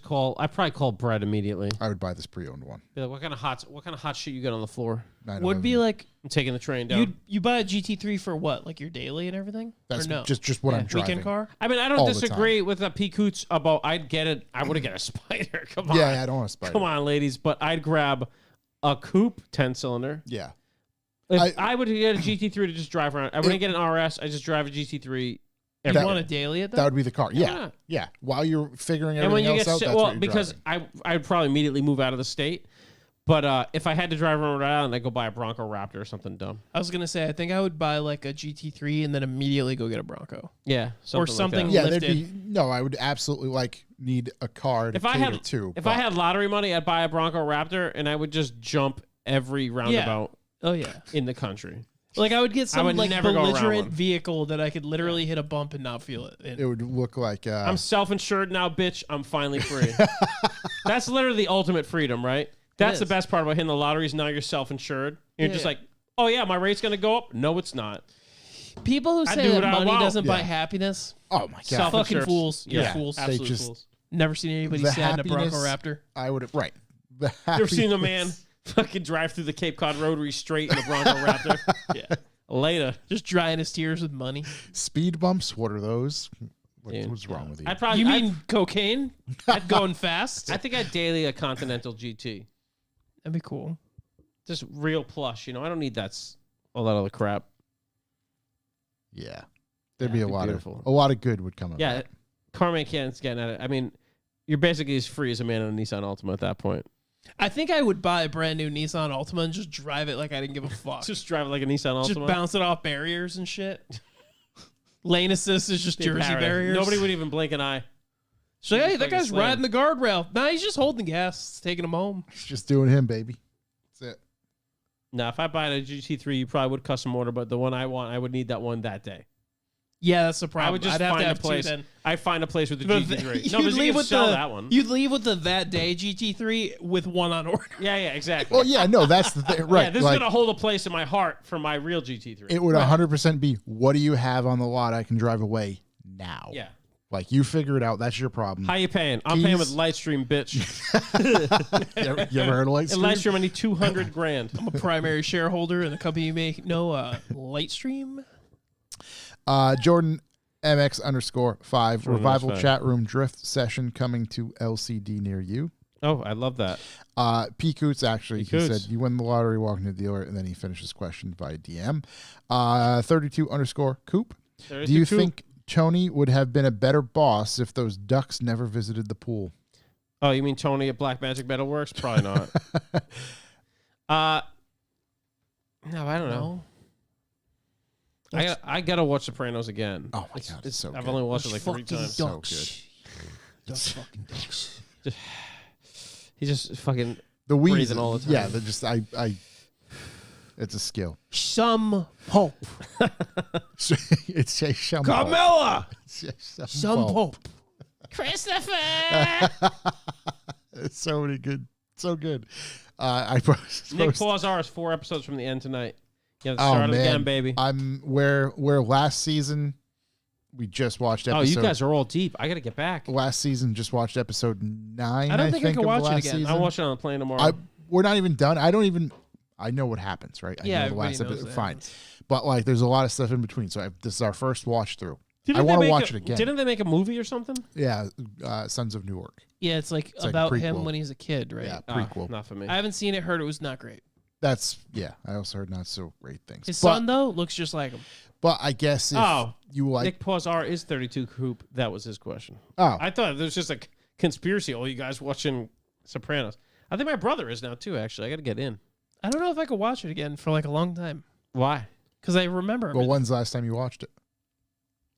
call Brett immediately. I would buy this pre-owned one. Be like, what kind of hot shit you got on the floor? Would be like I'm taking the train down. you buy a GT3 for what? Like your daily and everything? That's or no? just what I'm driving. Weekend car? I mean, I all don't the disagree with the P. Coots about I'd get it. I would have get a Spider. Come on. Yeah, I don't want to spider. Come on, ladies. But I'd grab a coupe 10-cylinder. Yeah. If I would get a GT3 to just drive around. I wouldn't get an RS. I just drive a GT3. You everywhere. want a daily at that? That would be the car. Yeah. Yeah. Yeah. While you're figuring And when everything you else get out, si- that's well, what you're because driving. I'd probably immediately move out of the state. But if I had to drive around Rhode Island, I'd go buy a Bronco Raptor or something dumb. I was gonna say I think I would buy like a GT3 and then immediately go get a Bronco. Yeah, something. something Like Yeah, that. lifted. there'd be no. I would absolutely need a car to If I cater had to. if but I had lottery money, I'd buy a Bronco Raptor and I would just jump every roundabout Oh yeah. in the country. Like I would get some would like never go around belligerent one. vehicle that I could literally hit a bump and not feel it. it would look like I'm self-insured now, bitch. I'm finally free. That's literally the ultimate freedom, right? That's the is. best part about hitting the lotteries. Now you're self-insured. You're Yeah, just yeah. like, oh yeah, my rate's gonna go up. No, it's not. People who I say do that what I money want. doesn't buy Yeah. happiness, oh my god. Self-insured. fucking fools. You're Yeah, fools. absolute just- fools. Never seen anybody The sad in a Bronco happiness- Raptor. I would right. The You ever seen a man happiness- fucking drive through the Cape Cod Rotary straight in a Bronco Raptor? Yeah. Later. Just drying his tears with money. speed bumps? What are those? Dude. What's wrong with you? I'd probably. You mean cocaine? That going fast? I think I'd daily a Continental GT. That'd be cool. Just real plush, I don't need all that other crap. Yeah, there'd Yeah, be it'd a be lot beautiful. of good would come of Yeah, that. car mechanics getting at it. I mean, you're basically as free as a man in a Nissan Altima at that point. I think I would buy a brand new Nissan Altima and just drive it like I didn't give a fuck. Just drive it like a Nissan Just Altima. bounce it off barriers and shit. Lane assist is just Be a Jersey paradise. barriers. Nobody would even blink an eye. So, hey, just that fucking guy's slam. riding the guardrail. Nah, he's just holding the gas, taking him home. He's just doing him, baby. That's it. Now, if I buy a GT3, you probably would custom order, but the one I want, I would need that one that day. Yeah, that's the problem. I would just I'd have find to a have place. two then. I find a place with the But GT3. you'd No, because you leave can with sell the that one. You'd leave with the that day GT3 with one on order. Yeah, exactly. Well, yeah, no, that's the thing. Right. Yeah, this like, is gonna hold a place in my heart for my real GT3. it would 100% be, what do you have on the lot I can drive away now? Yeah. Like, you figure it out. That's your problem. How you paying? I'm paying with Keys. Lightstream, bitch. You ever heard of In Lightstream? Lightstream, I need $200,000. I'm a primary shareholder in the company you make no Lightstream. Jordan MX_5 revival fine. chat room drift session coming to LCD near you. Oh, I love that. P. Coots actually, P. he Coots. said you win the lottery walking to the dealer, and then he finishes question by DM. 32_Coop. There is Do you the coup. think Tony would have been a better boss if those ducks never visited the pool? Oh, you mean Tony at Black Magic Metalworks? Probably not. No, I don't know. I gotta watch Sopranos again. Oh my God, it's so I've good. only watched it like 3 Fucking times. So ducks. Those fucking ducks. He's just fucking. The breathing wheezing all the time. Yeah, they're just it's a skill. Some hope. It's Jay Shumpo. Carmella. It's Jay Shumpo. Some hope. Christopher. It's so many good, so good. I post, Nick Pausar is 4 episodes from the end tonight. You have to Oh start it man, again, baby. I'm where last season we just watched Oh, episode. you guys are all deep. I gotta get back. last season just watched episode 9. I don't think I can of watch it last again. season. I'm watching on the plane tomorrow. We're not even done. I know what happens, right? I Yeah, know the everybody last knows episode. that Fine, happens. but like, there's a lot of stuff in between. So this is our first watch through. Didn't I they want to make watch a- it again. Didn't they make a movie or something? Yeah, Sons of Newark. Yeah, it's like like a about him prequel. when he's a kid, right? Yeah, Ah, prequel. not for me. I haven't seen it. Heard it was not great. That's I also heard not so great things. His but, son though looks just like him. but I guess if Oh, you like, Nick Pausar is 32 Coop. That was his question. oh, I thought there was just a conspiracy. All you guys watching Sopranos. I think my brother is now too. Actually, I got to get in. I don't know if I could watch it again for like a long time Why? because I remember well, him when's the last time you watched it?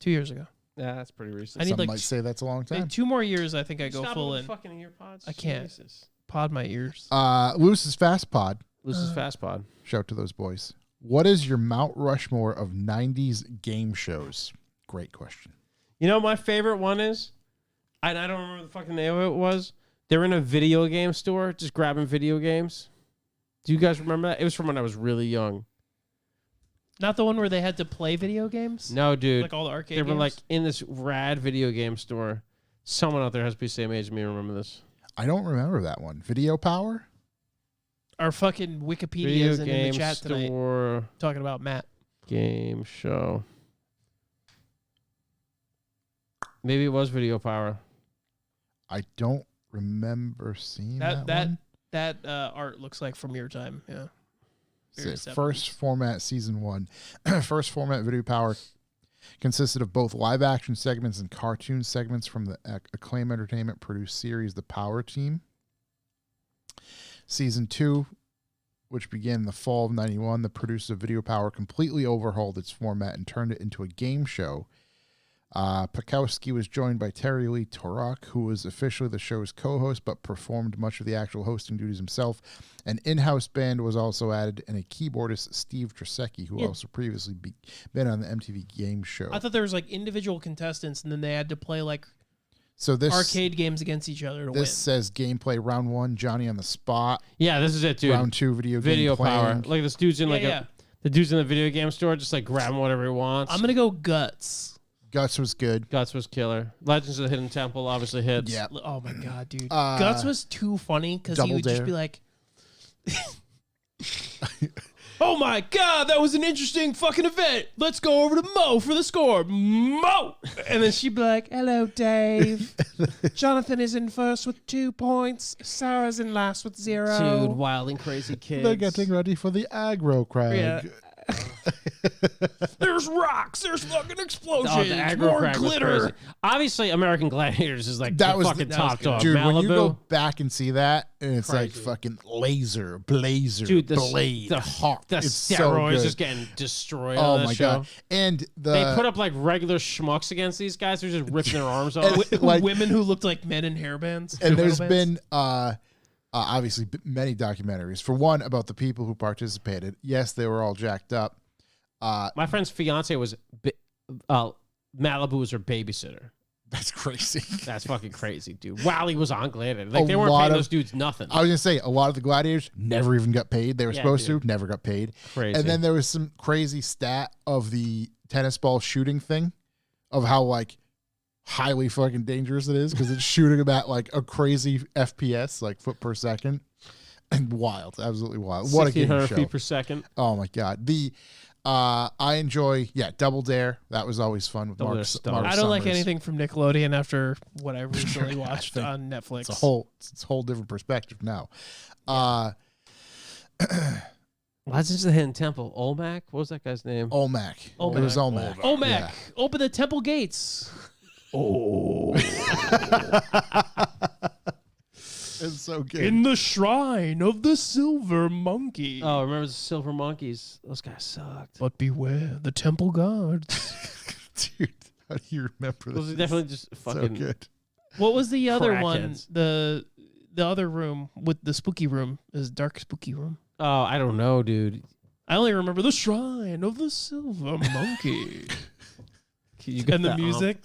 2 years ago. Yeah, that's pretty recent. I need Some like might say that's a long maybe time. 2 more years. I think I go Stop full with in. the fucking earpods. I can't. Jesus. Pod my ears. Luce's Fast Pod. This is Fast Pod. Shout to those boys. What is your Mount Rushmore of 90s game shows? Great question. You know what my favorite one is? And I don't remember the fucking name of it was. They're in a video game store just grabbing video games. Do you guys remember that? It was from when I was really young. Not the one where they had to play video games. No, dude. Like all the arcade They were games? like in this rad video game store. Someone out there has to be the same age as me and remember this. I don't remember that one. Video Power? Our fucking Video Wikipedia's in game the chat tonight store talking about Matt. game show. Maybe it was Video Power. I don't remember seeing That that one. that art looks like from your time. Yeah. Very Say, first format season 1. First format Video Power consisted of both live action segments and cartoon segments from the Acclaim Entertainment produced series The Power Team. Season 2, which began in the fall of 91, the producers of Video Power completely overhauled its format and turned it into a game show. Pakowski was joined by Terry Lee Torak, who was officially the show's co-host but performed much of the actual hosting duties himself. An in-house band was also added, and a keyboardist, Steve Trusecki, who also previously been on the MTV game show. I thought there was like individual contestants, and then they had to play like So this arcade games against each other to this says gameplay round 1, Johnny on the spot. Yeah, this is it, dude. Round 2, Video game Power. playing. Look at this dude's in win. like Yeah, the dude's in the video game store just like grabbing whatever he wants. I'm gonna go Guts. Guts was good. Guts was killer. Legends of the Hidden Temple obviously hits. Yeah. Oh my god, dude. Uh, Guts was too funny because he Double would just Dare. be like, "Oh my god, that was an interesting fucking event. Let's go over to Mo for the score, Mo." And then she'd be like, "Hello, Dave. Jonathan is in first with 2 points. Sarah's in last with 0." Dude, wild and crazy kids. They're getting ready for the aggro, Craig. Yeah. There's rocks. There's fucking explosions. Oh, the aggro more crack was glitter. crazy. Obviously, American Gladiators is like That the was fucking that was top good. dog. Dude, Malibu. when you go back and see that, and it's like Crazy. fucking laser, blazer, Dude, the, blade, the, hawk. the It's so steroids good. just getting destroyed Oh on that my show. god! And They put the up like regular schmucks against these guys. They're just ripping their arms off. like- Women who looked like men in hairbands. and there's Hairbands. been obviously many documentaries. For one, about the people who participated. Yes, they were all jacked up. My friend's fiance was Malibu was her babysitter. That's crazy. That's fucking crazy, dude. Wally was on Gladiator. Like A they weren't lot paying of- those dudes nothing. I was gonna say a lot of the gladiators never even got paid. They were Yeah, supposed dude. to, never got paid. Crazy. And then there was some crazy stat of the tennis ball shooting thing, of how like highly fucking dangerous it is because it's shooting them at like a crazy FPS, like foot per second, and wild, absolutely wild. What a game 1,600 show! feet per second. Oh my god, I enjoy Double Dare. That was always fun with Double Mark. Dare's stellar. Mark I don't like Summers. anything from Nickelodeon after what I recently watched think on Netflix. It's a whole different perspective now. Legends of the Hidden Temple. Olmec? What was that guy's name? Olmec. Olmec. It was Olmec. Olmec, Yeah. open the temple gates. It's so good. In the shrine of the silver monkey. Oh, remember the Silver Monkeys? Those guys sucked. But beware the temple guards. Dude, how do you remember this? Those are definitely just so fucking. good. What was the other one? Crackheads. The other room with the spooky room is dark spooky room. Oh, I don't know, dude. I only remember the shrine of the silver monkey You got and the that, music.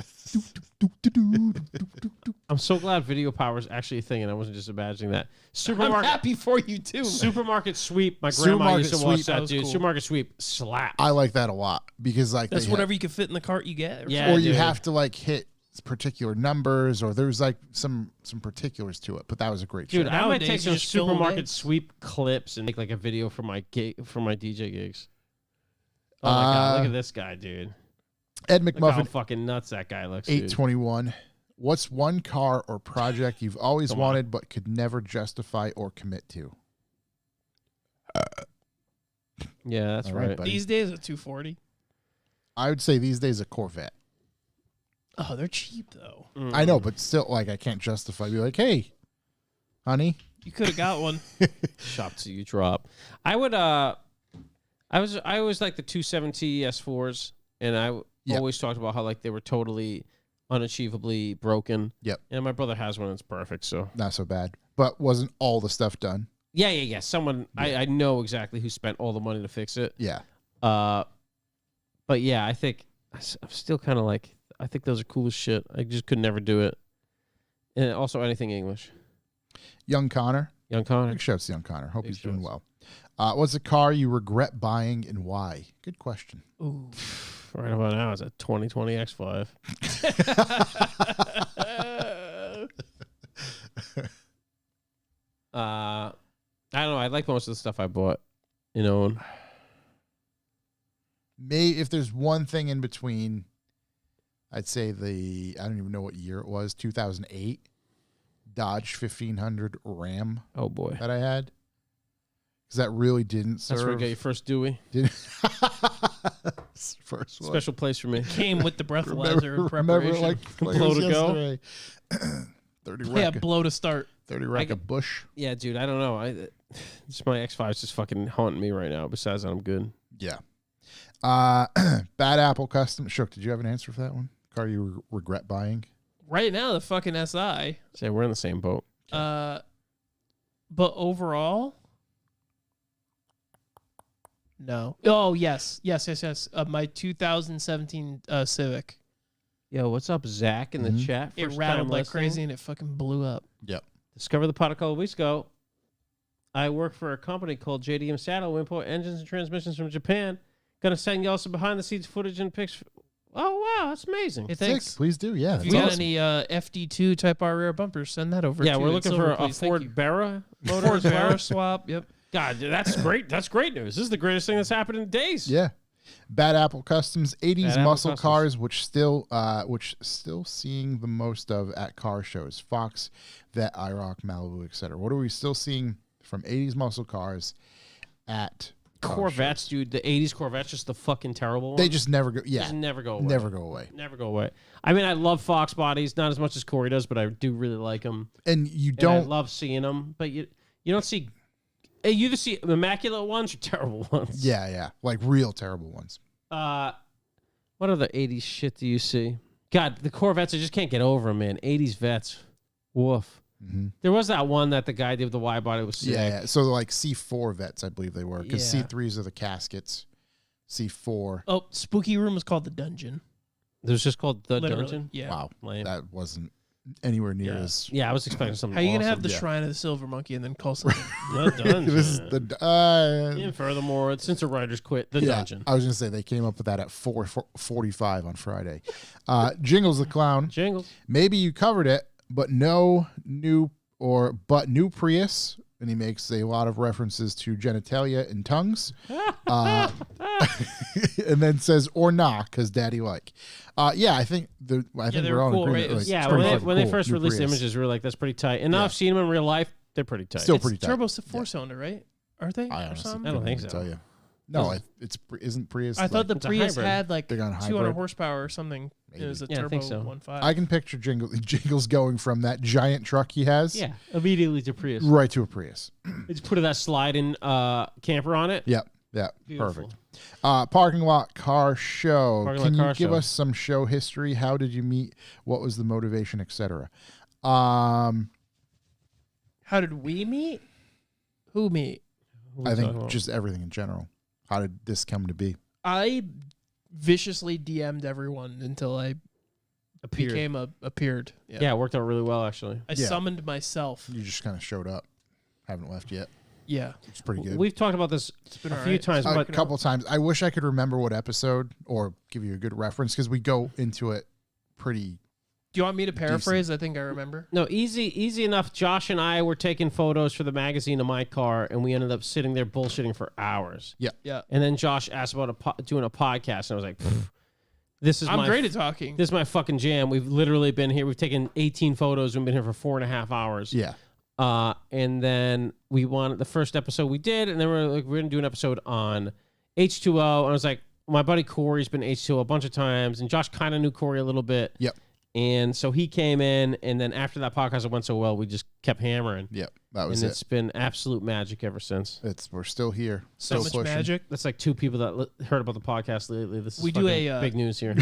I'm so glad video power is actually a thing, and I wasn't just imagining that. I'm Supermarket. happy for you too. Supermarket Sweep. My grandma used to Supermarket watch Sweep, that, that was dude. cool. Supermarket Sweep slaps. I like that a lot because like That's they whatever you can fit in the cart you get. Or Yeah, or you dude. have to like hit particular numbers or there's like some particulars to it. But that was a great Dude, show. I might Nowadays, take you some just fill supermarket legs. sweep clips and make like a video for my DJ gigs. Oh my god, look at this guy, dude. Ed Look how McMuffin, fucking nuts that guy looks. Dude. 821. What's one car or project you've always Come on. wanted but could never justify or commit to? Yeah, that's All right, right. buddy. These days, a 240. I would say these days a Corvette. Oh, they're cheap though. I know, but still, like, I can't justify. Be like, hey, honey, You could have got one. Shop till you drop. I would. I always like the 270 S4s, and I Yep. always talked about how like they were totally unachievably broken. Yep. And my brother has one that's perfect. So not so bad. But wasn't all the stuff done? yeah. Someone I know exactly who spent all the money to fix it. Yeah. But yeah, I think I'm still kind of like I think those are cool as shit. I just could never do it. And also anything English. Young Connor. Young Connor. Big shouts to Young Connor. Hope Big he's doing shouts. well. What's a car you regret buying and why? Good question. Ooh. Right about now is a 2020 X5. I don't know. I like most of the stuff I bought. You know, If there's one thing in between, I'd say I don't even know what year it was, 2008 Dodge 1500 Ram oh boy, that I had. Because that really didn't serve. that's where you get your first Dewey. Didn't first one. Special place for me. Came with the breathalyzer in Remember preparation. like Blow to go? yesterday. 30 yeah, rack, blow to start. 30 rack get- of Bush. Yeah, dude. I don't know. Just my X5 is just fucking haunting me right now. Besides that, I'm good. Yeah. Bad Apple Custom. Shook, did you have an answer for that one? Car you regret buying? Right now, the fucking SI. Say we're in the same boat. But overall, no. Oh yes. My 2017 Civic. Yo, what's up, Zach, in the Mhm. chat? It First rattled time like listening. crazy and it fucking blew up. Yep. Discovered the pot a couple weeks ago. I work for a company called JDM Saddle. We import engines and transmissions from Japan. Gonna send y'all some behind the scenes footage and pics. Oh wow, that's amazing. Hey, Sick. thanks. Please do. Yeah. If you that's got awesome. any FD2 Type R rear bumpers, send that over. Yeah, too. we're In looking silver, for a please. Thank you. Ford Barra motor Ford as well. Barra swap. Yep. God, dude, that's great. That's great news. This is the greatest thing that's happened in days. Yeah. Bad Apple Customs, 80s Bad Apple muscle Customs. cars, which still seeing the most of at car shows. Fox, Vet, IROC, Malibu, etc. What are we still seeing from 80s muscle cars at Corvettes, dude. The 80s Corvettes, just the fucking terrible ones. They just never go. Yeah, Just never go away. never go away. Never go away. I mean, I love Fox bodies, not as much as Corey does, but I do really like them. And you And I don't. love seeing them, but you don't see. You either see immaculate ones or terrible ones. Yeah, like real terrible ones. What other 80s shit do you see? God, the Corvettes, I just can't get over them, man. 80s vets. Woof. There was that one that the guy did with the wide body was sick. Yeah. So like C4 vets, I believe they were, because Yeah. C3s are the caskets. C4. Oh, spooky room was called the dungeon. It was just called The Literally. Dungeon? Yeah. Wow, Lame. that wasn't anywhere near as. Yeah, I was expecting something How are you gonna awesome. have the Shrine of the Silver Monkey and then call something? The Dungeon. This is the. And furthermore, since the writers quit, The Yeah, Dungeon. I was gonna say they came up with that at 4:45 on Friday. Jingles the Clown. Jingles. Maybe you covered it, but new Prius, and he makes a lot of references to genitalia and tongues, and then says or not because daddy like. Yeah, I think they we're were all in cool, agreement. right? It was Like, Yeah, it's when pretty they, fucking when they cool. first New released the Prius. images, we were like, that's pretty tight. And now Yeah. I've seen them in real life. They're pretty tight. Still It's pretty tight. turbo four-cylinder, right? Aren't they? I Or honestly something? I don't think couldn't so. Tell you. No, isn't Prius? I thought the It's a Prius hybrid. had like They're gone 200 hybrid. horsepower or something. Maybe. It was a Yeah, I turbo think so. 1.5. I can picture Jingles going from that giant truck he has, Yeah, immediately to Prius. right to a Prius. They just put that slide-in camper on it. Yeah, Beautiful. perfect. Parking lot car show. Parking Can lot you car give show. us some show history? How did you meet? What was the motivation, etc.? Um, How did we meet? Who meet? What I are we think talking about? just everything in general. How did this come to be? I viciously DM'd everyone until I appeared. appeared. Yeah, it worked out really well, actually. I Yeah. summoned myself. You just kind of showed up. Haven't left yet. Yeah. It's pretty good. We've talked about this been a all few right. times, A but couple times. I wish I could remember what episode or give you a good reference because we go into it pretty. Do you want me to paraphrase? I think I remember. no, easy enough. Josh and I were taking photos for the magazine of my car, and we ended up sitting there bullshitting for hours. Yeah. And then Josh asked about doing a podcast, and I was like, "This is I'm my great at talking. this is my fucking jam." We've literally been here. We've taken 18 photos. We've been here for 4.5 hours. Yeah. And then we wanted the first episode we did, and then we're like, we're gonna do an episode on H2O. And I was like, my buddy Corey's been H2O a bunch of times, and Josh kind of knew Corey a little bit. Yep. And so he came in, and then after that podcast it went so well, we just kept hammering. Yep. That was And it. it's been absolute magic ever since. We're still here. so Still much pushing. magic. That's like two people that heard about the podcast lately. This is We do fucking a, big news here.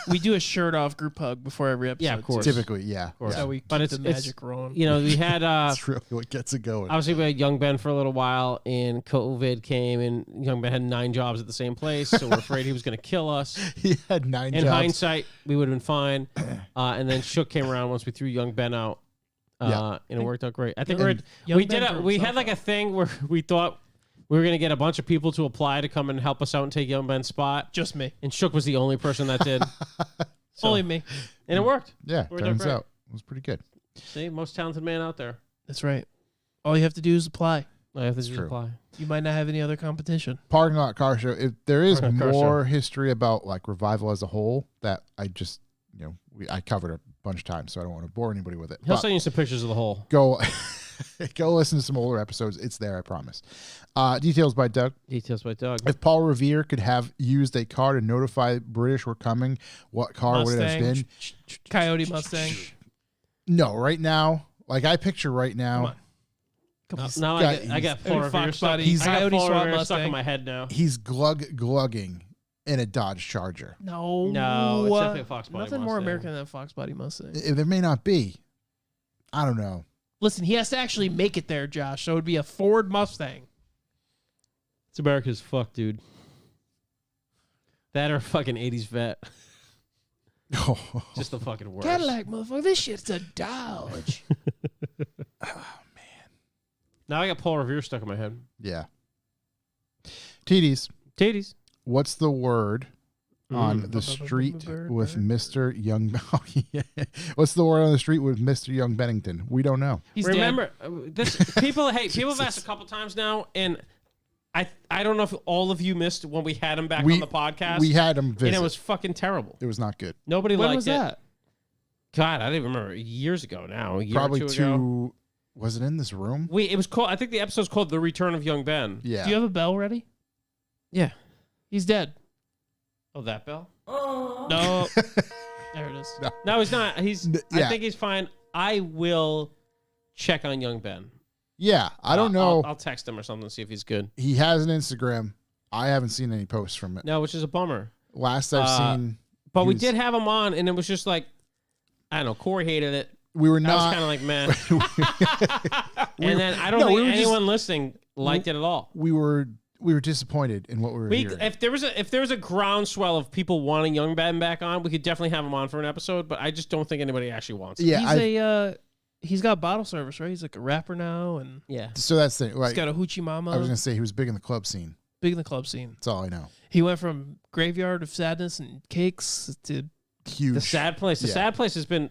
We do a shirt off group hug before every episode. Yeah, of course. Typically, yeah. course. That's how we But keep it's- the it's- magic rolling. You know, we had That's really what gets it going. obviously we had Young Ben for a little while, and COVID came, and Young Ben had 9 jobs at the same place, so we're afraid he was going to kill us. He had 9 In jobs. hindsight, we would have been fine. And then Shook came around once we threw Young Ben out, and it worked out great. I think And Young we Ben did. threw We had himself like a thing where we thought we were going to get a bunch of people to apply to come and help us out and take Young Ben's spot, Just me. and Shook was the only person that did. So- Only me. and it worked. Yeah, Worked out turns great. out it was pretty good. See, most talented man out there. That's right. All you have to do is apply. I have to just true. apply. You might not have any other competition. Parking lot car show. There is Parking lot car more history about like Revival as a whole that I just I covered a bunch of times, so I don't want to bore anybody with it. He'll But send you some pictures of the hole. go listen to some older episodes. It's there, I promise. Details by Doug. Details by Doug. If Paul Revere could have used a car to notify British were coming, what car would it have Mustang. been? Coyote Mustang. No, right now, like I picture right now, Come on. Come on. Now got- I got he's- Paul Fox Revere stuck. body, he's- I got Coyote Paul SWAT Revere stuck in Mustang. my head now. he's glugging in a Dodge Charger. No. No, it's definitely a Fox body Nothing more Mustang. American than a Fox body Mustang. There may not be. I don't know. Listen, he has to actually make it there, Josh. So it would be a Ford Mustang. It's America's fuck, dude. That or a fucking 80s vet. Just the fucking worst. Cadillac, motherfucker. This shit's a Dodge. Now I got Paul Revere stuck in my head. Yeah. TDs, Titties. what's the word on the street with Mr. Young? What's the word on the street with Mr. Young Bennington? We don't know. He's Remember, this people. Hey, people have asked a couple times now, and I don't know if all of you missed when we had him back on the podcast. We had him visit. and it was fucking terrible. It was not good. Nobody Dead. When liked was it. that? God, I don't even remember. Years ago now. A year Probably or two ago. Was it in this room? It was called. I think the episode's called "The Return of Young Ben." Yeah. Do you have a bell ready? Yeah. He's dead. Oh, that bell? No. There it is. No, he's not. He's. I yeah. think he's fine. I will check on Young Ben. Yeah. I don't know. I'll text him or something, see if he's good. He has an Instagram. I haven't seen any posts from it. No, which is a bummer. Last I've seen. But he we was- did have him on, and it was just like, I don't know. Corey hated it. We were I was not. kind of like, man. And then I don't No, think we were just- anyone listening liked it at all. we were disappointed in what we were hearing. If there was a groundswell of people wanting Young Ben back on, we could definitely have him on for an episode. But I just don't think anybody actually wants it. Yeah. He's got bottle service, right? He's like a rapper now, and Yeah. So that's the thing. Like, he's got a hoochie mama. I was gonna say he was big in the club scene. Big in the club scene. That's all I know. He went from Graveyard of Sadness and Cakes to Huge. The sad place. The Yeah. sad place has been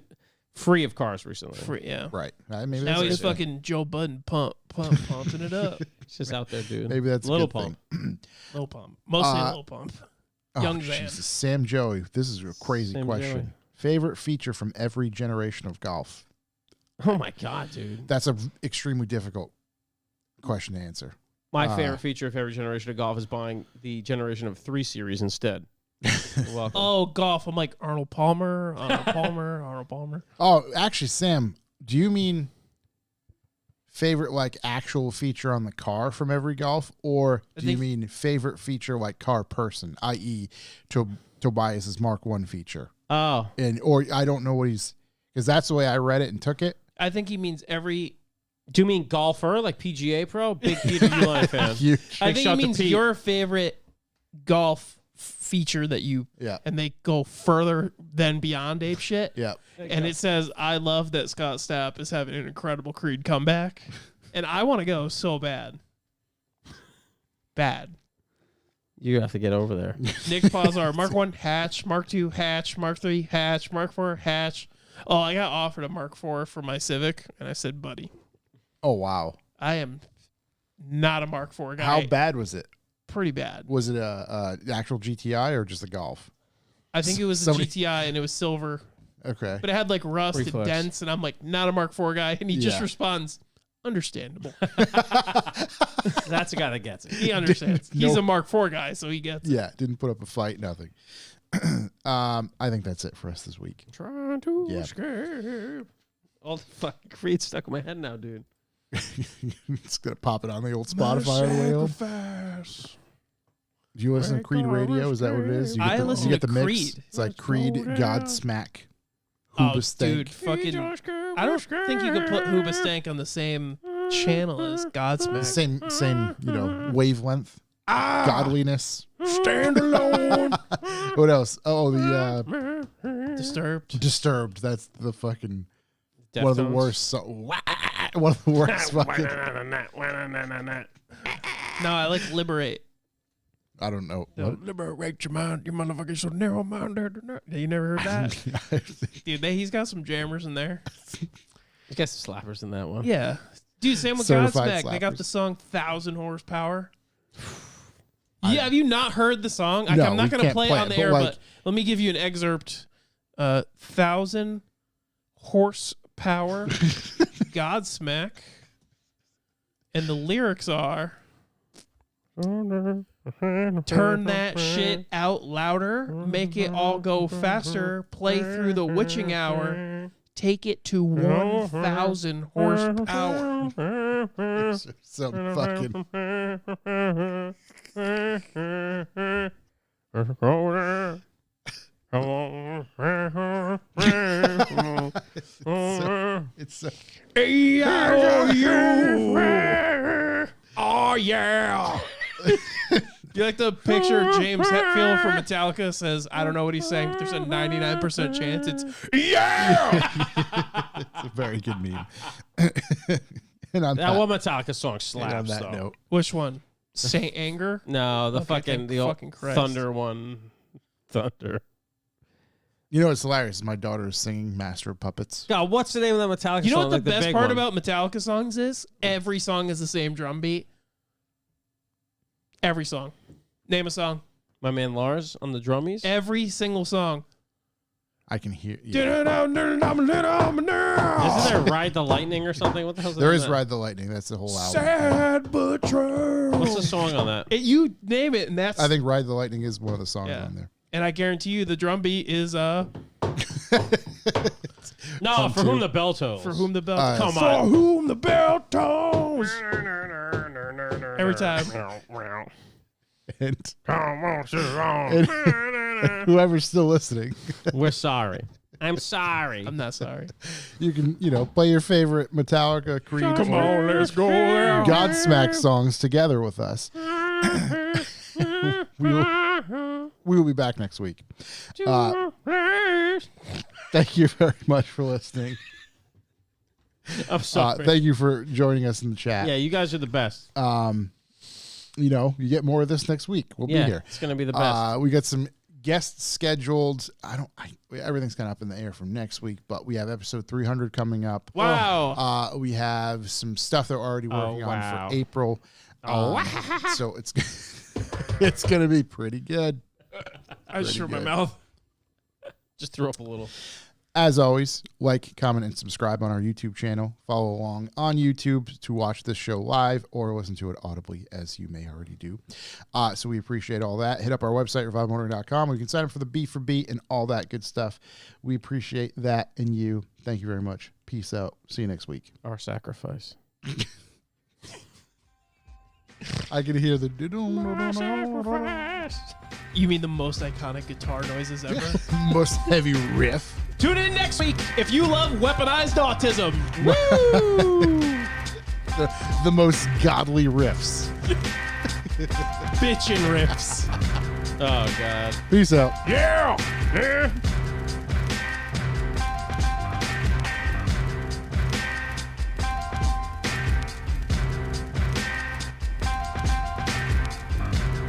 free of cars recently. free. Yeah. Right. Maybe Now that's he's a good thing. fucking Joe Budden pumping it up. It's just out there, dude. Maybe that's a Little good thing. Low pump. Mostly Uh, low pump. Oh, Young Van. Jesus. Sam Joey. This is a crazy Sam question. Joey. Favorite feature from every generation of golf? Oh my god, dude. That's a extremely difficult question to answer. My favorite feature of every generation of golf is buying the generation of 3 series instead. You're welcome. Oh, golf. I'm like Arnold Palmer. Arnold Palmer. Oh, actually, Sam, do you mean favorite like actual feature on the car from every golf, or do you mean favorite feature like car person, i.e., Tobias's Mark 1 feature? Oh. Or I don't know what he's, because that's the way I read it and took it. I think he means every. Do you mean golfer, like PGA pro? Big Peter Uline fan. Huge. I Big think shout he to means Pete. your favorite golf feature that you. Yeah. And they go further than beyond ape shit. Yeah. And it says, I love that Scott Stapp is having an incredible Creed comeback. And I want to go so bad. Bad. You have to get over there. Nick Pazar, Mark 1, hatch. Mark 2, hatch. Mark 3, hatch. Mark 4, hatch. Oh, I got offered a Mark 4 for my Civic. And I said, buddy, Oh, wow. I am not a Mark 4 guy. How bad was it? Pretty bad. Was it a actual GTI or just a Golf? I think it was a Somebody- GTI and it was silver. Okay. But it had like rust and Reflex. dents. And I'm like, not a Mark 4 guy. And he just Yeah. responds, understandable. That's a guy that gets it. He understands. He's Nope. a Mark 4 guy, so he gets it. Yeah, didn't put up a fight, nothing. I think that's it for us this week. Trying to Yeah. escape. All the fucking Creed stuck in my head now, dude. It's gonna pop it on the old Spotify on the way home. Do you listen to Creed Radio? Is that what it is? You I the, listen you get to the mix. Creed. It's like Creed, Godsmack, Oh, Hoobastank. dude, fucking. I don't think you could put Hoobastank on the same channel as Godsmack. Same, wavelength, godliness. Stand alone. What else? Oh, the Disturbed. Disturbed. That's the fucking one of the Deftones. worst. One of the worst fucking. No, I like Liberate. I don't know. What? Liberate your mind. Your motherfucker's so narrow-minded. You never heard that? Dude, he's got some jammers in there. You got some slappers in that one. Yeah. Dude, same with Certified Godsmack. They got slappers. the song 1,000 Horsepower. Yeah, have you not heard the song? No, I'm not we going to can't play it play on it, the but air, like- but let me give you an excerpt. 1,000 Horsepower, Godsmack. And the lyrics are, turn that shit out louder, make it all go faster, play through the witching hour, take it to 1,000 horsepower. Some fucking. It's so, Oh, yeah. You like the picture James Hetfield from Metallica says, I don't know what he's saying, but there's a 99% chance it's, it's a very good meme. And on That one Metallica song and on slaps, that though. note, which one? Saint Anger? No, the Okay, fucking thank the old fucking Christ. Thunder one. Thunder. you know what's hilarious? My daughter is singing Master of Puppets. God, what's the name of that Metallica You know song? what the Like best big part one? about Metallica songs is? Every song is the same drum beat. Every song. Name a song. My man Lars on the drummies? Every single song. I can hear. Yeah. Isn't there Ride the Lightning or something? What the hell is There is that? Ride the Lightning. That's the whole album. Sad but true. What's the song on that? You name it, and that's I think Ride the Lightning is one of the songs Yeah. on there. And I guarantee you, the drum beat is No, For two. Whom the Bell Tolls. For Whom the Bell. Come For on. whom the bell tolls. Every time. And whoever's still listening, We're sorry. I'm sorry. I'm not sorry. you can, play your favorite Metallica, Creed, Come on, let's go there. Godsmack songs together with us. We will be back next week. Thank you very much for listening. I'm sorry. Thank you for joining us in the chat. Yeah, you guys are the best. You get more of this next week. We'll be here. It's going to be the best. We got some guests scheduled. Everything's kind of up in the air from next week, but we have episode 300 coming up. Wow. We have some stuff that we're already working on for April. So it's it's going to be pretty good. I just threw my good. mouth. Just threw up a little. As always, like, comment, and subscribe on our YouTube channel. Follow along on YouTube to watch this show live or listen to it audibly, as you may already do. So we appreciate all that. Hit up our website, revivemotoring.com, where you can sign up for the B for B and all that good stuff. We appreciate that and you. Thank you very much. Peace out. See you next week. Our sacrifice. I can hear the... You mean the most iconic guitar noises ever? most heavy riff. Tune in next week if you love weaponized autism. Woo! The most godly riffs. Bitchin' riffs. Oh, God. Peace out. Yeah.